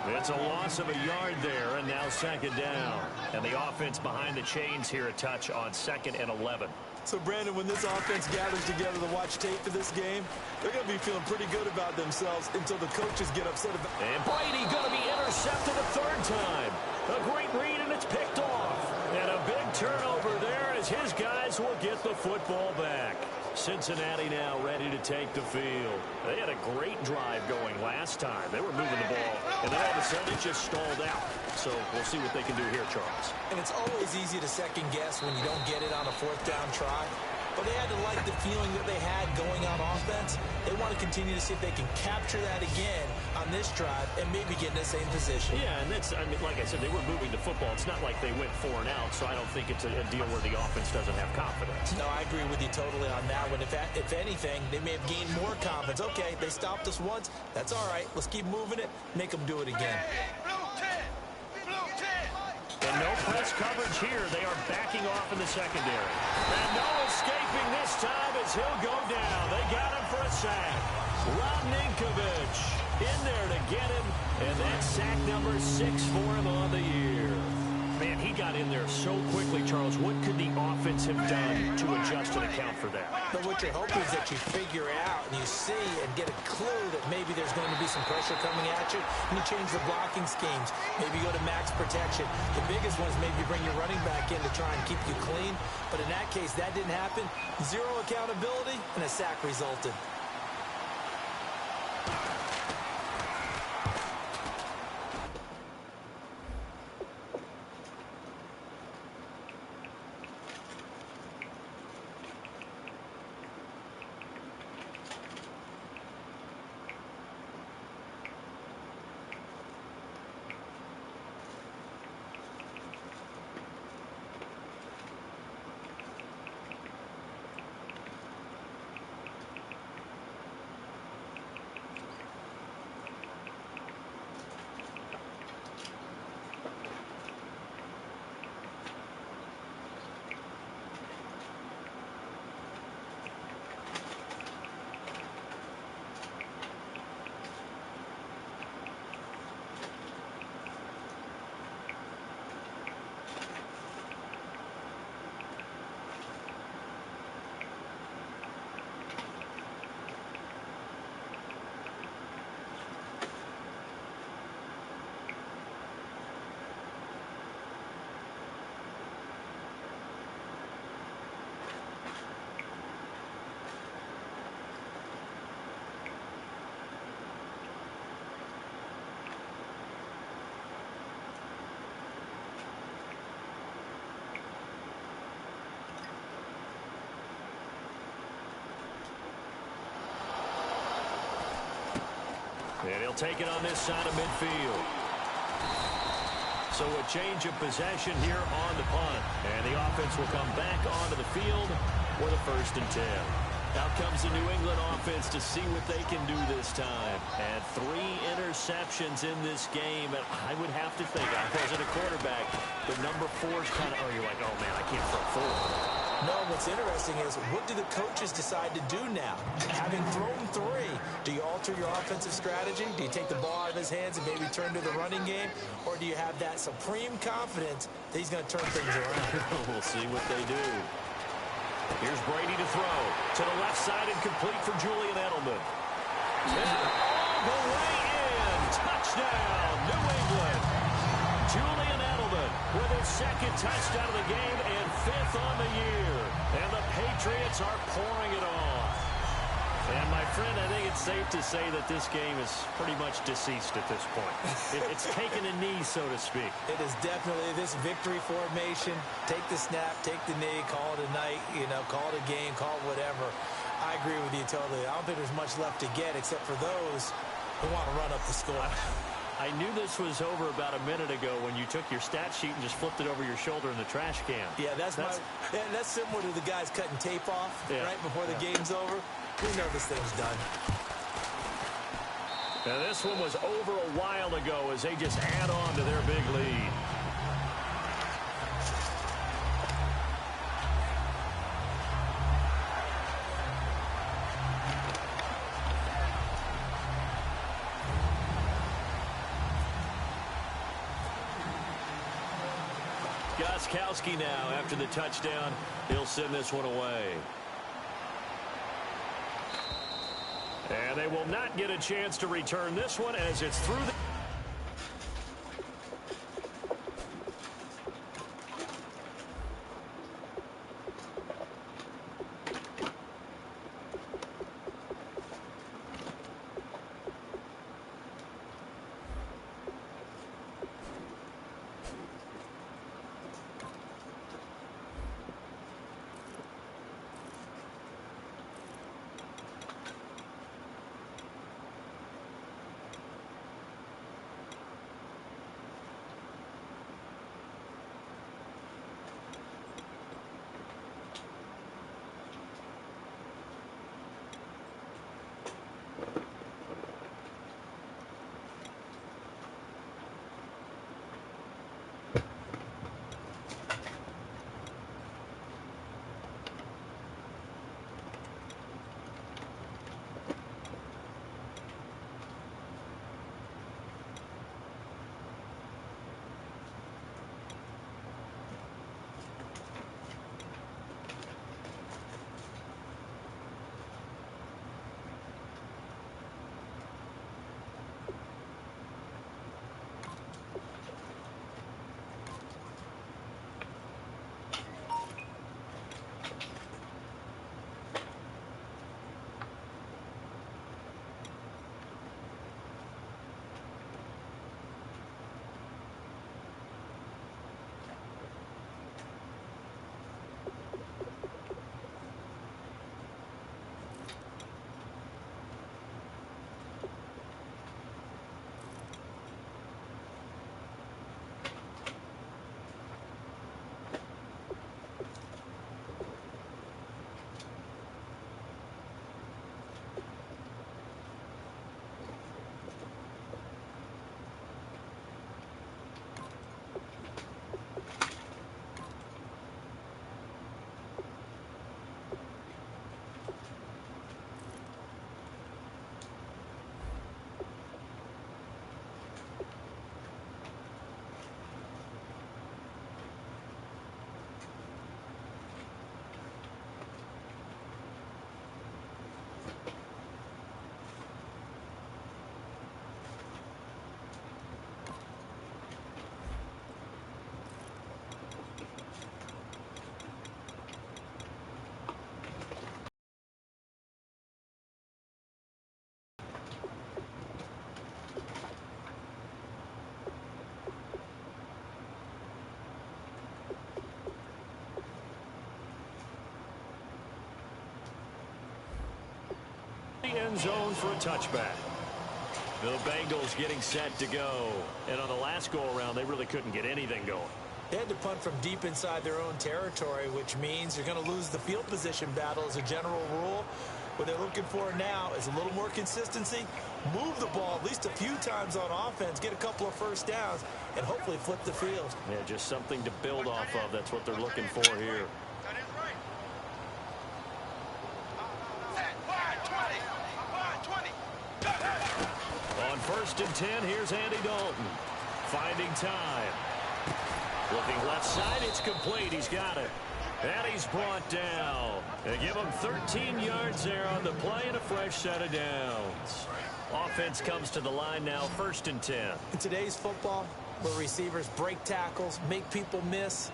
It's a loss of a yard there, and now 2nd down. And the offense behind the chains here a touch on 2nd and 11. So, Brandon, when this offense gathers together to watch tape for this game, they're going to be feeling pretty good about themselves until the coaches get upset about it. And Brady going to be intercepted a 3rd time. A great read, and it's picked off. And a big turnover there as his guys will get the football back. Cincinnati now ready to take the field. They had a great drive going last time. They were moving the ball, and then all of a sudden it just stalled out. So we'll see what they can do here, Charles. And it's always easy to second guess when you don't get it on a 4th down try. But they had to like the feeling that they had going on offense. They want to continue to see if they can capture that again on this drive and maybe get in the same position. Yeah, and that's, I mean, like I said, they were moving the football. It's not like they went 4 and out, so I don't think it's a deal where the offense doesn't have confidence. No, I agree with you totally on that one. If anything, they may have gained more confidence. Okay, they stopped us once. That's all right. Let's keep moving it. Make them do it again. And no press coverage here. They are backing off in the secondary. And no escaping this time as he'll go down. They got him for a sack. Rob Ninkovich in there to get him. And that's sack number 6 for him on the year. Man, he got in there so quickly, Charles. What could the offense have done to adjust and account for that? But what you're hoping is that you figure out and you see and get a clue that maybe there's going to be some pressure coming at you, and you change the blocking schemes. Maybe go to max protection. The biggest one is maybe bring your running back in to try and keep you clean. But in that case, that didn't happen. 0 accountability, and a sack resulted. And he'll take it on this side of midfield. So a change of possession here on the punt. And the offense will come back onto the field for the 1st and 10. Out comes the New England offense to see what they can do this time. And 3 interceptions in this game. And I would have to think, I wasn't a quarterback, but number 4 is kind of, oh, you're like, oh, man, I can't throw 4. No, what's interesting is what do the coaches decide to do now? Having thrown 3, do you alter your offensive strategy? Do you take the ball out of his hands and maybe turn to the running game? Or do you have that supreme confidence that he's going to turn things around? We'll see what they do. Here's Brady to throw. To the left side and complete for Julian Edelman. And all the way in. Touchdown, New England. Julian Edelman with his 2nd touchdown of the game and 5th on the year. And the Patriots are pouring it on. And, my friend, I think it's safe to say that this game is pretty much deceased at this point. It's taken a knee, so to speak. It is definitely this victory formation. Take the snap, take the knee, call it a night, call it a game, call it whatever. I agree with you totally. I don't think there's much left to get except for those who want to run up the score. I knew this was over about a minute ago when you took your stat sheet and just flipped it over your shoulder in the trash can. Yeah, that's similar to the guys cutting tape off right before the game's over. We know this thing's done. Now, this one was over a while ago as they just add on to their big lead. Gostkowski now after the touchdown. He'll send this one away. And they will not get a chance to return this one as it's through the... end zone for a touchback. The Bengals getting set to go. And on the last go-around, they really couldn't get anything going. They had to punt from deep inside their own territory, which means you're going to lose the field position battle as a general rule. What they're looking for now is a little more consistency, move the ball at least a few times on offense, get a couple of first downs, and hopefully flip the field. Yeah, just something to build off of. That's what they're looking for here. On 1st and 10, here's Andy Dalton. Finding time. Looking left side, it's complete. He's got it. And he's brought down. They give him 13 yards there on the play and a fresh set of downs. Offense comes to the line now, 1st and 10. In today's football, where receivers break tackles, make people miss,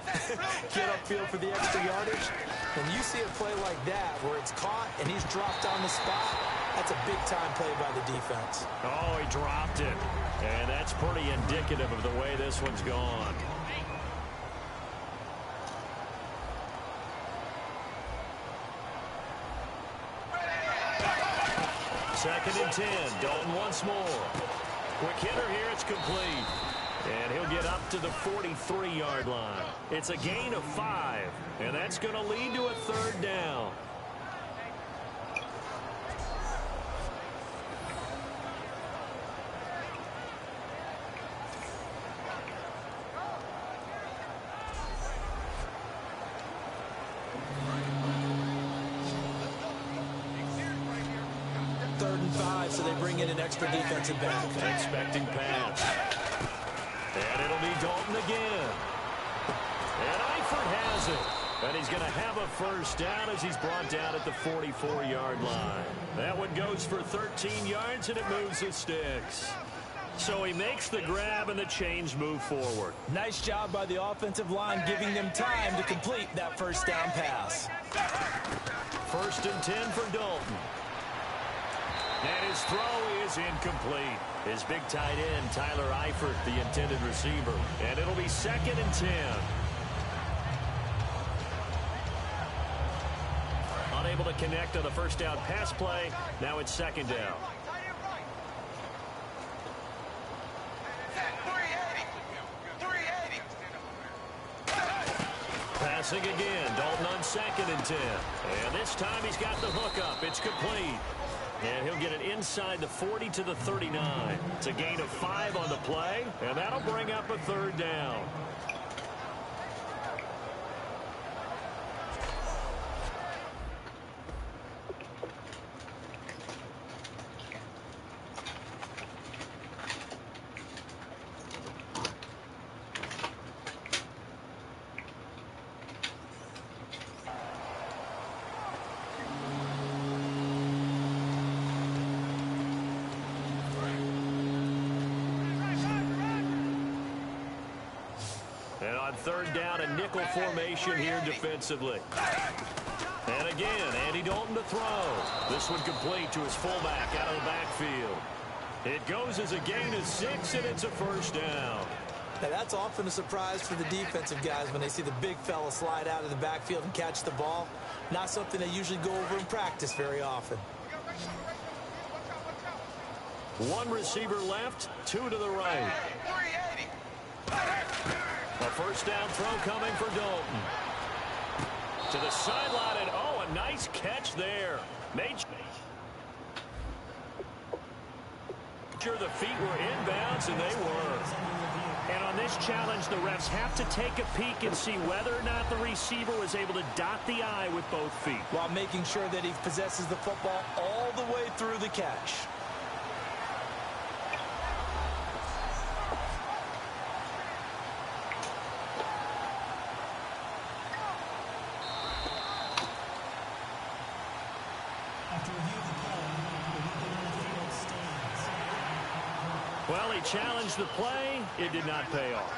get upfield for the extra yardage, when you see a play like that where it's caught and he's dropped on the spot, that's a big-time play by the defense. Oh, he dropped it. And that's pretty indicative of the way this one's gone. Second and 10. Dalton once more. Quick hitter here. It's complete. And he'll get up to the 43-yard line. It's a gain of 5. And that's going to lead to a 3rd down. So they bring in an extra defensive back. Expecting pass. And it'll be Dalton again. And Eifert has it. And he's going to have a first down as he's brought down at the 44-yard line. That one goes for 13 yards, and it moves the sticks. So he makes the grab, and the chains move forward. Nice job by the offensive line giving them time to complete that first down pass. 1st and 10 for Dalton. And his throw is incomplete. His big tight end, Tyler Eifert, the intended receiver. And it'll be 2nd and 10. Unable to connect on the first down pass play. Now it's 2nd down. Passing again. Dalton on 2nd and 10. And this time he's got the hook up. It's complete. And he'll get it inside the 40 to the 39. It's a gain of 5 on the play, and that'll bring up a 3rd down. And on 3rd down, a nickel formation here defensively. And again, Andy Dalton to throw. This one complete to his fullback out of the backfield. It goes as a gain of 6, and it's a first down. Now that's often a surprise for the defensive guys when they see the big fella slide out of the backfield and catch the ball. Not something they usually go over in practice very often. One receiver left, 2 to the right. A first down throw coming for Dalton. To the sideline, and oh, a nice catch there. Made sure the feet were inbounds, and they were. And on this challenge, the refs have to take a peek and see whether or not the receiver was able to dot the I with both feet, while making sure that he possesses the football all the way through the catch. Well, he challenged the play. It did not pay off.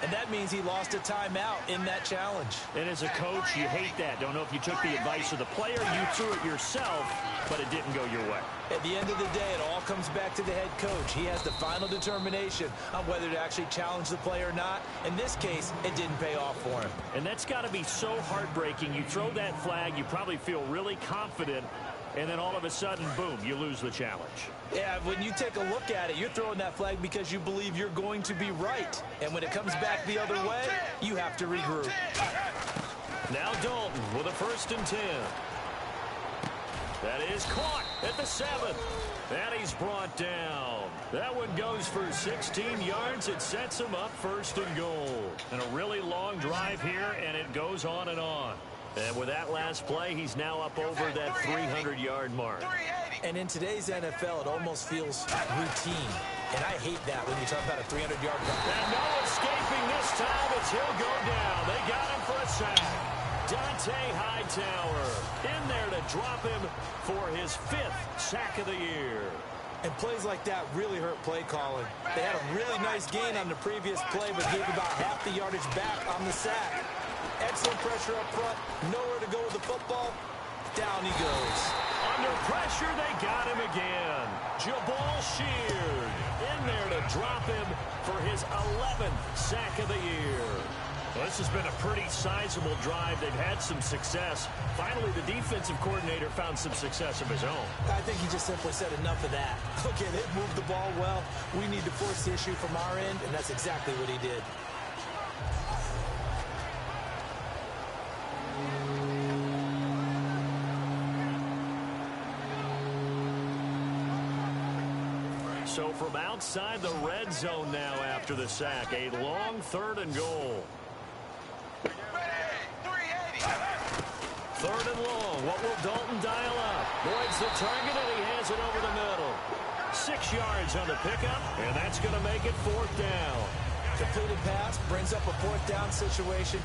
And that means he lost a timeout in that challenge. And as a coach, you hate that. Don't know if you took the advice of the player, you threw it yourself, but it didn't go your way. At the end of the day, it all comes back to the head coach. He has the final determination on whether to actually challenge the play or not. In this case, it didn't pay off for him. And that's got to be so heartbreaking. You throw that flag, you probably feel really confident, and then all of a sudden, boom, you lose the challenge. Yeah, when you take a look at it, you're throwing that flag because you believe you're going to be right. And when it comes back the other way, you have to regroup. Now Dalton with a 1st and 10. That is caught at the 7. And he's brought down. That one goes for 16 yards. It sets him up 1st and goal. And a really long drive here, and it goes on and on. And with that last play, he's now up over that 300-yard mark. And in today's NFL, it almost feels routine. And I hate that when you talk about a 300-yard run. And no escaping this time as he'll go down. They got him for a sack. Dante Hightower in there to drop him for his 5th sack of the year. And plays like that really hurt play calling. They had a really nice gain on the previous play, but gave about half the yardage back on the sack. Excellent pressure up front. Nowhere to go with the football. Down he goes. Under pressure, they got him again. Jabal Sheard in there to drop him for his 11th sack of the year. Well, this has been a pretty sizable drive. They've had some success. Finally, the defensive coordinator found some success of his own. I think he just simply said enough of that. Okay, they've moved the ball well. We need to force the issue from our end, and that's exactly what he did. So from outside the red zone now after the sack, a long 3rd and goal. 3rd and long. What will Dalton dial up? Boyd's the target, and he has it over the middle. 6 yards on the pickup, and that's going to make it 4th down. Completed pass brings up a 4th down situation.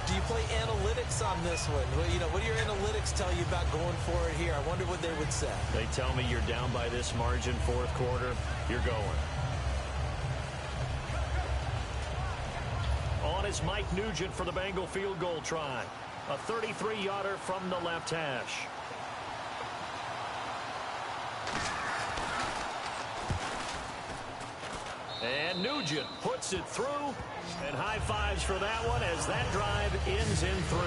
Do you play analytics on this one? Well, you know, what do your analytics tell you about going for it here? I wonder what they would say. They tell me you're down by this margin, 4th quarter. You're going. On is Mike Nugent for the Bengal field goal try. A 33-yarder from the left hash. And Nugent puts it through. And high fives for that one as that drive ends in 3.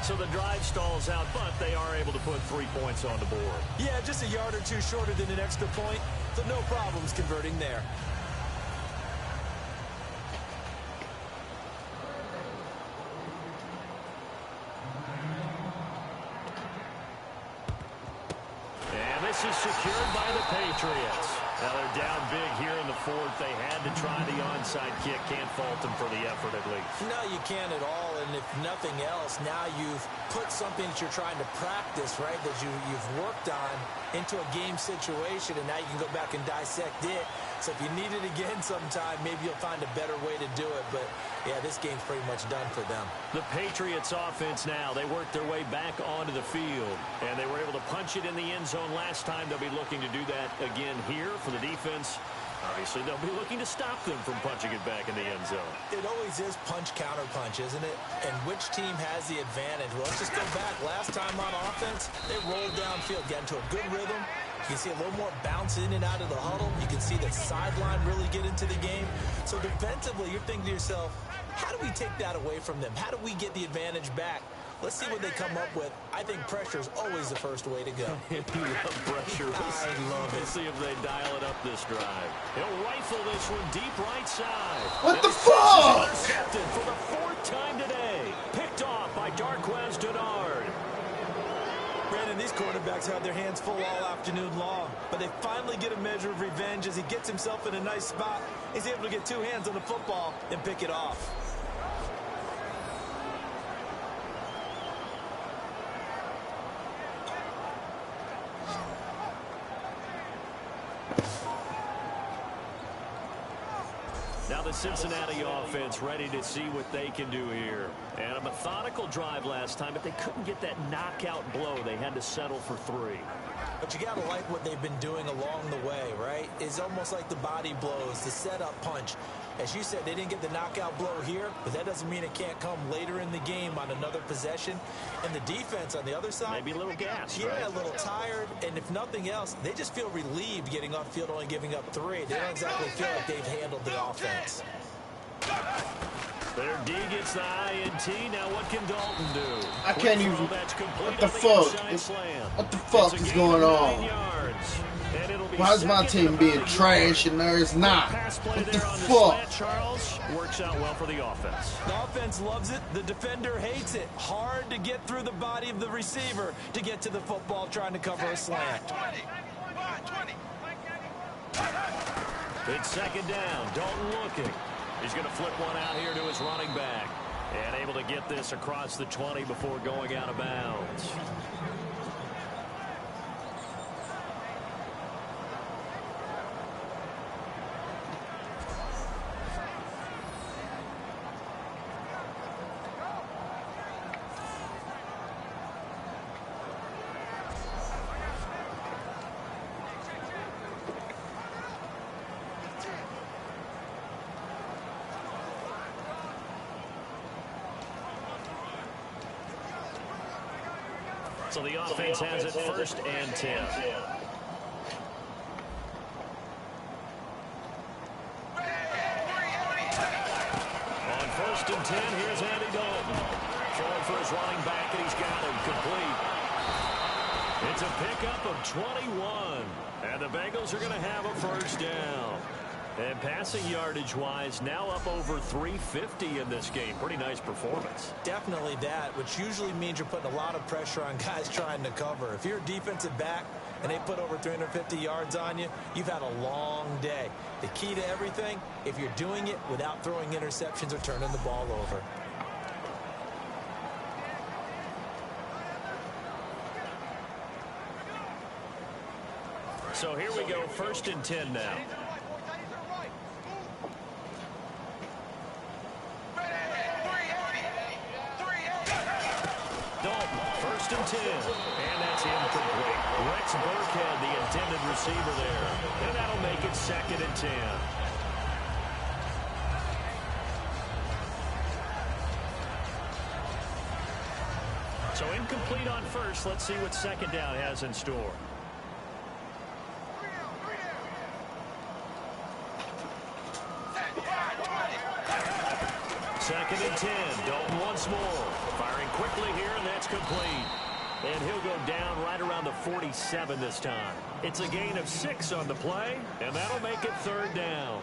So the drive stalls out, but they are able to put 3 points on the board. Yeah, just a yard or two shorter than an extra point, so no problems converting there. And this is secured by the Patriots. Now they're down big here in the 4th. They had to try the onside kick. Can't fault them for the effort at least. No, you can't at all. And if nothing else, now you've put something that you're trying to practice, right, that you've worked on into a game situation, and now you can go back and dissect it. So if you need it again sometime, maybe you'll find a better way to do it. But, yeah, this game's pretty much done for them. The Patriots offense now, they worked their way back onto the field, and they were able to punch it in the end zone last time. They'll be looking to do that again here for the defense. Obviously, they'll be looking to stop them from punching it back in the end zone. It always is punch-counter-punch, isn't it? And which team has the advantage? Well, let's just go back. Last time on offense, they rolled downfield, got into a good rhythm. You can see a little more bounce in and out of the huddle. You can see the sideline really get into the game. So defensively, you're thinking to yourself, how do we take that away from them? How do we get the advantage back? Let's see what they come up with. I think pressure is always the first way to go. You love pressure. I love it. Let's see if they dial it up this drive. He'll rifle this one deep right side. What the fuck? Intercepted for the 4th time today. Picked off by Darquez Denard. Brandon, these quarterbacks had their hands full all afternoon long, but they finally get a measure of revenge as he gets himself in a nice spot. He's able to get 2 hands on the football and pick it off. Now the Cincinnati offense ready to see what they can do here. And a methodical drive last time, but they couldn't get that knockout blow. They had to settle for 3. But you got to like what they've been doing along the way, right? It's almost like the body blows, the setup punch. As you said, they didn't get the knockout blow here, but that doesn't mean it can't come later in the game on another possession. And the defense on the other side, maybe a little gassed, yeah, right? A little tired. And if nothing else, they just feel relieved getting off field, only giving up 3. They don't exactly feel like they've handled the offense. Their D gets the INT. Now what can Dalton do? I can't even. What the fuck? What the fuck is going on? Why is my team being trash and theirs not? What the fuck? Charles works out well for the offense. The offense loves it. The defender hates it. Hard to get through the body of the receiver to get to the football trying to cover a slant. It's second down. Dalton looking. He's going to flip one out here to his running back. And able to get this across the 20 before going out of bounds. So the offense has it 1st and 10. On 1st and 10, here's Andy Dalton. Throwing for his running back, and he's got him complete. It's a pickup of 21. And the Bengals are going to have a 1st down. And passing yardage-wise, now up over 350 in this game. Pretty nice performance. Definitely that, which usually means you're putting a lot of pressure on guys trying to cover. If you're a defensive back and they put over 350 yards on you, you've had a long day. The key to everything, if you're doing it without throwing interceptions or turning the ball over. So here we go, 1st and 10 now. Dalton, 1st and 10. And that's incomplete. Rex Burkhead, the intended receiver there. And that'll make it 2nd and 10. So incomplete on 1st. Let's see what 2nd down has in store. 2nd and 10. Dalton once more. Firing quickly here, and that's complete. And he'll go down right around the 47 this time. It's a gain of 6 on the play, and that'll make it 3rd down.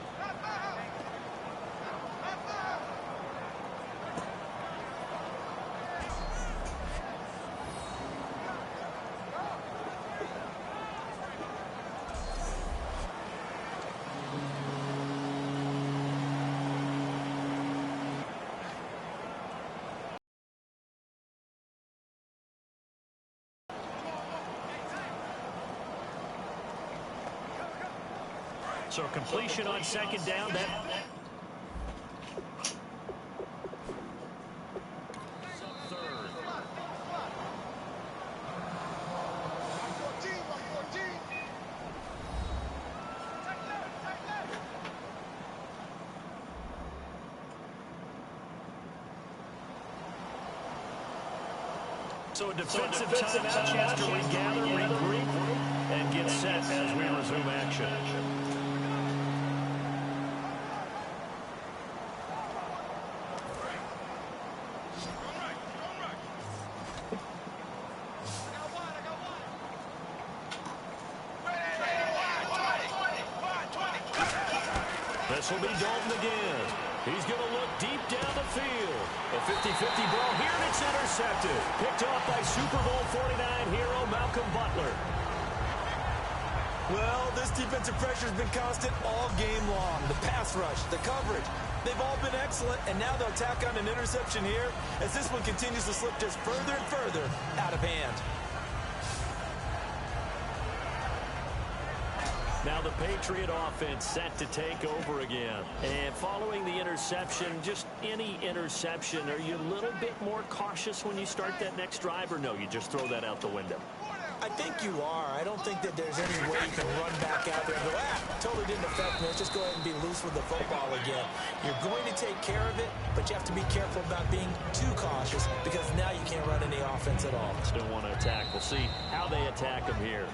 So completion on 2nd down. That third. So a defensive timeout, chance to regather, regroup, and get set as we resume action. This will be Dalton again. He's going to look deep down the field. A 50-50 ball here, and it's intercepted. Picked off by Super Bowl 49 hero Malcolm Butler. Well, this defensive pressure has been constant all game long. The pass rush, the coverage, they've all been excellent, and now they'll tack on an interception here as this one continues to slip just further and further out of hand. Now the Patriot offense set to take over again. And following the interception, just any interception, are you a little bit more cautious when you start that next drive, or no, you just throw that out the window? I think you are. I don't think that there's any way you can run back out there and go, totally didn't affect me. Let's just go ahead and be loose with the football again. You're going to take care of it, but you have to be careful about being too cautious because now you can't run any offense at all. Still want to attack. We'll see how they attack them here.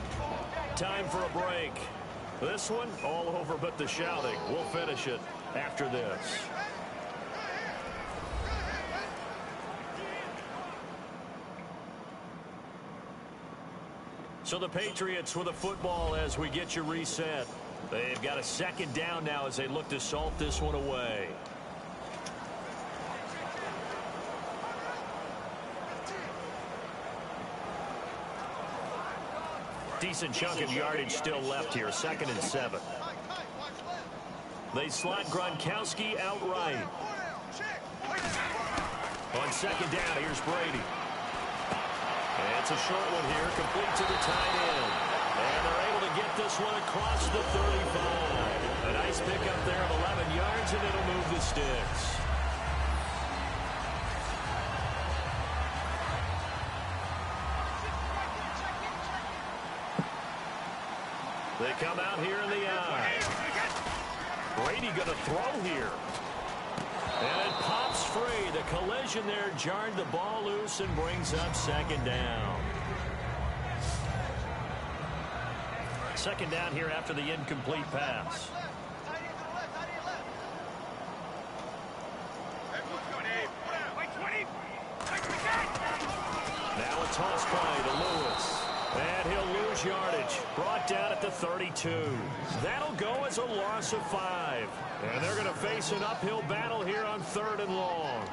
Time for a break. This one, all over but the shouting. We'll finish it after this. So the Patriots with the football as we get you reset. They've got a second down now as they look to salt this one away. Decent chunk of yardage still left here. 2nd and 7. They slot Gronkowski out right. On 2nd down, here's Brady. And it's a short one here, complete to the tight end. And they're able to get this one across the 35. A nice pickup there of 11 yards, and it'll move the sticks. They come out here in the eye. Brady going to throw here. And it pops free. The collision there jarred the ball loose and brings up 2nd down. 2nd down here after the incomplete pass. Now a toss play to Lewis. And he'll lose yardage. Brought down at the 32. That'll go as a loss of 5. And they're going to face an uphill battle here on 3rd and long.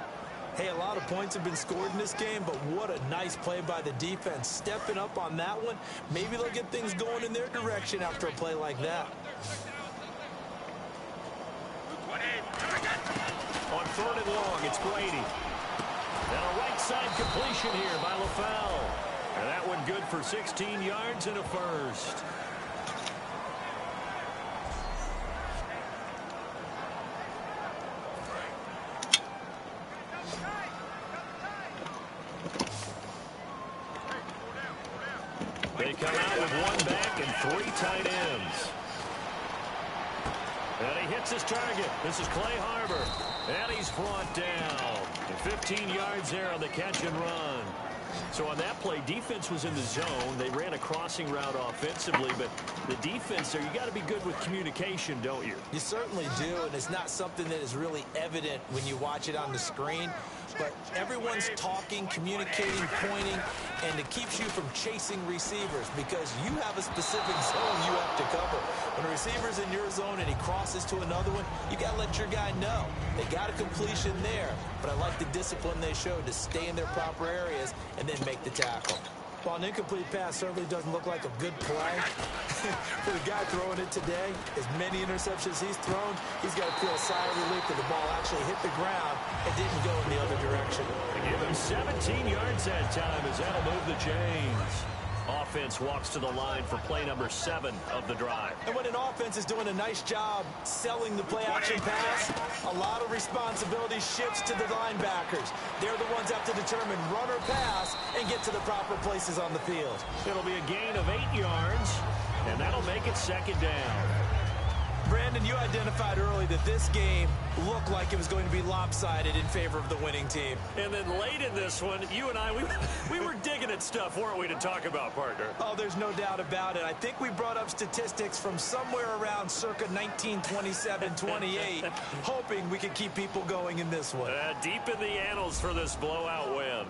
Hey, a lot of points have been scored in this game, but what a nice play by the defense. Stepping up on that one. Maybe they'll get things going in their direction after a play like that. On 3rd and long, it's Brady. And a right side completion here by LaFell. And that one good for 16 yards and a first. They come out with 1 back and 3 tight ends. And he hits his target. This is Clay Harbor. And he's brought down. 15 yards there on the catch and run. So on that play, defense was in the zone. They ran a crossing route offensively, but the defense there, you got to be good with communication, don't you? You certainly do, and it's not something that is really evident when you watch it on the screen. But everyone's talking, communicating, pointing, and it keeps you from chasing receivers because you have a specific zone you have to cover. When a receiver's in your zone and he crosses to another one, you got to let your guy know. They got a completion there, but I like the discipline they showed to stay in their proper areas and then make the tackle. While an incomplete pass certainly doesn't look like a good play, for the guy throwing it today, as many interceptions he's thrown, he's got to feel a sigh of relief that the ball actually hit the ground and didn't go in the other direction. They give him 17 yards that time as that'll move the chains. Offense walks to the line for play number 7 of the drive. And when an offense is doing a nice job selling the play-action pass, a lot of responsibility shifts to the linebackers. They're the ones that have to determine run or pass and get to the proper places on the field. It'll be a gain of 8 yards, and that'll make it 2nd down. Brandon, you identified early that this game looked like it was going to be lopsided in favor of the winning team. And then late in this one, you and I, we were digging at stuff, weren't we, to talk about, partner? Oh, there's no doubt about it. I think we brought up statistics from somewhere around circa 1927-28, hoping we could keep people going in this one. Deep in the annals for this blowout win.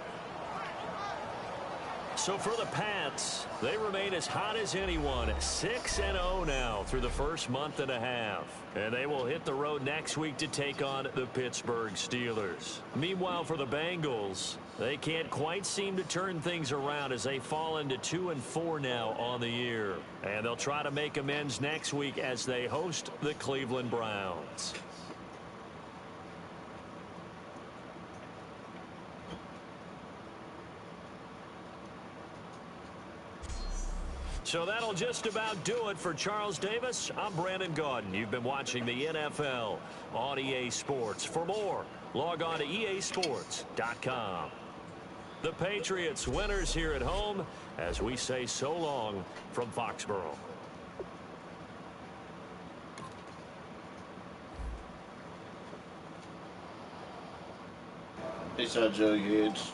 So for the Pats, they remain as hot as anyone, 6-0 now through the first month and a half. And they will hit the road next week to take on the Pittsburgh Steelers. Meanwhile, for the Bengals, they can't quite seem to turn things around as they fall into 2-4 now on the year. And they'll try to make amends next week as they host the Cleveland Browns. So that'll just about do it for Charles Davis. I'm Brandon Gaudin. You've been watching the NFL on EA Sports. For more, log on to easports.com. The Patriots winners here at home as we say so long from Foxborough. Peace out, Jugheads.